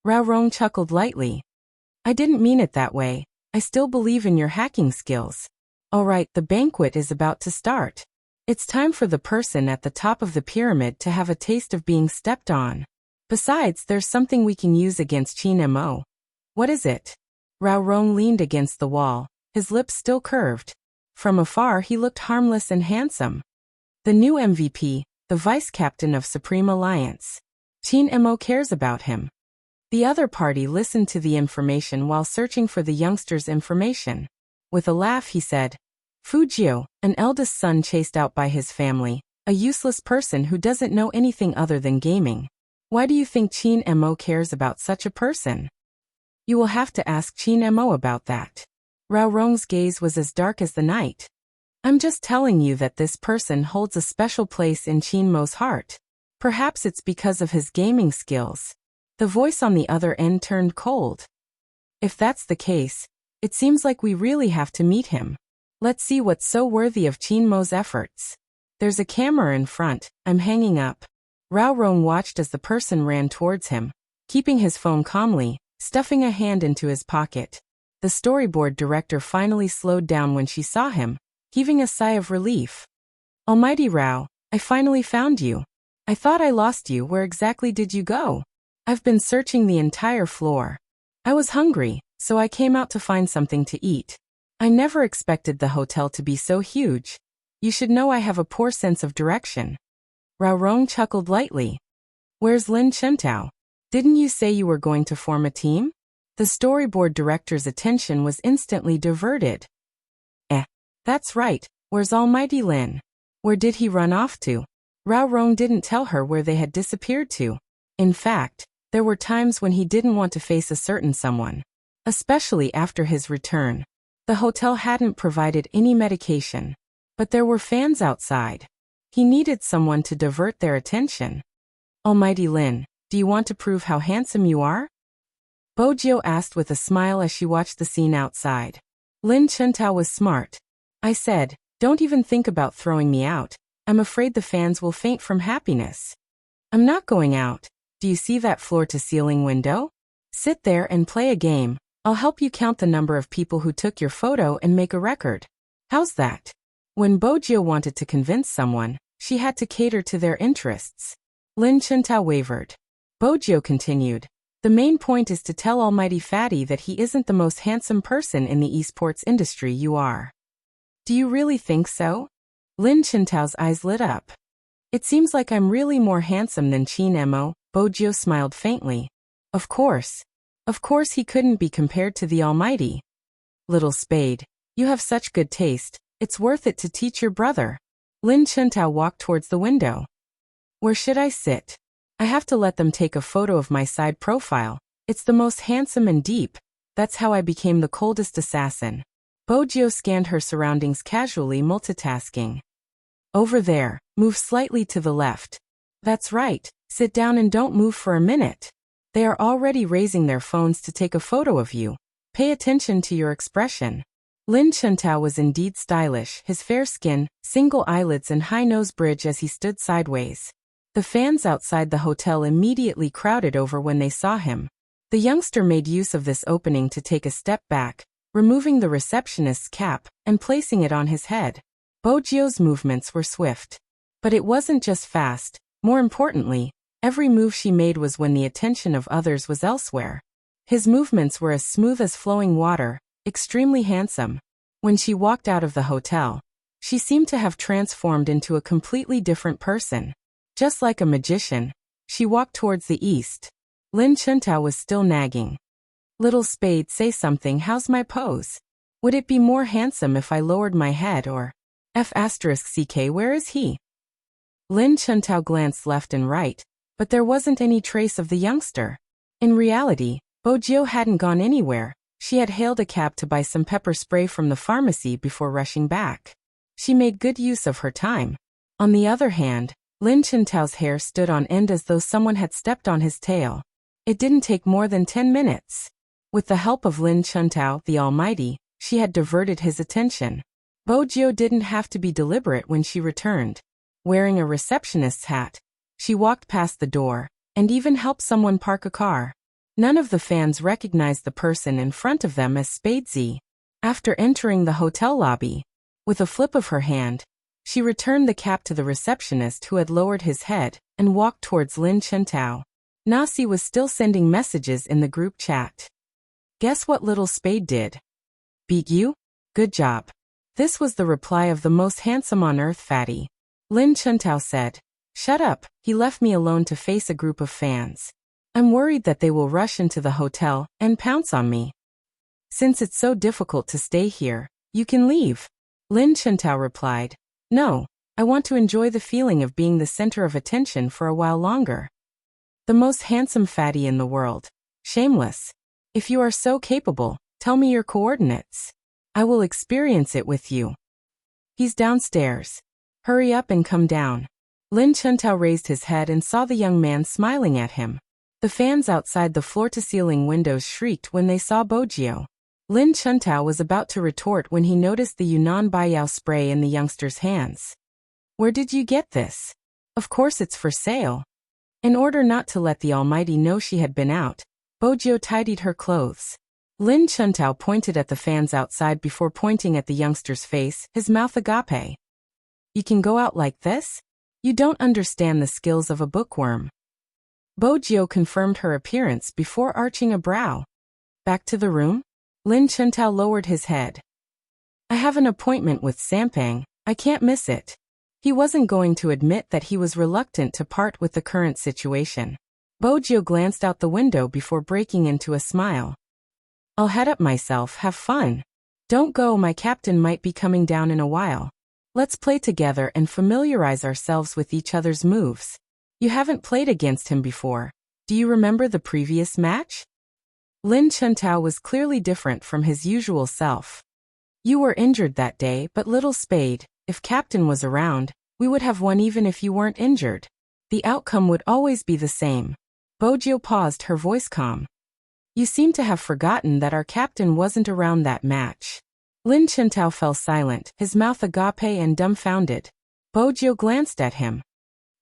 Rao Rong chuckled lightly. I didn't mean it that way. I still believe in your hacking skills. Alright, the banquet is about to start. It's time for the person at the top of the pyramid to have a taste of being stepped on. Besides, there's something we can use against Chin Mo. What is it? Rao Rong leaned against the wall, his lips still curved. From afar he looked harmless and handsome. The new MVP, the vice-captain of Supreme Alliance. Chin Mo cares about him. The other party listened to the information while searching for the youngster's information. With a laugh he said, Fujio, an eldest son chased out by his family, a useless person who doesn't know anything other than gaming. Why do you think Chin Mo cares about such a person? You will have to ask Chin Mo about that. Rao Rong's gaze was as dark as the night. I'm just telling you that this person holds a special place in Chin Mo's heart. Perhaps it's because of his gaming skills. The voice on the other end turned cold. If that's the case, it seems like we really have to meet him. Let's see what's so worthy of Chin Mo's efforts. There's a camera in front, I'm hanging up. Rao Rong watched as the person ran towards him, keeping his phone calmly, stuffing a hand into his pocket. The storyboard director finally slowed down when she saw him, heaving a sigh of relief. Almighty Rao, I finally found you. I thought I lost you. Where exactly did you go? I've been searching the entire floor. I was hungry, so I came out to find something to eat. I never expected the hotel to be so huge. You should know I have a poor sense of direction. Rao Rong chuckled lightly. Where's Lin Chentao? Didn't you say you were going to form a team? The storyboard director's attention was instantly diverted. That's right, where's Almighty Lin? Where did he run off to? Rao Rong didn't tell her where they had disappeared to. In fact, there were times when he didn't want to face a certain someone. Especially after his return. The hotel hadn't provided any medication. But there were fans outside. He needed someone to divert their attention. Almighty Lin, do you want to prove how handsome you are? Bojio asked with a smile as she watched the scene outside. Lin Chentao was smart. I said, don't even think about throwing me out. I'm afraid the fans will faint from happiness. I'm not going out. Do you see that floor-to-ceiling window? Sit there and play a game. I'll help you count the number of people who took your photo and make a record. How's that? When Bojio wanted to convince someone, she had to cater to their interests. Lin Chentao wavered. Bojio continued. The main point is to tell Almighty Fatty that he isn't the most handsome person in the esports industry. You are. Do you really think so? Lin Chentao's eyes lit up. It seems like I'm really more handsome than Chin Mo. Bojio smiled faintly. Of course. Of course he couldn't be compared to the Almighty. Little Spade, you have such good taste. It's worth it to teach your brother. Lin Chentao walked towards the window. Where should I sit? I have to let them take a photo of my side profile. It's the most handsome and deep. That's how I became the coldest assassin. Bojio scanned her surroundings casually, multitasking. Over there, move slightly to the left. That's right, sit down and don't move for a minute. They are already raising their phones to take a photo of you. Pay attention to your expression. Lin Chentao was indeed stylish, his fair skin, single eyelids and high nose bridge as he stood sideways. The fans outside the hotel immediately crowded over when they saw him. The youngster made use of this opening to take a step back, removing the receptionist's cap and placing it on his head. Bojio's movements were swift. But it wasn't just fast, More importantly, every move she made was when the attention of others was elsewhere. His movements were as smooth as flowing water, extremely handsome. When she walked out of the hotel, she seemed to have transformed into a completely different person. Just like a magician, she walked towards the east. Lin Chuntao was still nagging. Little Spade, say something, how's my pose? Would it be more handsome if I lowered my head or… F***ck, where is he? Lin Chuntao glanced left and right, but there wasn't any trace of the youngster. In reality, Bojiu hadn't gone anywhere. She had hailed a cab to buy some pepper spray from the pharmacy before rushing back. She made good use of her time. On the other hand, Lin Chuntao's hair stood on end as though someone had stepped on his tail. It didn't take more than 10 minutes. With the help of Lin Chuntao, the Almighty, she had diverted his attention. Bojiu didn't have to be deliberate when she returned. Wearing a receptionist's hat, she walked past the door, and even helped someone park a car. None of the fans recognized the person in front of them as Spadesy. After entering the hotel lobby, with a flip of her hand, she returned the cap to the receptionist who had lowered his head and walked towards Lin Chuntao. Nasi was still sending messages in the group chat. Guess what little Spade did? Beat you? Good job. This was the reply of the most handsome on earth fatty. Lin Chuntao said, shut up, he left me alone to face a group of fans. I'm worried that they will rush into the hotel and pounce on me. Since it's so difficult to stay here, you can leave. Lin Chuntao replied, no, I want to enjoy the feeling of being the center of attention for a while longer. The most handsome fatty in the world. Shameless. If you are so capable, tell me your coordinates. I will experience it with you. He's downstairs. Hurry up and come down. Lin Chuntao raised his head and saw the young man smiling at him. The fans outside the floor-to-ceiling windows shrieked when they saw Bojiu. Lin Chuntao was about to retort when he noticed the Yunnan Baiyao spray in the youngster's hands. Where did you get this? Of course it's for sale. In order not to let the Almighty know she had been out, Bojiu tidied her clothes. Lin Chuntao pointed at the fans outside before pointing at the youngster's face, his mouth agape. You can go out like this? You don't understand the skills of a bookworm. Bojiu confirmed her appearance before arching a brow. Back to the room? Lin Chuntao lowered his head. I have an appointment with Sampang, I can't miss it. He wasn't going to admit that he was reluctant to part with the current situation. Bojiu glanced out the window before breaking into a smile. I'll head up myself, have fun. Don't go, my captain might be coming down in a while. Let's play together and familiarize ourselves with each other's moves. You haven't played against him before. Do you remember the previous match? Lin Chuntao was clearly different from his usual self. You were injured that day, but little Spade, if Captain was around, we would have won even if you weren't injured. The outcome would always be the same. Bojiu paused, her voice calm. You seem to have forgotten that our captain wasn't around that match. Lin Chuntao fell silent, his mouth agape and dumbfounded. Bojiu glanced at him.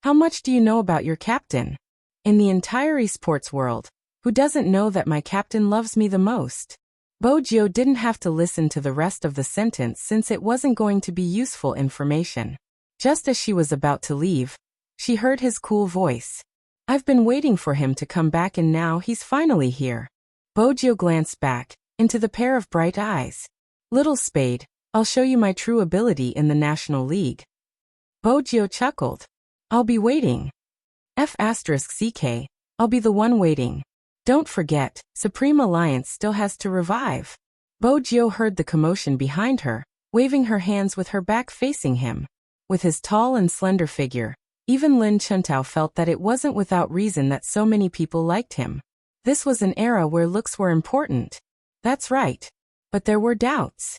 How much do you know about your captain? In the entire esports world, who doesn't know that my captain loves me the most? Bojiu didn't have to listen to the rest of the sentence since it wasn't going to be useful information. Just as she was about to leave, she heard his cool voice. I've been waiting for him to come back and now he's finally here. Bojiu glanced back, into the pair of bright eyes. Little Spade, I'll show you my true ability in the National League. Bojiu chuckled. I'll be waiting. F***ck, I'll be the one waiting. Don't forget, Supreme Alliance still has to revive. Bojiu heard the commotion behind her, waving her hands with her back facing him. With his tall and slender figure, even Lin Chuntao felt that it wasn't without reason that so many people liked him. This was an era where looks were important. That's right. But there were doubts.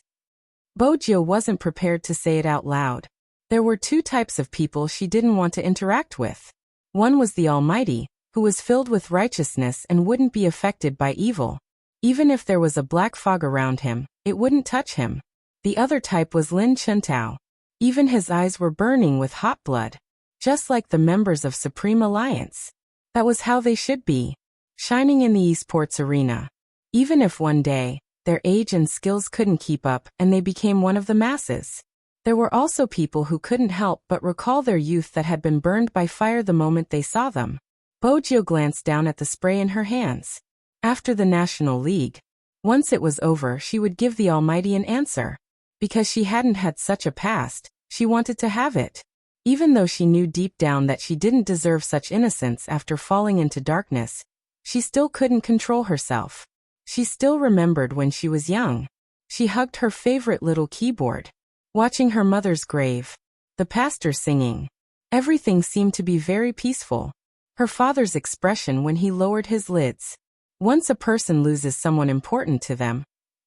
Bojiu wasn't prepared to say it out loud. There were two types of people she didn't want to interact with. One was the Almighty, who was filled with righteousness and wouldn't be affected by evil. Even if there was a black fog around him, it wouldn't touch him. The other type was Lin Chuntao. Even his eyes were burning with hot blood. Just like the members of Supreme Alliance. That was how they should be. Shining in the esports arena. Even if one day, their age and skills couldn't keep up and they became one of the masses. There were also people who couldn't help but recall their youth that had been burned by fire the moment they saw them. Bojo glanced down at the spray in her hands. After the National League, once it was over, she would give the Almighty an answer. Because she hadn't had such a past, she wanted to have it. Even though she knew deep down that she didn't deserve such innocence after falling into darkness, she still couldn't control herself. She still remembered when she was young. She hugged her favorite little keyboard, watching her mother's grave, the pastor singing. Everything seemed to be very peaceful. Her father's expression when he lowered his lids. Once a person loses someone important to them,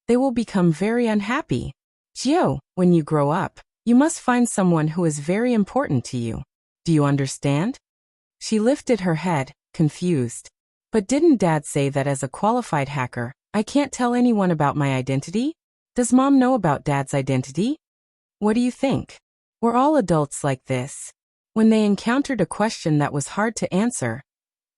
they will become very unhappy. Gio, when you grow up, you must find someone who is very important to you. Do you understand? She lifted her head, confused. But didn't Dad say that as a qualified hacker, I can't tell anyone about my identity? Does Mom know about Dad's identity? What do you think? We're all adults like this. When they encountered a question that was hard to answer,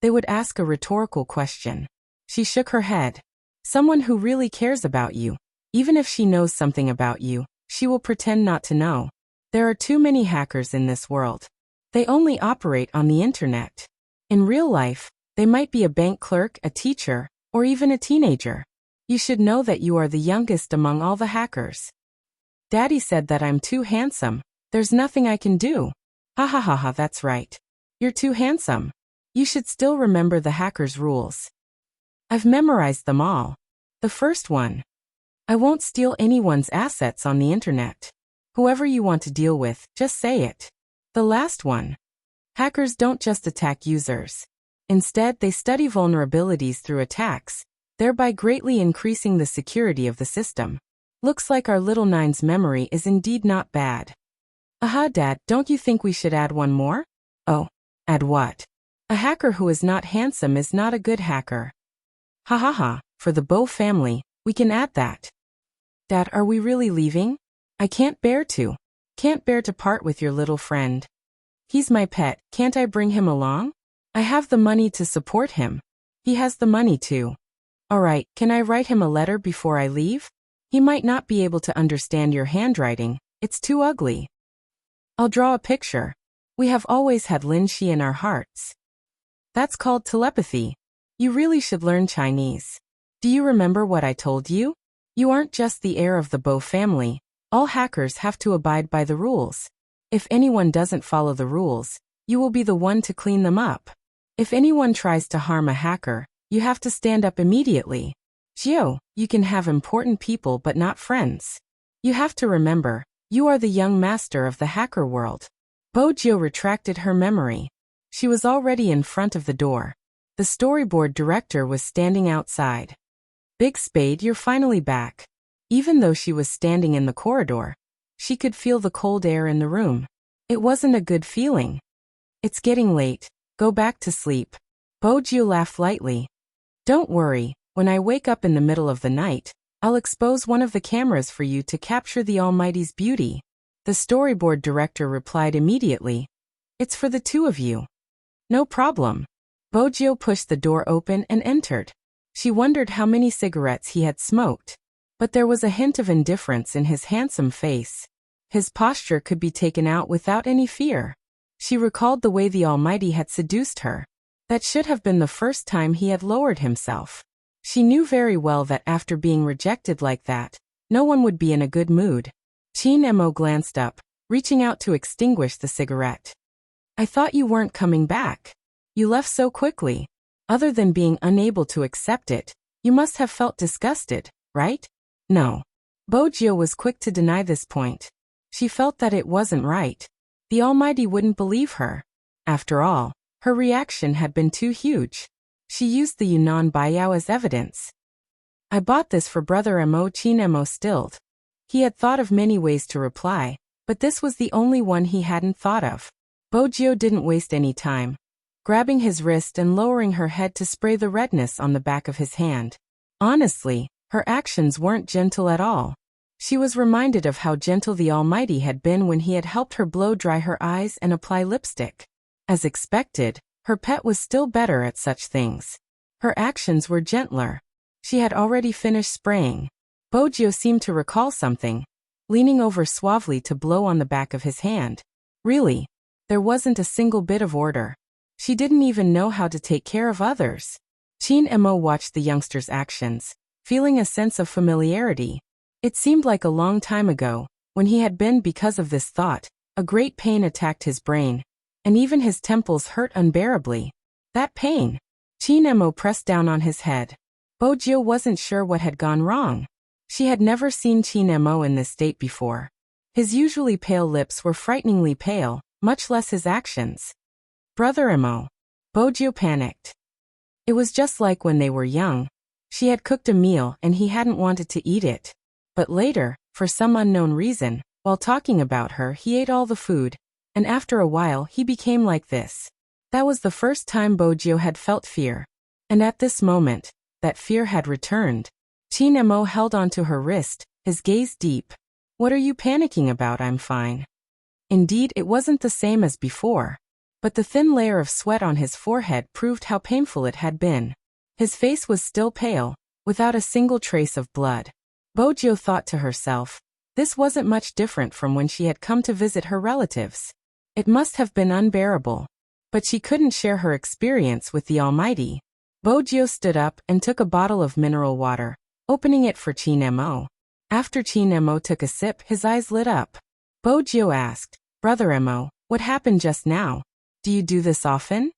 they would ask a rhetorical question. She shook her head. Someone who really cares about you, even if she knows something about you, she will pretend not to know. There are too many hackers in this world. They only operate on the internet. In real life, they might be a bank clerk, a teacher, or even a teenager. You should know that you are the youngest among all the hackers. Daddy said that I'm too handsome. There's nothing I can do. Ha ha ha ha, that's right. You're too handsome. You should still remember the hacker's rules. I've memorized them all. The first one. I won't steal anyone's assets on the internet. Whoever you want to deal with, just say it. The last one. Hackers don't just attack users. Instead, they study vulnerabilities through attacks, thereby greatly increasing the security of the system. Looks like our little nine's memory is indeed not bad. Aha, Dad, don't you think we should add one more? Oh, add what? A hacker who is not handsome is not a good hacker. Ha ha ha, for the Bo family, we can add that. Dad, are we really leaving? I can't bear to part with your little friend. He's my pet, can't I bring him along? I have the money to support him. He has the money too. Alright, can I write him a letter before I leave? He might not be able to understand your handwriting, it's too ugly. I'll draw a picture. We have always had Lin Shi in our hearts. That's called telepathy. You really should learn Chinese. Do you remember what I told you? You aren't just the heir of the Bo family. All hackers have to abide by the rules. If anyone doesn't follow the rules, you will be the one to clean them up. If anyone tries to harm a hacker, you have to stand up immediately. Gio, you can have important people but not friends. You have to remember, you are the young master of the hacker world. Bojo retracted her memory. She was already in front of the door. The storyboard director was standing outside. Big Spade, you're finally back. Even though she was standing in the corridor, she could feel the cold air in the room. It wasn't a good feeling. It's getting late. Go back to sleep. Bojo laughed lightly. Don't worry, when I wake up in the middle of the night, I'll expose one of the cameras for you to capture the Almighty's beauty. The storyboard director replied immediately. It's for the two of you. No problem. Bojo pushed the door open and entered. She wondered how many cigarettes he had smoked. But there was a hint of indifference in his handsome face. His posture could be taken out without any fear. She recalled the way the Almighty had seduced her. That should have been the first time he had lowered himself. She knew very well that after being rejected like that, no one would be in a good mood. Chin Mo glanced up, reaching out to extinguish the cigarette. I thought you weren't coming back. You left so quickly. Other than being unable to accept it, you must have felt disgusted, right? No. Bojo was quick to deny this point. She felt that it wasn't right. The Almighty wouldn't believe her. After all, her reaction had been too huge. She used the Yunnan Baiyao as evidence. I bought this for Brother Mo. Chin Mo stilled. He had thought of many ways to reply, but this was the only one he hadn't thought of. Bojo didn't waste any time, grabbing his wrist and lowering her head to spray the redness on the back of his hand. Honestly, her actions weren't gentle at all. She was reminded of how gentle the Almighty had been when he had helped her blow dry her eyes and apply lipstick. As expected, her pet was still better at such things. Her actions were gentler. She had already finished spraying. Bojo seemed to recall something. leaning over suavely to blow on the back of his hand. Really, there wasn't a single bit of order. She didn't even know how to take care of others. Chin Emo watched the youngster's actions, feeling a sense of familiarity. It seemed like a long time ago, when he had been because of this thought. A great pain attacked his brain, and even his temples hurt unbearably. That pain. Chin Emo pressed down on his head. Bojio wasn't sure what had gone wrong. She had never seen Chin Emo in this state before. His usually pale lips were frighteningly pale, much less his actions. Brother Emo. Bojio panicked. It was just like when they were young. She had cooked a meal and he hadn't wanted to eat it. But later, for some unknown reason, while talking about her, he ate all the food, and after a while he became like this. That was the first time Bojio had felt fear. And at this moment, that fear had returned. Chin Emo held onto her wrist, his gaze deep. What are you panicking about? I'm fine. Indeed, it wasn't the same as before. But the thin layer of sweat on his forehead proved how painful it had been. His face was still pale, without a single trace of blood. Bojio thought to herself, this wasn't much different from when she had come to visit her relatives. It must have been unbearable. But she couldn't share her experience with the Almighty. Bojio stood up and took a bottle of mineral water, opening it for Chin Emo. After Chin Emo took a sip, his eyes lit up. Bojio asked, Brother Emo, what happened just now? Do you do this often?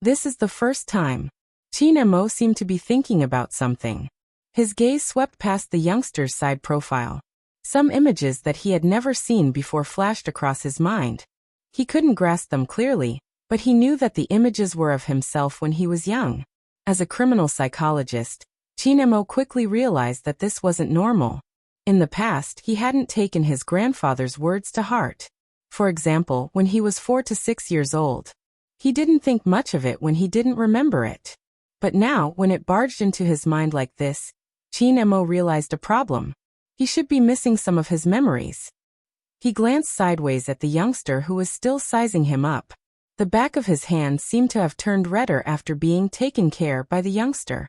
This is the first time. Chin Emo seemed to be thinking about something. His gaze swept past the youngster's side profile. Some images that he had never seen before flashed across his mind. He couldn't grasp them clearly, but he knew that the images were of himself when he was young. As a criminal psychologist, Chin Emo quickly realized that this wasn't normal. In the past, he hadn't taken his grandfather's words to heart. For example, when he was 4 to 6 years old. He didn't think much of it when he didn't remember it. But now, when it barged into his mind like this, Chin Emo realized a problem. He should be missing some of his memories. He glanced sideways at the youngster who was still sizing him up. The back of his hand seemed to have turned redder after being taken care by the youngster.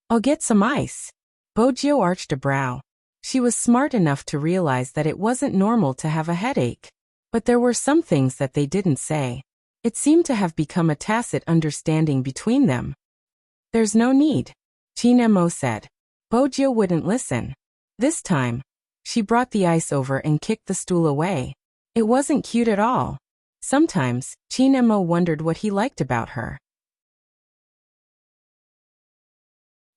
I'll get some ice. Bojio arched a brow. She was smart enough to realize that it wasn't normal to have a headache. But there were some things that they didn't say. It seemed to have become a tacit understanding between them. There's no need, Chin Emo said. Bojio wouldn't listen. This time, she brought the ice over and kicked the stool away. It wasn't cute at all. Sometimes, Chin Emo wondered what he liked about her.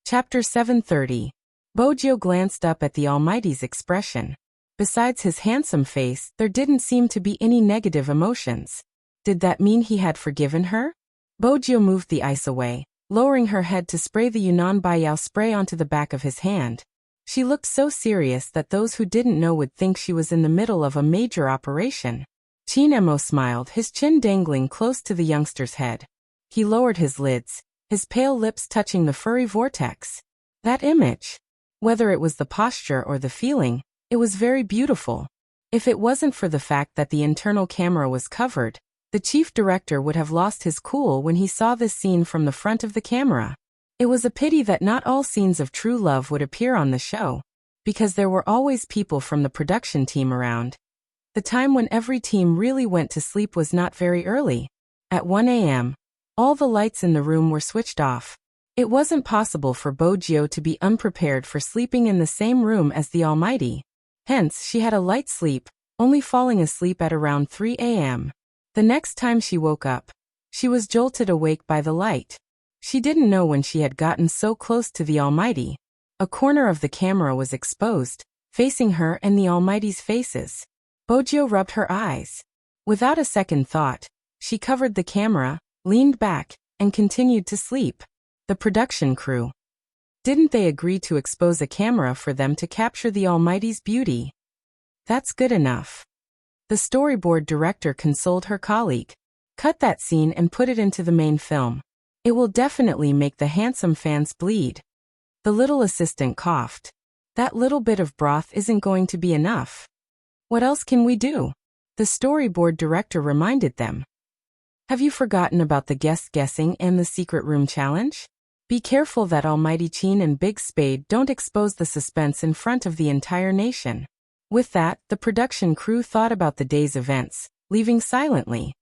Chapter 730. Bojio glanced up at the Almighty's expression. Besides his handsome face, there didn't seem to be any negative emotions. Did that mean he had forgiven her? Bojio moved the ice away, lowering her head to spray the Yunnan Baiyao spray onto the back of his hand. She looked so serious that those who didn't know would think she was in the middle of a major operation. Chin Emo smiled, his chin dangling close to the youngster's head. He lowered his lids, his pale lips touching the furry vortex. That image. Whether it was the posture or the feeling, it was very beautiful. If it wasn't for the fact that the internal camera was covered, the chief director would have lost his cool when he saw this scene from the front of the camera. It was a pity that not all scenes of true love would appear on the show, because there were always people from the production team around. The time when every team really went to sleep was not very early. At 1 a.m., all the lights in the room were switched off. It wasn't possible for Bojio to be unprepared for sleeping in the same room as the Almighty. Hence, she had a light sleep, only falling asleep at around 3 a.m. The next time she woke up, she was jolted awake by the light. She didn't know when she had gotten so close to the Almighty. A corner of the camera was exposed, facing her and the Almighty's faces. Bojio rubbed her eyes. Without a second thought, she covered the camera, leaned back, and continued to sleep. The production crew. Didn't they agree to expose a camera for them to capture the Almighty's beauty? That's good enough. The storyboard director consoled her colleague. Cut that scene and put it into the main film. It will definitely make the handsome fans bleed. The little assistant coughed. That little bit of broth isn't going to be enough. What else can we do? The storyboard director reminded them. Have you forgotten about the guest guessing and the secret room challenge? Be careful that Almighty Chin and Big Spade don't expose the suspense in front of the entire nation. With that, the production crew thought about the day's events, leaving silently.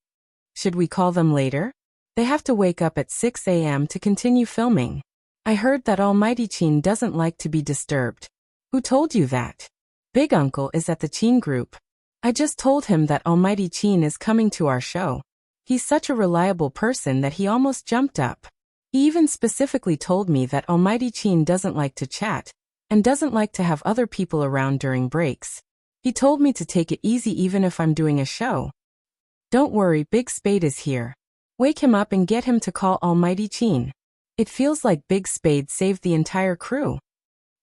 Should we call them later? They have to wake up at 6 a.m. to continue filming. I heard that Almighty Chin doesn't like to be disturbed. Who told you that? Big Uncle is at the Chin group. I just told him that Almighty Chin is coming to our show. He's such a reliable person that he almost jumped up. He even specifically told me that Almighty Chin doesn't like to chat, and doesn't like to have other people around during breaks. He told me to take it easy even if I'm doing a show. Don't worry, Big Spade is here. Wake him up and get him to call Almighty Chin. It feels like Big Spade saved the entire crew.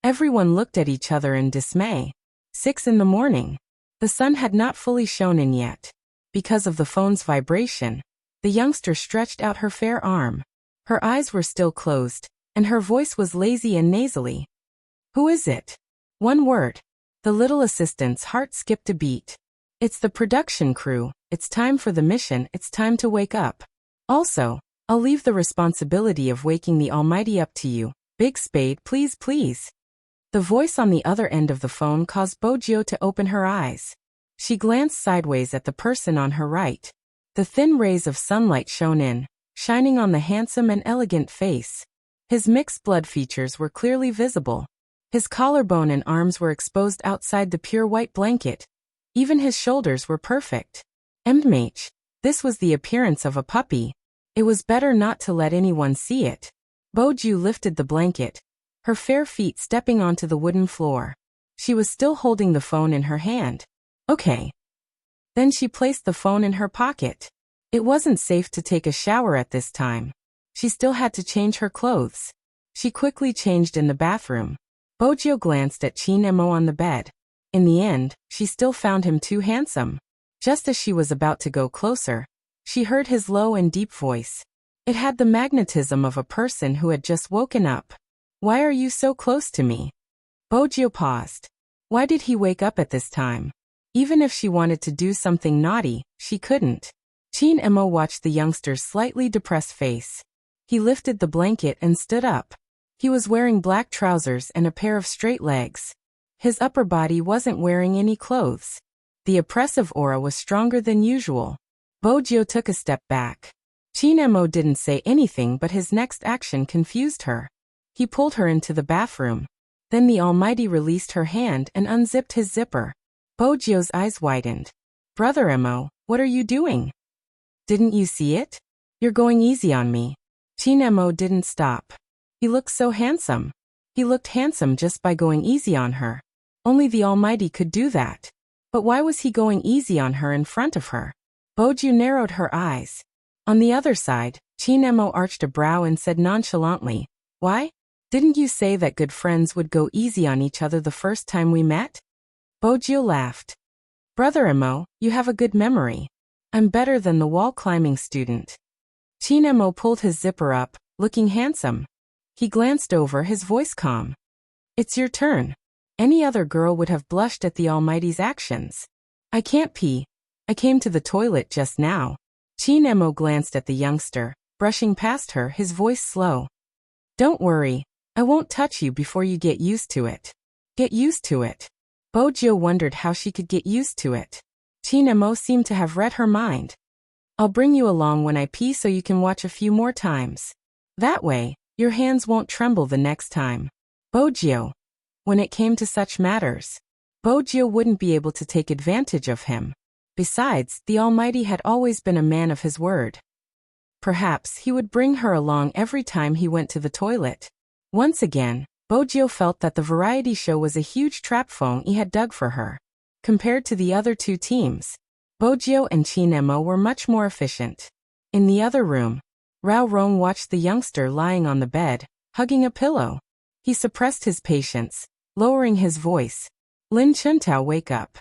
Everyone looked at each other in dismay. 6 in the morning. The sun had not fully shone in yet. Because of the phone's vibration, the youngster stretched out her fair arm. Her eyes were still closed, and her voice was lazy and nasally. Who is it? One word. The little assistant's heart skipped a beat. It's the production crew. It's time for the mission. It's time to wake up. Also, I'll leave the responsibility of waking the Almighty up to you. Big Spade, please, please. The voice on the other end of the phone caused Bojio to open her eyes. She glanced sideways at the person on her right. The thin rays of sunlight shone in, shining on the handsome and elegant face. His mixed blood features were clearly visible. His collarbone and arms were exposed outside the pure white blanket. Even his shoulders were perfect. Mh, this was the appearance of a puppy. It was better not to let anyone see it. Boju lifted the blanket, her fair feet stepping onto the wooden floor. She was still holding the phone in her hand. Okay. Then she placed the phone in her pocket. It wasn't safe to take a shower at this time. She still had to change her clothes. She quickly changed in the bathroom. Bojo glanced at Chin Mo on the bed. In the end, she still found him too handsome. Just as she was about to go closer, she heard his low and deep voice. It had the magnetism of a person who had just woken up. Why are you so close to me? Bojo paused. Why did he wake up at this time? Even if she wanted to do something naughty, she couldn't. Chin Mo watched the youngster's slightly depressed face. He lifted the blanket and stood up. He was wearing black trousers and a pair of straight legs. His upper body wasn't wearing any clothes. The oppressive aura was stronger than usual. Bojo took a step back. Chin Mo didn't say anything, but his next action confused her. He pulled her into the bathroom. Then the Almighty released her hand and unzipped his zipper. Bojo's eyes widened. Brother Mo, what are you doing? Didn't you see it? You're going easy on me. Chin Mo didn't stop. He looked so handsome. He looked handsome just by going easy on her. Only the Almighty could do that. But why was he going easy on her in front of her? Boju narrowed her eyes. On the other side, Chin Mo arched a brow and said nonchalantly, Why? Didn't you say that good friends would go easy on each other the first time we met? Boju laughed. Brother Mo, you have a good memory. I'm better than the wall-climbing student. Chin Mo pulled his zipper up, looking handsome. He glanced over, his voice calm. It's your turn. Any other girl would have blushed at the Almighty's actions. I can't pee. I came to the toilet just now. Chin Mo glanced at the youngster, brushing past her, his voice slow. Don't worry. I won't touch you before you get used to it. Get used to it. Bojo wondered how she could get used to it. Chin Mo seemed to have read her mind. I'll bring you along when I pee so you can watch a few more times. That way, your hands won't tremble the next time. Bojo. When it came to such matters, Bojo wouldn't be able to take advantage of him. Besides, the Almighty had always been a man of his word. Perhaps he would bring her along every time he went to the toilet. Once again, Bojo felt that the variety show was a huge trap phone he had dug for her. Compared to the other two teams, Bojo and Chin Mo were much more efficient. In the other room, Rao Rong watched the youngster lying on the bed, hugging a pillow. He suppressed his patience, lowering his voice. Lin Chuntao, wake up.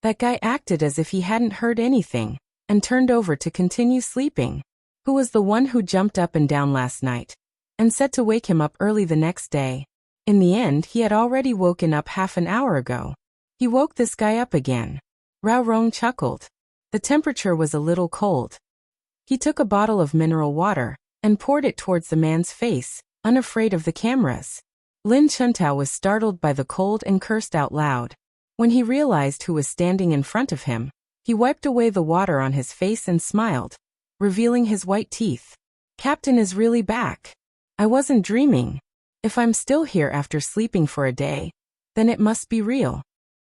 That guy acted as if he hadn't heard anything, and turned over to continue sleeping. Who was the one who jumped up and down last night, and said to wake him up early the next day? In the end, he had already woken up half an hour ago. He woke this guy up again. Rao Rong chuckled. The temperature was a little cold. He took a bottle of mineral water, and poured it towards the man's face, unafraid of the cameras. Lin Chuntao was startled by the cold and cursed out loud. When he realized who was standing in front of him, he wiped away the water on his face and smiled, revealing his white teeth. Captain is really back. I wasn't dreaming. If I'm still here after sleeping for a day, then it must be real.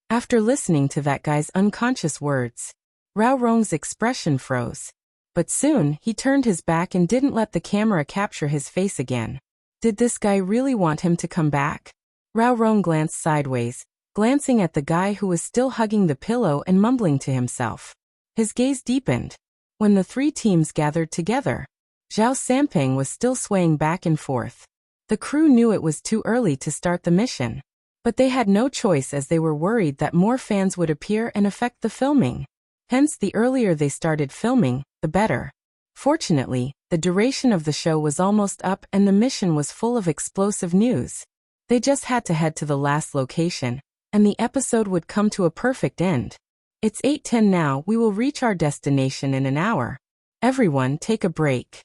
After listening to that guy's unconscious words, Rao Rong's expression froze. But soon, he turned his back and didn't let the camera capture his face again. Did this guy really want him to come back? Rao Rong glanced sideways, glancing at the guy who was still hugging the pillow and mumbling to himself. His gaze deepened. When the three teams gathered together, Zhao Sampeng was still swaying back and forth. The crew knew it was too early to start the mission, but they had no choice as they were worried that more fans would appear and affect the filming. Hence, the earlier they started filming, the better. Fortunately, the duration of the show was almost up and the mission was full of explosive news. They just had to head to the last location, and the episode would come to a perfect end. It's 8:10 now, we will reach our destination in an hour. Everyone take a break.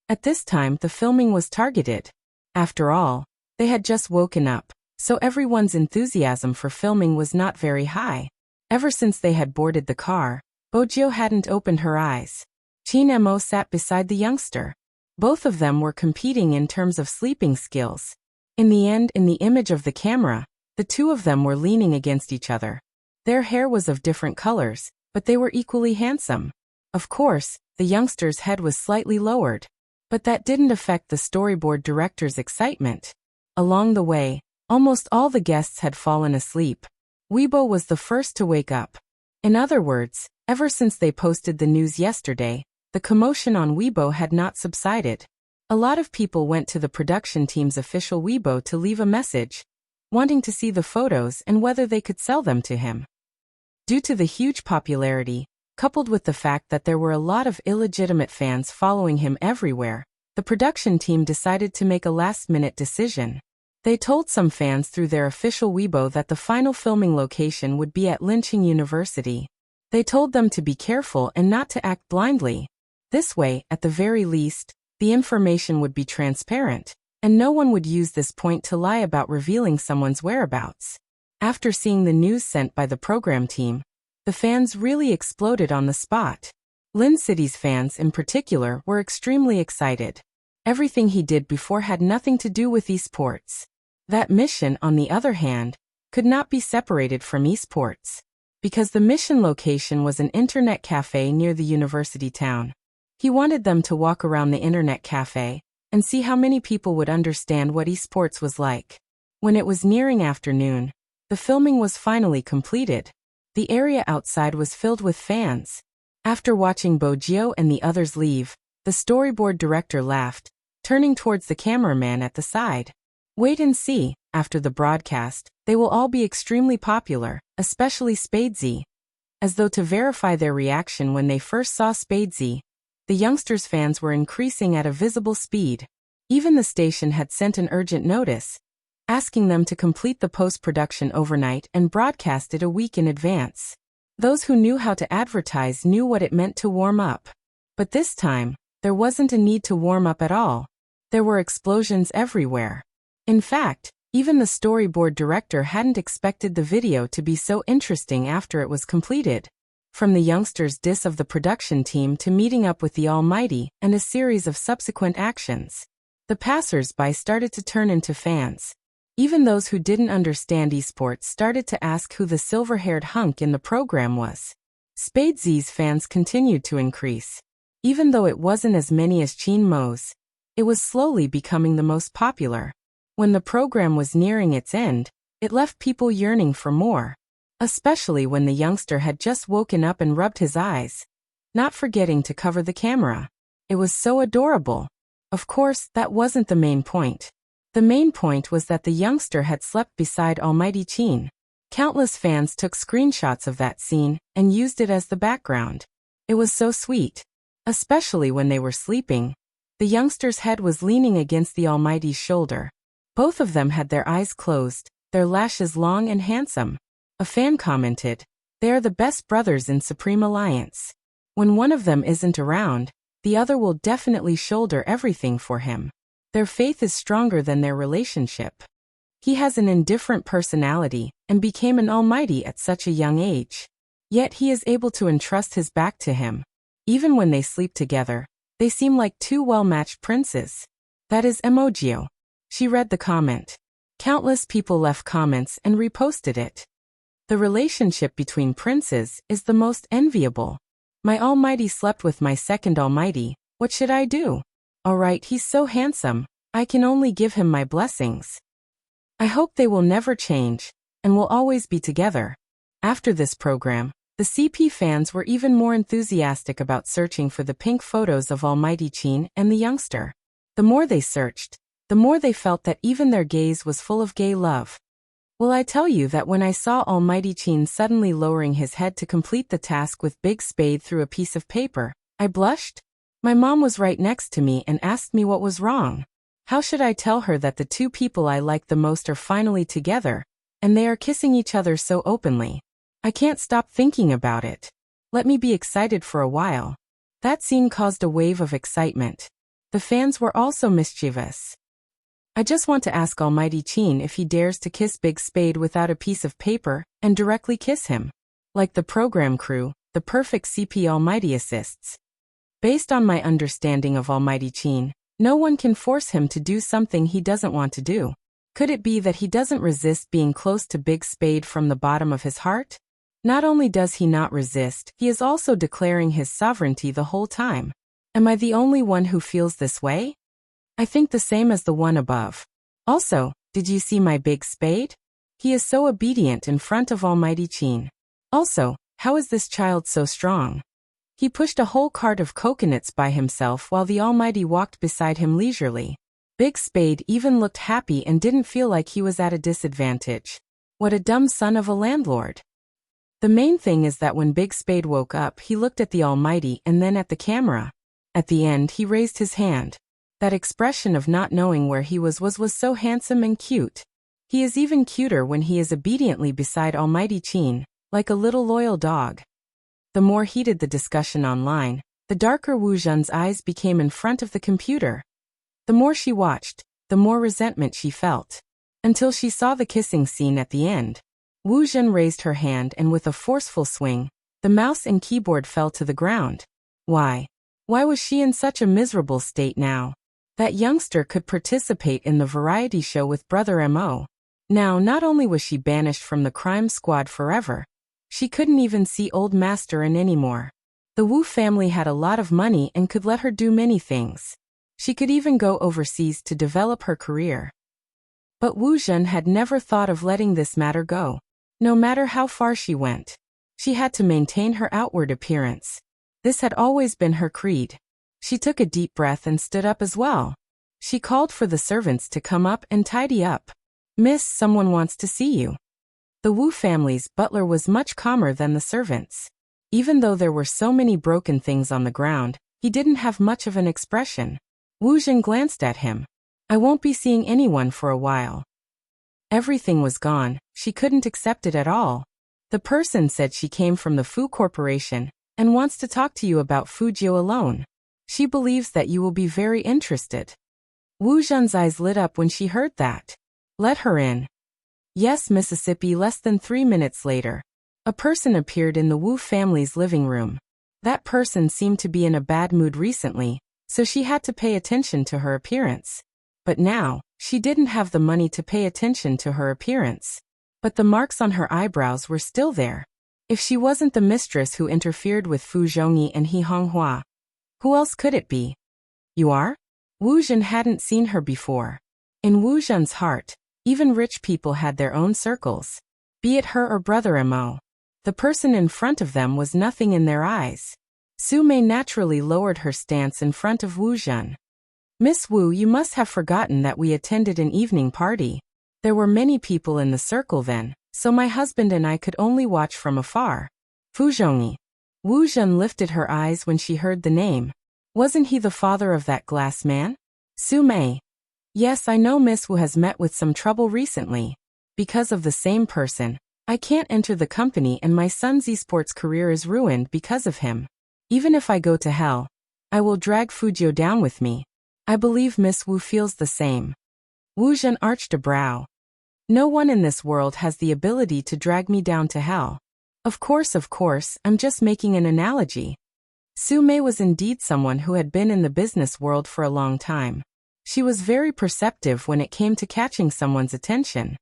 At this time, the filming was targeted. After all, they had just woken up, so everyone's enthusiasm for filming was not very high. Ever since they had boarded the car, Bojio hadn't opened her eyes. Qin Mo sat beside the youngster. Both of them were competing in terms of sleeping skills. In the end, in the image of the camera, the two of them were leaning against each other. Their hair was of different colors, but they were equally handsome. Of course, the youngster's head was slightly lowered, but that didn't affect the storyboard director's excitement. Along the way, almost all the guests had fallen asleep. Weibo was the first to wake up. In other words, ever since they posted the news yesterday, the commotion on Weibo had not subsided. A lot of people went to the production team's official Weibo to leave a message, wanting to see the photos and whether they could sell them to him. Due to the huge popularity, coupled with the fact that there were a lot of illegitimate fans following him everywhere, the production team decided to make a last-minute decision. They told some fans through their official Weibo that the final filming location would be at Linqing University. They told them to be careful and not to act blindly. This way, at the very least, the information would be transparent, and no one would use this point to lie about revealing someone's whereabouts. After seeing the news sent by the program team, the fans really exploded on the spot. Lin City's fans in particular were extremely excited. Everything he did before had nothing to do with esports. That mission, on the other hand, could not be separated from esports, because the mission location was an internet cafe near the university town. He wanted them to walk around the internet cafe and see how many people would understand what esports was like. When it was nearing afternoon, the filming was finally completed. The area outside was filled with fans. After watching Bojio and the others leave, the storyboard director laughed, turning towards the cameraman at the side. Wait and see, after the broadcast, they will all be extremely popular, especially Spadesy. As though to verify their reaction when they first saw Spadesy, the youngsters' fans were increasing at a visible speed. Even the station had sent an urgent notice, asking them to complete the post-production overnight and broadcast it a week in advance. Those who knew how to advertise knew what it meant to warm up. But this time, there wasn't a need to warm up at all. There were explosions everywhere. In fact, even the storyboard director hadn't expected the video to be so interesting after it was completed. From the youngsters' diss of the production team to meeting up with the Almighty and a series of subsequent actions, the passers-by started to turn into fans. Even those who didn't understand esports started to ask who the silver-haired hunk in the program was. Spadesy's fans continued to increase. Even though it wasn't as many as Qin Mo's, it was slowly becoming the most popular. When the program was nearing its end, it left people yearning for more. Especially when the youngster had just woken up and rubbed his eyes, not forgetting to cover the camera. It was so adorable. Of course, that wasn't the main point. The main point was that the youngster had slept beside Almighty Qin. Countless fans took screenshots of that scene and used it as the background. It was so sweet. Especially when they were sleeping. The youngster's head was leaning against the Almighty's shoulder. Both of them had their eyes closed, their lashes long and handsome. A fan commented, "They are the best brothers in Supreme Alliance. When one of them isn't around, the other will definitely shoulder everything for him. Their faith is stronger than their relationship." He has an indifferent personality and became an almighty at such a young age. Yet he is able to entrust his back to him. Even when they sleep together, they seem like two well-matched princes. That is Emojio. She read the comment. Countless people left comments and reposted it. The relationship between princes is the most enviable. My almighty slept with my second almighty. What should I do? Alright, he's so handsome. I can only give him my blessings. I hope they will never change and will always be together. After this program, the CP fans were even more enthusiastic about searching for the pink photos of Almighty Chin and the youngster. The more they searched, the more they felt that even their gaze was full of gay love. Will I tell you that when I saw Almighty Chin suddenly lowering his head to complete the task with Big Spade through a piece of paper, I blushed? My mom was right next to me and asked me what was wrong. How should I tell her that the two people I like the most are finally together, and they are kissing each other so openly? I can't stop thinking about it. Let me be excited for a while. That scene caused a wave of excitement. The fans were also mischievous. I just want to ask Almighty Chin if he dares to kiss Big Spade without a piece of paper and directly kiss him. Like the program crew, the perfect CP Almighty assists. Based on my understanding of Almighty Chin, no one can force him to do something he doesn't want to do. Could it be that he doesn't resist being close to Big Spade from the bottom of his heart? Not only does he not resist, he is also declaring his sovereignty the whole time. Am I the only one who feels this way? I think the same as the one above. Also, did you see my Big Spade? He is so obedient in front of Almighty Chin. Also, how is this child so strong? He pushed a whole cart of coconuts by himself while the Almighty walked beside him leisurely. Big Spade even looked happy and didn't feel like he was at a disadvantage. What a dumb son of a landlord. The main thing is that when Big Spade woke up, he looked at the Almighty and then at the camera. At the end, he raised his hand. That expression of not knowing where he was so handsome and cute. He is even cuter when he is obediently beside Almighty Chin, like a little loyal dog. The more heated the discussion online, the darker Wu Zhen's eyes became in front of the computer. The more she watched, the more resentment she felt. Until she saw the kissing scene at the end. Wu Zhen raised her hand and with a forceful swing, the mouse and keyboard fell to the ground. Why? Why was she in such a miserable state now? That youngster could participate in the variety show with Brother Mo. Now, not only was she banished from the crime squad forever, she couldn't even see Old Master in anymore. The Wu family had a lot of money and could let her do many things. She could even go overseas to develop her career. But Wu Zhen had never thought of letting this matter go. No matter how far she went, she had to maintain her outward appearance. This had always been her creed. She took a deep breath and stood up as well. She called for the servants to come up and tidy up. Miss, someone wants to see you. The Wu family's butler was much calmer than the servants. Even though there were so many broken things on the ground, he didn't have much of an expression. Wu Zhen glanced at him. I won't be seeing anyone for a while. Everything was gone, she couldn't accept it at all. The person said she came from the Fu Corporation and wants to talk to you about Fujio alone. She believes that you will be very interested. Wu Zhen's eyes lit up when she heard that. Let her in. Yes, Mississippi. Less than 3 minutes later, a person appeared in the Wu family's living room. That person seemed to be in a bad mood recently, so she had to pay attention to her appearance. But now, she didn't have the money to pay attention to her appearance. But the marks on her eyebrows were still there. If she wasn't the mistress who interfered with Fu Zhongyi and He Honghua, who else could it be? You are? Wu Zhen hadn't seen her before. In Wu Zhen's heart, even rich people had their own circles. Be it her or Brother Mo. The person in front of them was nothing in their eyes. Su Mei naturally lowered her stance in front of Wu Zhen. Miss Wu, you must have forgotten that we attended an evening party. There were many people in the circle then, so my husband and I could only watch from afar. Fu Zhongyi. Wu Zhen lifted her eyes when she heard the name. Wasn't he the father of that glass man? Su Mei. Yes, I know Miss Wu has met with some trouble recently. Because of the same person, I can't enter the company and my son's esports career is ruined because of him. Even if I go to hell, I will drag Fujio down with me. I believe Miss Wu feels the same. Wu Zhen arched a brow. No one in this world has the ability to drag me down to hell. Of course, I'm just making an analogy. Su Mei was indeed someone who had been in the business world for a long time. She was very perceptive when it came to catching someone's attention.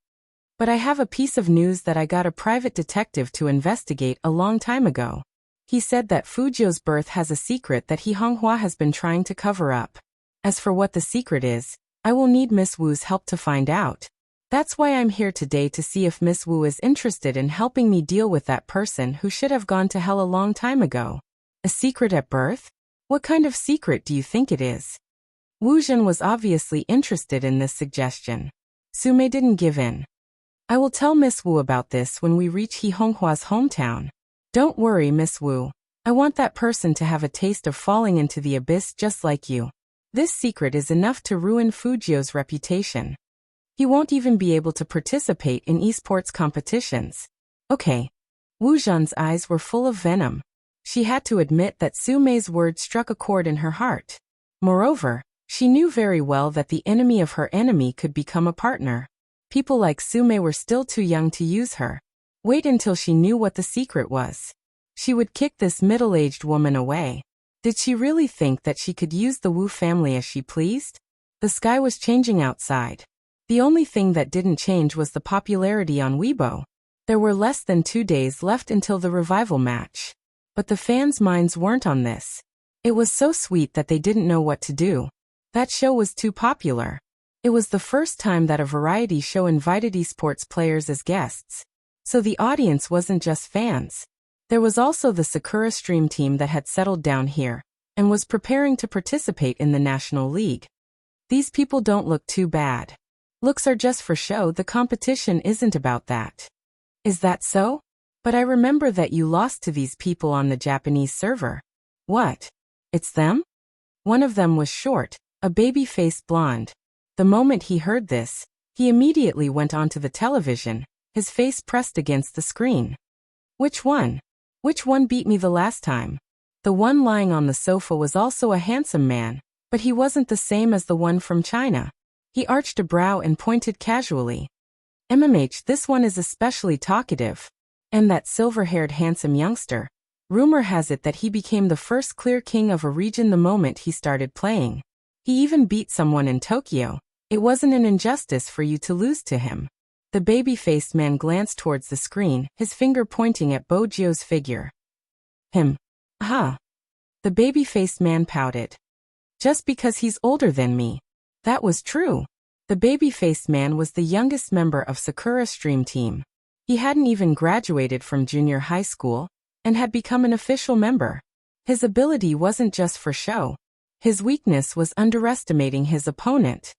But I have a piece of news that I got a private detective to investigate a long time ago. He said that Fujio's birth has a secret that He Honghua has been trying to cover up. As for what the secret is, I will need Miss Wu's help to find out. That's why I'm here today, to see if Miss Wu is interested in helping me deal with that person who should have gone to hell a long time ago. A secret at birth? What kind of secret do you think it is? Wu Zhen was obviously interested in this suggestion. Su Mei didn't give in. I will tell Miss Wu about this when we reach He Honghua's hometown. Don't worry, Miss Wu. I want that person to have a taste of falling into the abyss just like you. This secret is enough to ruin Fujio's reputation. He won't even be able to participate in esports competitions. Okay. Wu Zhen's eyes were full of venom. She had to admit that Su Mei's words struck a chord in her heart. Moreover, she knew very well that the enemy of her enemy could become a partner. People like Su Mei were still too young to use her. Wait until she knew what the secret was. She would kick this middle-aged woman away. Did she really think that she could use the Wu family as she pleased? The sky was changing outside. The only thing that didn't change was the popularity on Weibo. There were less than 2 days left until the revival match. But the fans' minds weren't on this. It was so sweet that they didn't know what to do. That show was too popular. It was the first time that a variety show invited esports players as guests. So the audience wasn't just fans. There was also the Sakura Stream team that had settled down here and was preparing to participate in the National League. These people don't look too bad. Looks are just for show. The competition isn't about that. Is that so? But I remember that you lost to these people on the Japanese server. What? It's them? One of them was short, a baby-faced blonde. The moment he heard this, he immediately went onto the television, his face pressed against the screen. Which one? Which one beat me the last time? The one lying on the sofa was also a handsome man, but he wasn't the same as the one from China. He arched a brow and pointed casually. This one is especially talkative. And that silver-haired handsome youngster. Rumor has it that he became the first clear king of a region the moment he started playing. He even beat someone in Tokyo. It wasn't an injustice for you to lose to him. The baby-faced man glanced towards the screen, his finger pointing at Bojio's figure. Him. Aha. The baby-faced man pouted. Just because he's older than me. That was true. The baby-faced man was the youngest member of Sakura Stream team. He hadn't even graduated from junior high school and had become an official member. His ability wasn't just for show. His weakness was underestimating his opponent.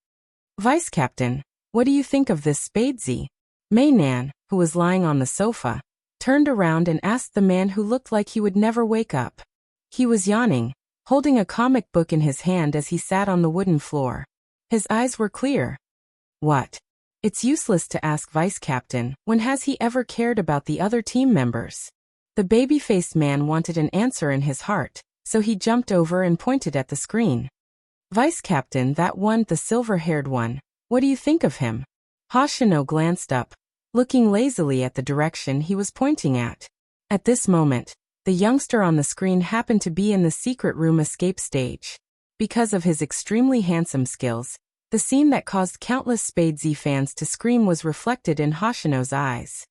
Vice Captain, what do you think of this Spadesy? Mei Nan, who was lying on the sofa, turned around and asked the man who looked like he would never wake up. He was yawning, holding a comic book in his hand as he sat on the wooden floor. His eyes were clear. What? It's useless to ask Vice Captain. When has he ever cared about the other team members? The baby-faced man wanted an answer in his heart, so he jumped over and pointed at the screen. Vice Captain, that one, the silver-haired one. What do you think of him? Hoshino glanced up, looking lazily at the direction he was pointing at. At this moment, the youngster on the screen happened to be in the secret room escape stage. Because of his extremely handsome skills, the scene that caused countless Spadesy fans to scream was reflected in Hoshino's eyes.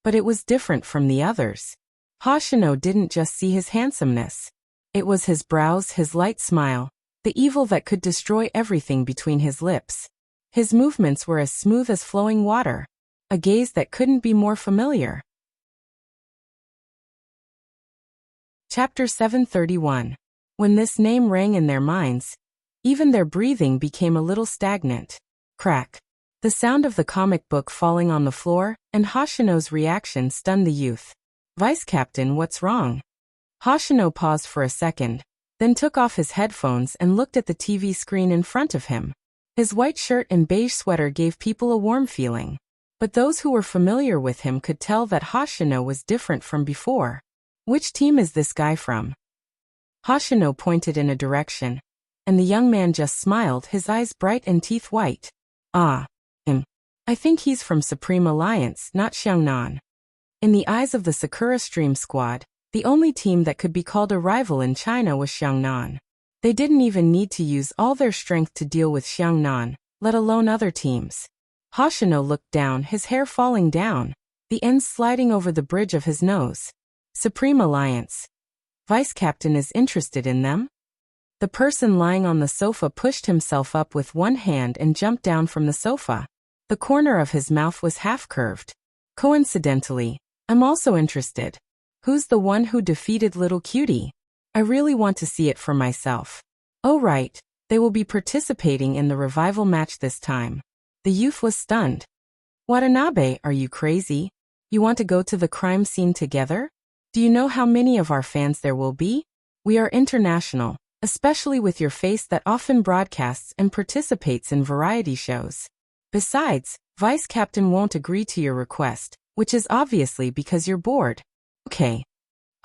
But it was different from the others. Hoshino didn't just see his handsomeness. It was his brows, his light smile, the evil that could destroy everything between his lips. His movements were as smooth as flowing water, a gaze that couldn't be more familiar. Chapter 731. When this name rang in their minds, even their breathing became a little stagnant. Crack. The sound of the comic book falling on the floor and Hoshino's reaction stunned the youth. Vice Captain, what's wrong? Hoshino paused for a second, then took off his headphones and looked at the TV screen in front of him. His white shirt and beige sweater gave people a warm feeling. But those who were familiar with him could tell that Hoshino was different from before. Which team is this guy from? Hoshino pointed in a direction, and the young man just smiled, his eyes bright and teeth white. Ah, him. I think he's from Supreme Alliance, not Xiangnan. In the eyes of the Sakura Stream Squad, the only team that could be called a rival in China was Xiangnan. They didn't even need to use all their strength to deal with Xiangnan, let alone other teams. Hoshino looked down, his hair falling down, the ends sliding over the bridge of his nose. Supreme Alliance. Vice Captain is interested in them? The person lying on the sofa pushed himself up with one hand and jumped down from the sofa. The corner of his mouth was half-curved. Coincidentally, I'm also interested. Who's the one who defeated Little Cutie? I really want to see it for myself. Oh right, they will be participating in the revival match this time. The youth was stunned. Watanabe, are you crazy? You want to go to the crime scene together? Do you know how many of our fans there will be? We are international, especially with your face that often broadcasts and participates in variety shows. Besides, Vice Captain won't agree to your request, which is obviously because you're bored. Okay.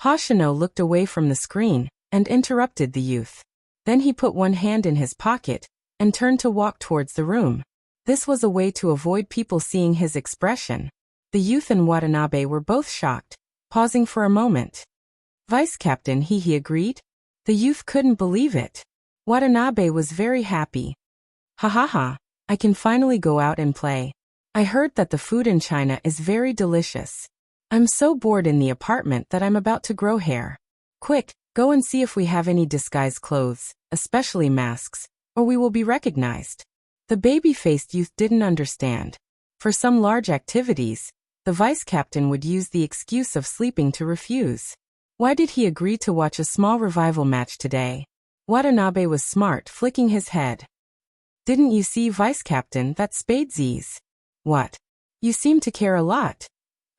Hoshino looked away from the screen and interrupted the youth. Then he put one hand in his pocket and turned to walk towards the room. This was a way to avoid people seeing his expression. The youth and Watanabe were both shocked, pausing for a moment. Vice Captain, he agreed. The youth couldn't believe it. Watanabe was very happy. Ha ha ha, I can finally go out and play. I heard that the food in China is very delicious. I'm so bored in the apartment that I'm about to grow hair. Quick, go and see if we have any disguise clothes, especially masks, or we will be recognized. The baby-faced youth didn't understand. For some large activities, the vice captain would use the excuse of sleeping to refuse. Why did he agree to watch a small revival match today? Watanabe was smart, flicking his head. Didn't you see, Vice Captain, that Spadesies? What? You seem to care a lot.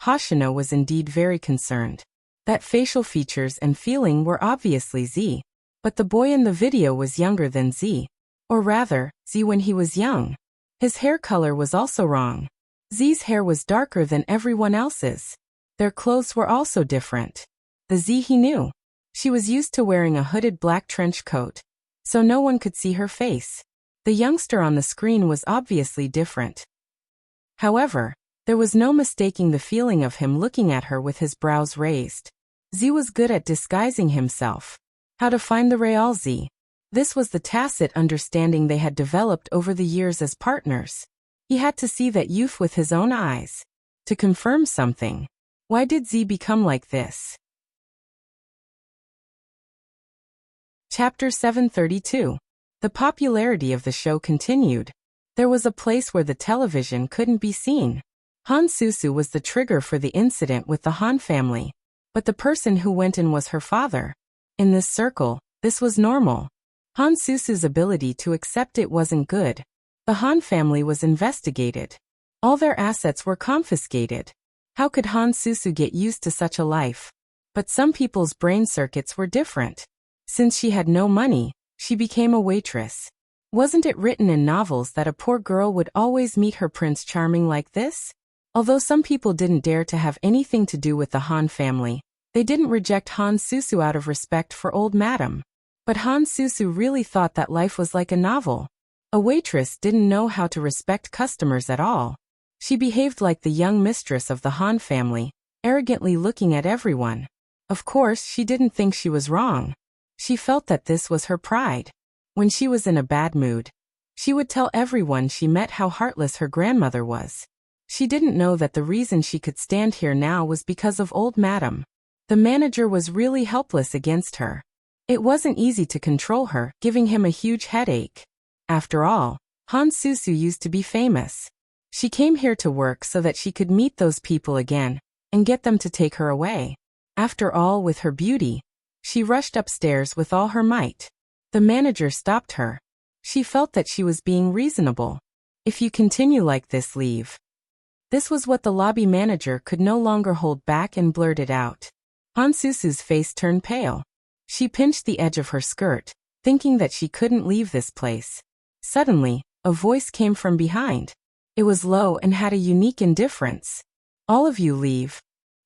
Hoshino was indeed very concerned. That facial features and feeling were obviously Z. But the boy in the video was younger than Z. Or rather, Z when he was young. His hair color was also wrong. Z's hair was darker than everyone else's. Their clothes were also different. The Z he knew. She was used to wearing a hooded black trench coat, so no one could see her face. The youngster on the screen was obviously different. However, there was no mistaking the feeling of him looking at her with his brows raised. Z was good at disguising himself. How to find the real Z? This was the tacit understanding they had developed over the years as partners. He had to see that youth with his own eyes. To confirm something. Why did Z become like this? Chapter 732. The popularity of the show continued. There was a place where the television couldn't be seen. Han Susu was the trigger for the incident with the Han family. But the person who went in was her father. In this circle, this was normal. Han Susu's ability to accept it wasn't good. The Han family was investigated. All their assets were confiscated. How could Han Susu get used to such a life? But some people's brain circuits were different. Since she had no money, she became a waitress. Wasn't it written in novels that a poor girl would always meet her Prince Charming like this? Although some people didn't dare to have anything to do with the Han family, they didn't reject Han Susu out of respect for old madam. But Han Susu really thought that life was like a novel. A waitress didn't know how to respect customers at all. She behaved like the young mistress of the Han family, arrogantly looking at everyone. Of course, she didn't think she was wrong. She felt that this was her pride. When she was in a bad mood, she would tell everyone she met how heartless her grandmother was. She didn't know that the reason she could stand here now was because of old madam. The manager was really helpless against her. It wasn't easy to control her, giving him a huge headache. After all, Han Susu used to be famous. She came here to work so that she could meet those people again and get them to take her away. After all, with her beauty, she rushed upstairs with all her might. The manager stopped her. She felt that she was being reasonable. If you continue like this, leave. This was what the lobby manager could no longer hold back and blurted out. Han Susu's face turned pale. She pinched the edge of her skirt, thinking that she couldn't leave this place. Suddenly, a voice came from behind. It was low and had a unique indifference. All of you leave.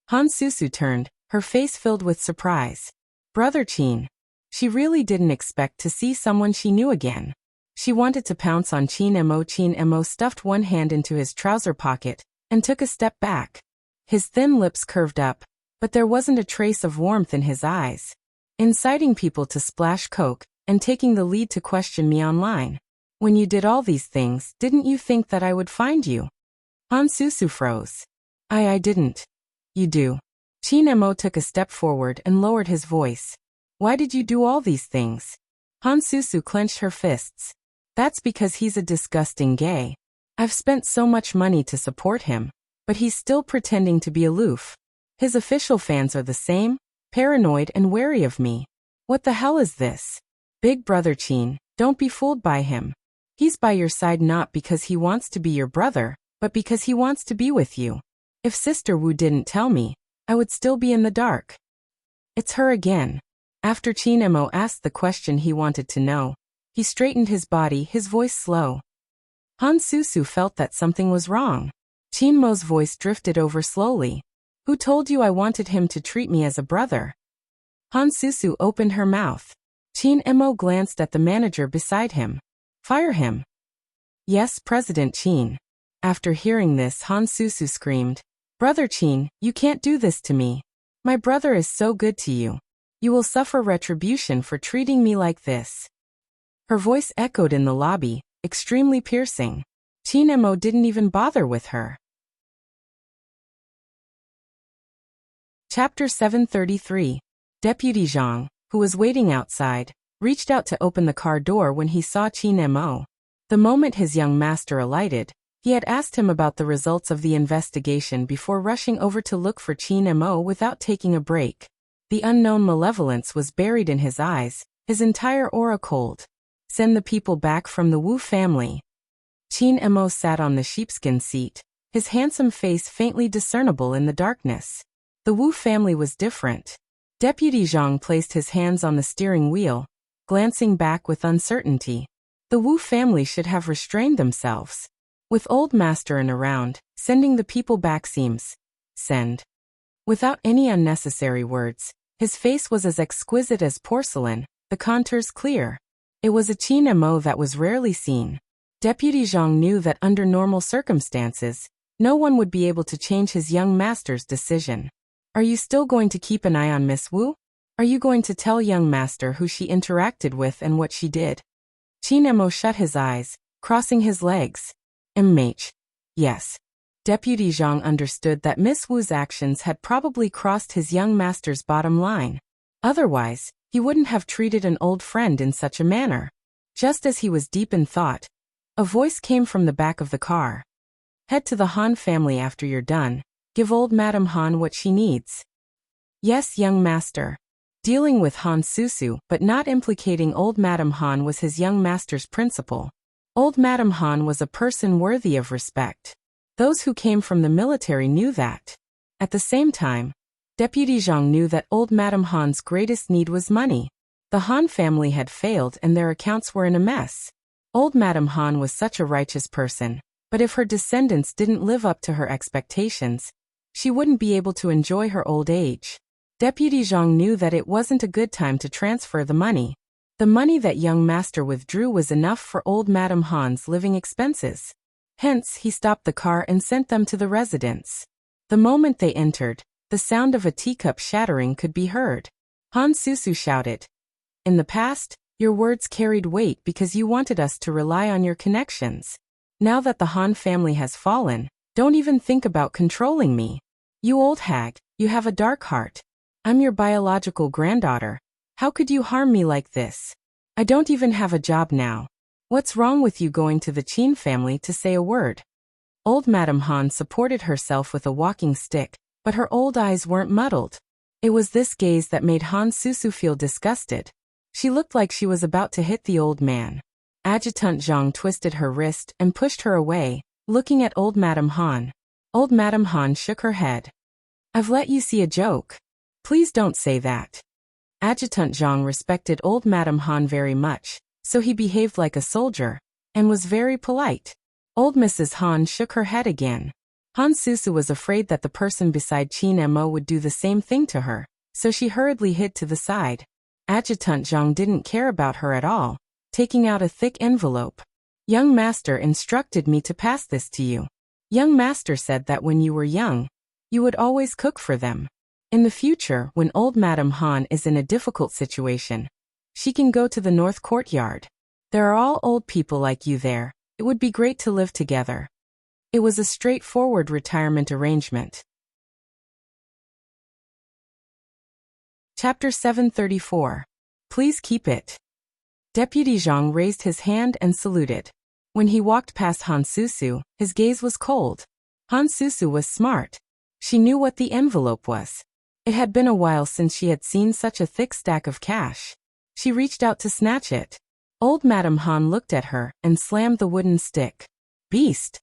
Han Susu turned, her face filled with surprise. Brother Chin. She really didn't expect to see someone she knew again. She wanted to pounce on Chin Mo. Chin Mo stuffed one hand into his trouser pocket and took a step back. His thin lips curved up, but there wasn't a trace of warmth in his eyes. Inciting people to splash coke and taking the lead to question me online. When you did all these things, didn't you think that I would find you? Han Susu froze. I didn't. You do. Chin Mo took a step forward and lowered his voice. Why did you do all these things? Han Susu clenched her fists. That's because he's a disgusting gay. I've spent so much money to support him, but he's still pretending to be aloof. His official fans are the same, paranoid and wary of me. What the hell is this? Big brother Chin, don't be fooled by him. He's by your side not because he wants to be your brother, but because he wants to be with you. If Sister Wu didn't tell me, I would still be in the dark. It's her again. After Chin Mo asked the question he wanted to know, he straightened his body, his voice slow. Han Susu felt that something was wrong. Chin Mo's voice drifted over slowly. Who told you I wanted him to treat me as a brother? Han Susu opened her mouth. Chin Mo glanced at the manager beside him. Fire him. Yes, President Chin. After hearing this, Han Susu screamed. Brother Chin, you can't do this to me. My brother is so good to you. You will suffer retribution for treating me like this. Her voice echoed in the lobby, extremely piercing. Chin Mo didn't even bother with her. Chapter 733. Deputy Zhang, who was waiting outside, reached out to open the car door when he saw Chin Mo. The moment his young master alighted, he had asked him about the results of the investigation before rushing over to look for Chin Mo without taking a break. The unknown malevolence was buried in his eyes, his entire aura cold. Send the people back from the Wu family. Chin Mo sat on the sheepskin seat, his handsome face faintly discernible in the darkness. The Wu family was different. Deputy Zhang placed his hands on the steering wheel, glancing back with uncertainty. The Wu family should have restrained themselves. With old master and around, sending the people back seems. Send. Without any unnecessary words, his face was as exquisite as porcelain, the contours clear. It was a Chin Mo that was rarely seen. Deputy Zhang knew that under normal circumstances, no one would be able to change his young master's decision. Are you still going to keep an eye on Miss Wu? Are you going to tell young master who she interacted with and what she did? Chin Mo shut his eyes, crossing his legs. Yes. Deputy Zhang understood that Miss Wu's actions had probably crossed his young master's bottom line. Otherwise, he wouldn't have treated an old friend in such a manner. Just as he was deep in thought, a voice came from the back of the car. Head to the Han family after you're done. Give old Madame Han what she needs. Yes, young master. Dealing with Han Susu but not implicating old Madame Han was his young master's principle. Old Madame Han was a person worthy of respect. Those who came from the military knew that. At the same time, Deputy Zhang knew that old Madame Han's greatest need was money. The Han family had failed and their accounts were in a mess. Old Madame Han was such a righteous person, but if her descendants didn't live up to her expectations, she wouldn't be able to enjoy her old age. Deputy Zhang knew that it wasn't a good time to transfer the money. The money that young master withdrew was enough for old Madame Han's living expenses. Hence, he stopped the car and sent them to the residence. The moment they entered, the sound of a teacup shattering could be heard. Han Susu shouted. In the past, your words carried weight because you wanted us to rely on your connections. Now that the Han family has fallen, don't even think about controlling me. You old hag, you have a dark heart. I'm your biological granddaughter. How could you harm me like this? I don't even have a job now. What's wrong with you going to the Chin family to say a word? Old Madame Han supported herself with a walking stick, but her old eyes weren't muddled. It was this gaze that made Han Susu feel disgusted. She looked like she was about to hit the old man. Adjutant Zhang twisted her wrist and pushed her away, looking at old Madame Han. Old Madame Han shook her head. I've let you see a joke. Please don't say that. Adjutant Zhang respected old Madame Han very much, so he behaved like a soldier, and was very polite. Old Mrs. Han shook her head again. Han Susu was afraid that the person beside Chin Mo would do the same thing to her, so she hurriedly hid to the side. Adjutant Zhang didn't care about her at all. taking out a thick envelope. Young master instructed me to pass this to you. Young master said that when you were young, you would always cook for them. In the future, when old Madame Han is in a difficult situation, she can go to the North Courtyard. There are all old people like you there. It would be great to live together. It was a straightforward retirement arrangement. Chapter 734. Please keep it. Deputy Zhang raised his hand and saluted. When he walked past Han Susu, his gaze was cold. Han Susu was smart. She knew what the envelope was. It had been a while since she had seen such a thick stack of cash. She reached out to snatch it. Old Madame Han looked at her and slammed the wooden stick. Beast!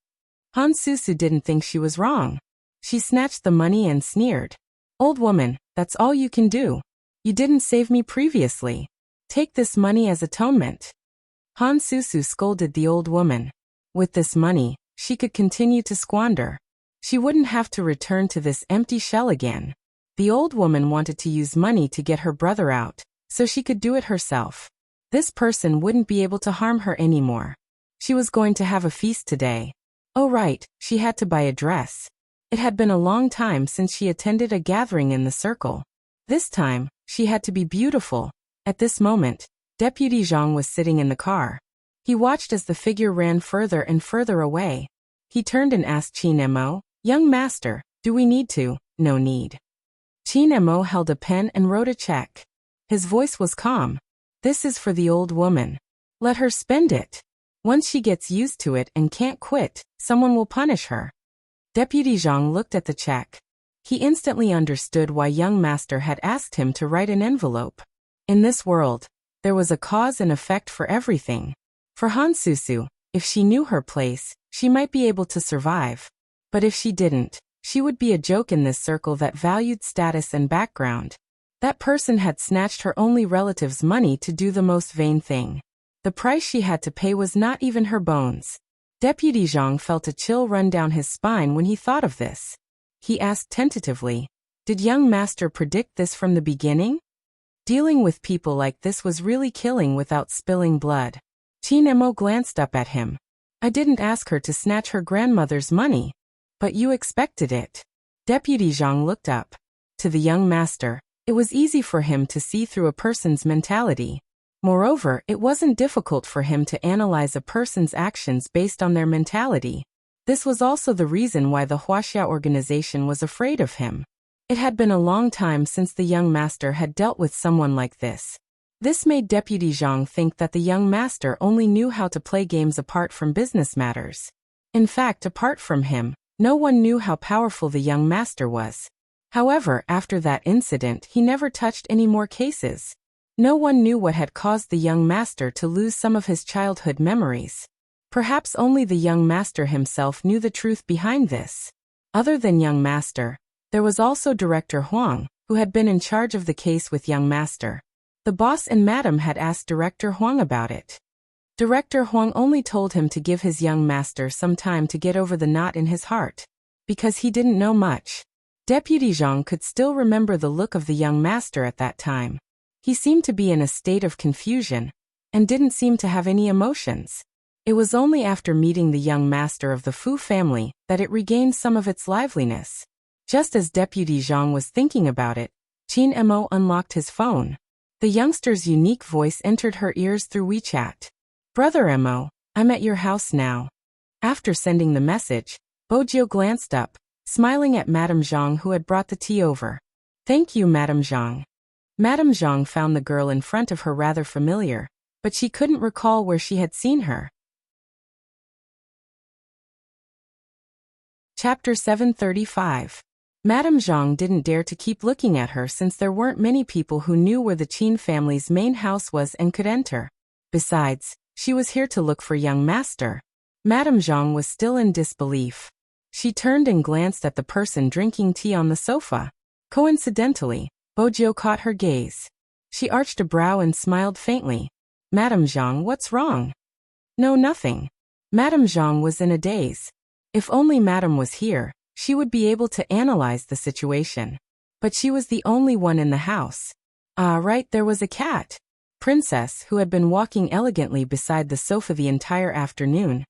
Han Susu didn't think she was wrong. She snatched the money and sneered. Old woman, that's all you can do. You didn't save me previously. Take this money as atonement. Han Susu scolded the old woman. With this money, she could continue to squander. She wouldn't have to return to this empty shell again. The old woman wanted to use money to get her brother out, so she could do it herself. This person wouldn't be able to harm her anymore. She was going to have a feast today. Oh right, she had to buy a dress. It had been a long time since she attended a gathering in the circle. This time, she had to be beautiful. At this moment, Deputy Zhang was sitting in the car. He watched as the figure ran further and further away. He turned and asked Qin Mo, "Young master, do we need to?" "No need." Qin Mo held a pen and wrote a check. His voice was calm. "This is for the old woman. Let her spend it. Once she gets used to it and can't quit, someone will punish her." Deputy Zhang looked at the check. He instantly understood why young master had asked him to write an envelope. In this world, there was a cause and effect for everything. For Han Susu, if she knew her place, she might be able to survive. But if she didn't, she would be a joke in this circle that valued status and background. That person had snatched her only relative's money to do the most vain thing. The price she had to pay was not even her bones. Deputy Zhang felt a chill run down his spine when he thought of this. He asked tentatively, "Did young master predict this from the beginning?" Dealing with people like this was really killing without spilling blood. Qin Mo glanced up at him. "I didn't ask her to snatch her grandmother's money. But you expected it." Deputy Zhang looked up. To the young master, it was easy for him to see through a person's mentality. Moreover, it wasn't difficult for him to analyze a person's actions based on their mentality. This was also the reason why the Huaxia organization was afraid of him. It had been a long time since the young master had dealt with someone like this. This made Deputy Zhang think that the young master only knew how to play games apart from business matters. In fact, apart from him, no one knew how powerful the young master was. However, after that incident, he never touched any more cases. No one knew what had caused the young master to lose some of his childhood memories. Perhaps only the young master himself knew the truth behind this. Other than young master, there was also Director Huang, who had been in charge of the case with young master. The boss and madam had asked Director Huang about it. Director Huang only told him to give his young master some time to get over the knot in his heart, because he didn't know much. Deputy Zhang could still remember the look of the young master at that time. He seemed to be in a state of confusion, and didn't seem to have any emotions. It was only after meeting the young master of the Fu family that it regained some of its liveliness. Just as Deputy Zhang was thinking about it, Qin Mo unlocked his phone. The youngster's unique voice entered her ears through WeChat. "Brother Mo, I'm at your house now." After sending the message, Bojio glanced up, smiling at Madame Zhang, who had brought the tea over. "Thank you, Madame Zhang." Madame Zhang found the girl in front of her rather familiar, but she couldn't recall where she had seen her. Chapter 735. Madame Zhang didn't dare to keep looking at her since there weren't many people who knew where the Qin family's main house was and could enter. Besides, she was here to look for young master. Madame Zhang was still in disbelief. She turned and glanced at the person drinking tea on the sofa. Coincidentally, Bojio caught her gaze. She arched a brow and smiled faintly. "Madame Zhang, what's wrong?" "No, nothing." Madame Zhang was in a daze. If only Madame was here, she would be able to analyze the situation. But she was the only one in the house. Ah, right, there was a cat. Princess, who had been walking elegantly beside the sofa the entire afternoon,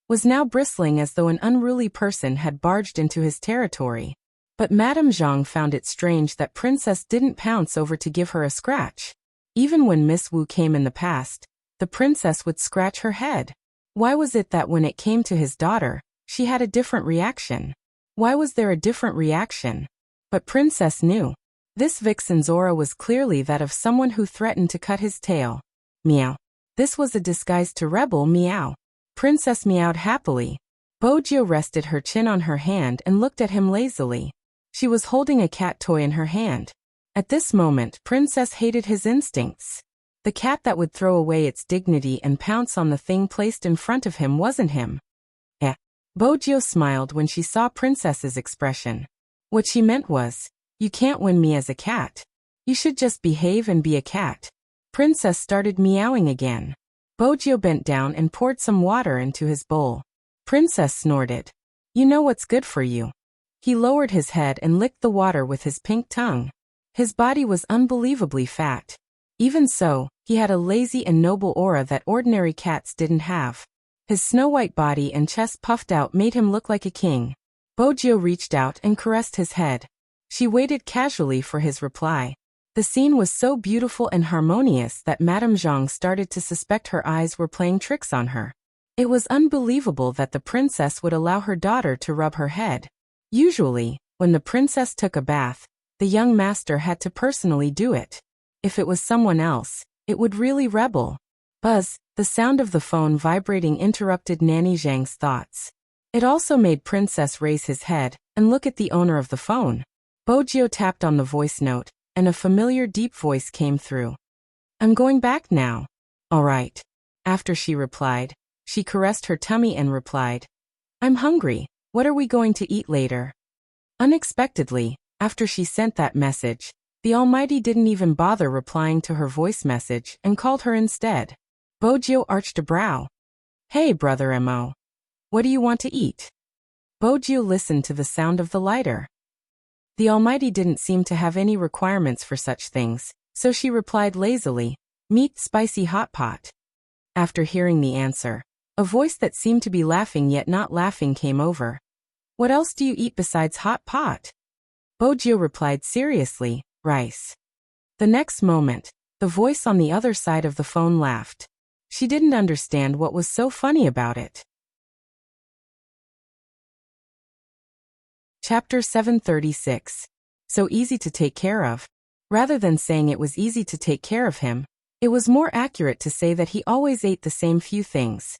was now bristling as though an unruly person had barged into his territory. But Madame Zhang found it strange that Princess didn't pounce over to give her a scratch. Even when Miss Wu came in the past, the princess would scratch her head. Why was it that when it came to his daughter, she had a different reaction? Why was there a different reaction? But Princess knew. This vixen's aura was clearly that of someone who threatened to cut his tail. Meow. This was a disguise to rebel. Meow. Princess meowed happily. Bojo rested her chin on her hand and looked at him lazily. She was holding a cat toy in her hand. At this moment, Princess hated his instincts. The cat that would throw away its dignity and pounce on the thing placed in front of him wasn't him. Bojo smiled when she saw Princess's expression. What she meant was, you can't win me as a cat. You should just behave and be a cat. Princess started meowing again. Bojo bent down and poured some water into his bowl. Princess snorted. You know what's good for you. He lowered his head and licked the water with his pink tongue. His body was unbelievably fat. Even so, he had a lazy and noble aura that ordinary cats didn't have. His snow-white body and chest puffed out made him look like a king. Bojo reached out and caressed his head. She waited casually for his reply. The scene was so beautiful and harmonious that Madame Zhang started to suspect her eyes were playing tricks on her. It was unbelievable that the princess would allow her daughter to rub her head. Usually, when the princess took a bath, the young master had to personally do it. If it was someone else, it would really rebel. Buzz, the sound of the phone vibrating interrupted Nanny Zhang's thoughts. It also made Princess raise his head and look at the owner of the phone. Bojo tapped on the voice note, and a familiar deep voice came through. I'm going back now. All right. After she replied, she caressed her tummy and replied, I'm hungry. What are we going to eat later? Unexpectedly, after she sent that message, the Almighty didn't even bother replying to her voice message and called her instead. Bojo arched a brow. Hey, brother Mo. What do you want to eat? Bojo listened to the sound of the lighter. The Almighty didn't seem to have any requirements for such things, so she replied lazily, meat spicy hot pot. After hearing the answer, a voice that seemed to be laughing yet not laughing came over. What else do you eat besides hot pot? Bojo replied seriously, rice. The next moment, the voice on the other side of the phone laughed. She didn't understand what was so funny about it. Chapter 736. So easy to take care of. Rather than saying it was easy to take care of him, it was more accurate to say that he always ate the same few things.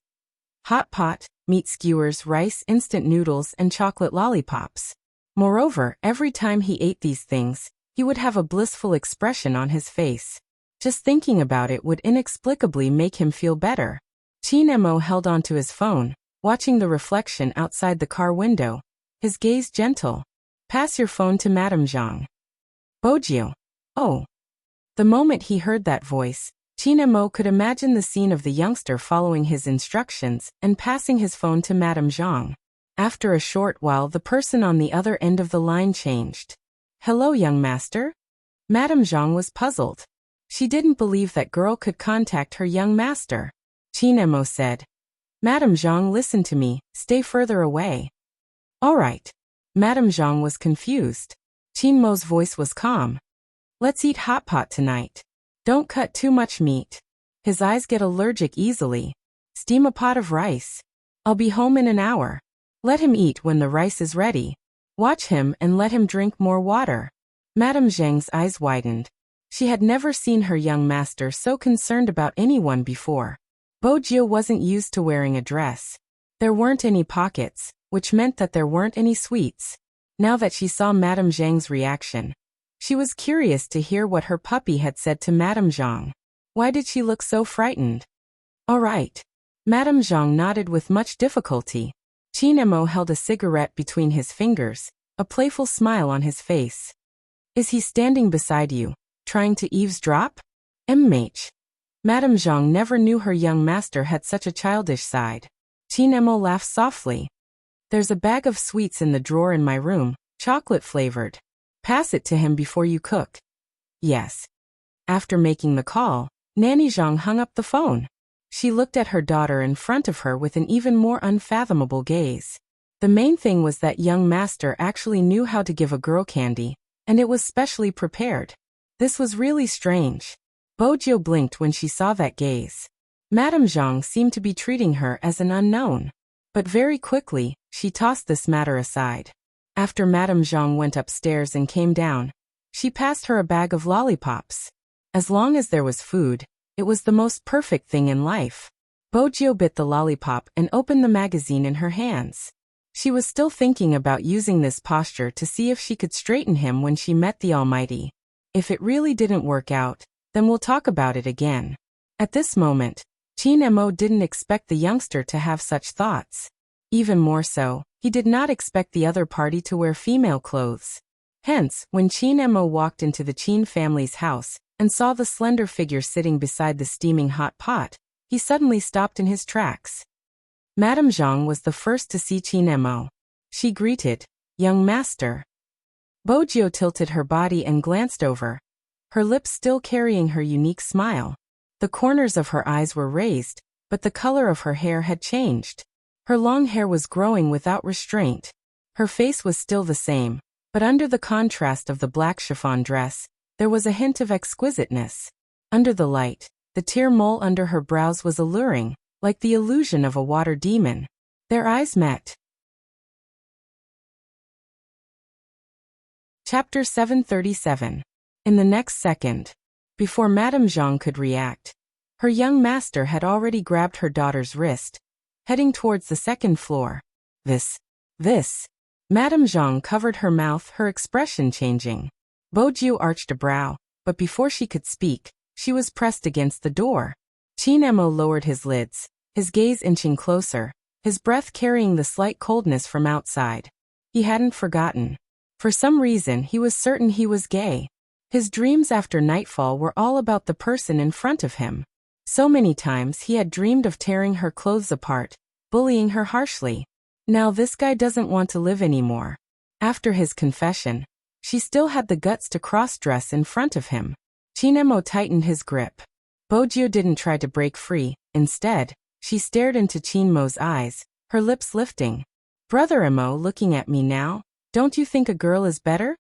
Hot pot, meat skewers, rice, instant noodles, and chocolate lollipops. Moreover, every time he ate these things, he would have a blissful expression on his face. Just thinking about it would inexplicably make him feel better. Qin Mo held onto his phone, watching the reflection outside the car window, his gaze gentle. Pass your phone to Madame Zhang. Bojo. Oh. The moment he heard that voice, Qin Mo could imagine the scene of the youngster following his instructions and passing his phone to Madame Zhang. After a short while, the person on the other end of the line changed. Hello, young master? Madame Zhang was puzzled. She didn't believe that girl could contact her young master. Qin Mo said, Madame Zhang, listen to me, stay further away. All right. Madame Zhang was confused. Qin Mo's voice was calm. Let's eat hot pot tonight. Don't cut too much meat. His eyes get allergic easily. Steam a pot of rice. I'll be home in an hour. Let him eat when the rice is ready. Watch him and let him drink more water. Madame Zhang's eyes widened. She had never seen her young master so concerned about anyone before. Bojo wasn't used to wearing a dress. There weren't any pockets, which meant that there weren't any sweets. Now that she saw Madame Zhang's reaction, she was curious to hear what her puppy had said to Madame Zhang. Why did she look so frightened? All right. Madame Zhang nodded with much difficulty. Qin Mo held a cigarette between his fingers, a playful smile on his face. Is he standing beside you, trying to eavesdrop? Madame Zhang never knew her young master had such a childish side. Qin Mo laughed softly. There's a bag of sweets in the drawer in my room, chocolate flavored. Pass it to him before you cook. Yes. After making the call, Nanny Zhang hung up the phone. She looked at her daughter in front of her with an even more unfathomable gaze. The main thing was that young master actually knew how to give a girl candy, and it was specially prepared. This was really strange. Bojiu blinked when she saw that gaze. Madame Zhang seemed to be treating her as an unknown. But very quickly, she tossed this matter aside. After Madame Zhang went upstairs and came down, she passed her a bag of lollipops. As long as there was food, it was the most perfect thing in life. Bojiu bit the lollipop and opened the magazine in her hands. She was still thinking about using this posture to see if she could straighten him when she met the Almighty. If it really didn't work out, then we'll talk about it again. At this moment, Qin Mo didn't expect the youngster to have such thoughts. Even more so, he did not expect the other party to wear female clothes. Hence, when Qin Mo walked into the Qin family's house and saw the slender figure sitting beside the steaming hot pot, he suddenly stopped in his tracks. Madame Zhang was the first to see Qin Mo. She greeted, "Young master." Bojiu tilted her body and glanced over, her lips still carrying her unique smile. The corners of her eyes were raised, but the color of her hair had changed. Her long hair was growing without restraint. Her face was still the same, but under the contrast of the black chiffon dress, there was a hint of exquisiteness. Under the light, the tear mole under her brows was alluring, like the illusion of a water demon. Their eyes met. Chapter 737. In the next second, before Madame Zhang could react, her young master had already grabbed her daughter's wrist, heading towards the second floor. This. Madame Zhang covered her mouth, her expression changing. Bojiu arched a brow, but before she could speak, she was pressed against the door. Qin Mo lowered his lids, his gaze inching closer, his breath carrying the slight coldness from outside. He hadn't forgotten. For some reason he was certain he was gay. His dreams after nightfall were all about the person in front of him. So many times he had dreamed of tearing her clothes apart, bullying her harshly. Now this guy doesn't want to live anymore. After his confession, she still had the guts to cross-dress in front of him. Qin Mo tightened his grip. Bojiu didn't try to break free. Instead, she stared into Qin Mo's eyes, her lips lifting. "Brother Mo, looking at me now, don't you think a girl is better?"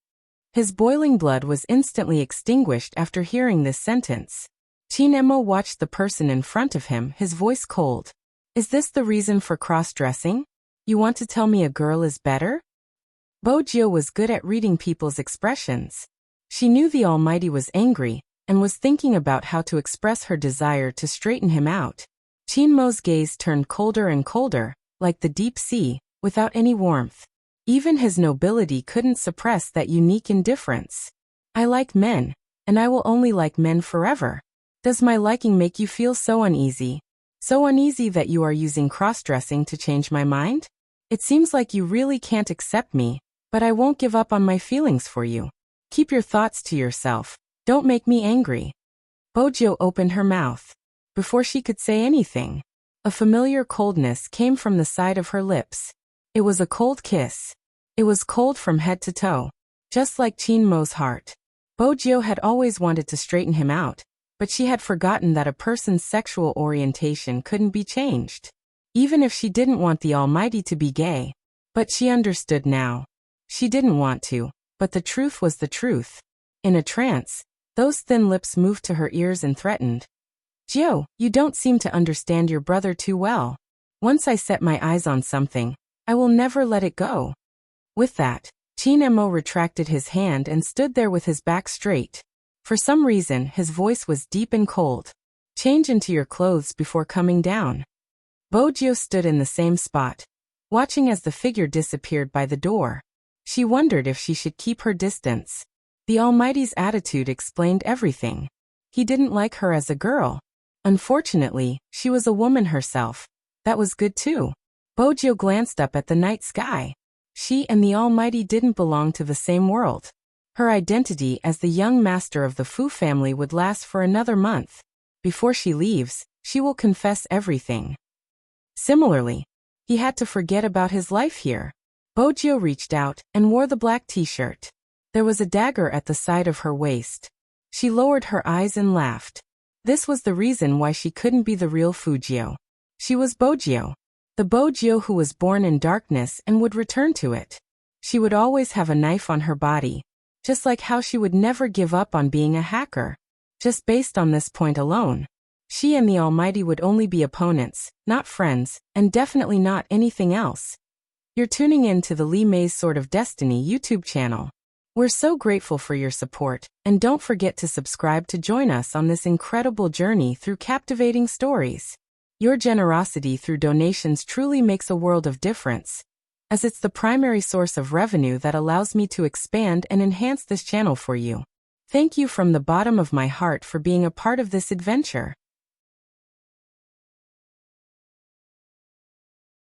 His boiling blood was instantly extinguished after hearing this sentence. Qin Mo watched the person in front of him, his voice cold. "Is this the reason for cross-dressing? You want to tell me a girl is better?" Bojiu was good at reading people's expressions. She knew the Almighty was angry, and was thinking about how to express her desire to straighten him out. Qin Mo's gaze turned colder and colder, like the deep sea, without any warmth. Even his nobility couldn't suppress that unique indifference. "I like men, and I will only like men forever. Does my liking make you feel so uneasy? So uneasy that you are using cross-dressing to change my mind? It seems like you really can't accept me, but I won't give up on my feelings for you. Keep your thoughts to yourself. Don't make me angry." Bojiu opened her mouth. Before she could say anything, a familiar coldness came from the side of her lips. It was a cold kiss. It was cold from head to toe, just like Qin Mo's heart. Bojiu had always wanted to straighten him out, but she had forgotten that a person's sexual orientation couldn't be changed. Even if she didn't want the Almighty to be gay. But she understood now. She didn't want to, but the truth was the truth. In a trance, those thin lips moved to her ears and threatened. "Jiu, you don't seem to understand your brother too well. Once I set my eyes on something, I will never let it go." With that, Qin Mo retracted his hand and stood there with his back straight. For some reason, his voice was deep and cold. "Change into your clothes before coming down." Bojiu stood in the same spot, watching as the figure disappeared by the door. She wondered if she should keep her distance. The Almighty's attitude explained everything. He didn't like her as a girl. Unfortunately, she was a woman herself. That was good too. Bojiu glanced up at the night sky. She and the Almighty didn't belong to the same world. Her identity as the young master of the Fu family would last for another month. Before she leaves, she will confess everything. Similarly, he had to forget about his life here. Bojiu reached out and wore the black t-shirt. There was a dagger at the side of her waist. She lowered her eyes and laughed. This was the reason why she couldn't be the real Fujio. She was Bojio. The Bojio who was born in darkness and would return to it. She would always have a knife on her body, just like how she would never give up on being a hacker. Just based on this point alone, she and the Almighty would only be opponents, not friends, and definitely not anything else. You're tuning in to the Lee May's Sword of Destiny YouTube channel. We're so grateful for your support, and don't forget to subscribe to join us on this incredible journey through captivating stories. Your generosity through donations truly makes a world of difference, as it's the primary source of revenue that allows me to expand and enhance this channel for you. Thank you from the bottom of my heart for being a part of this adventure.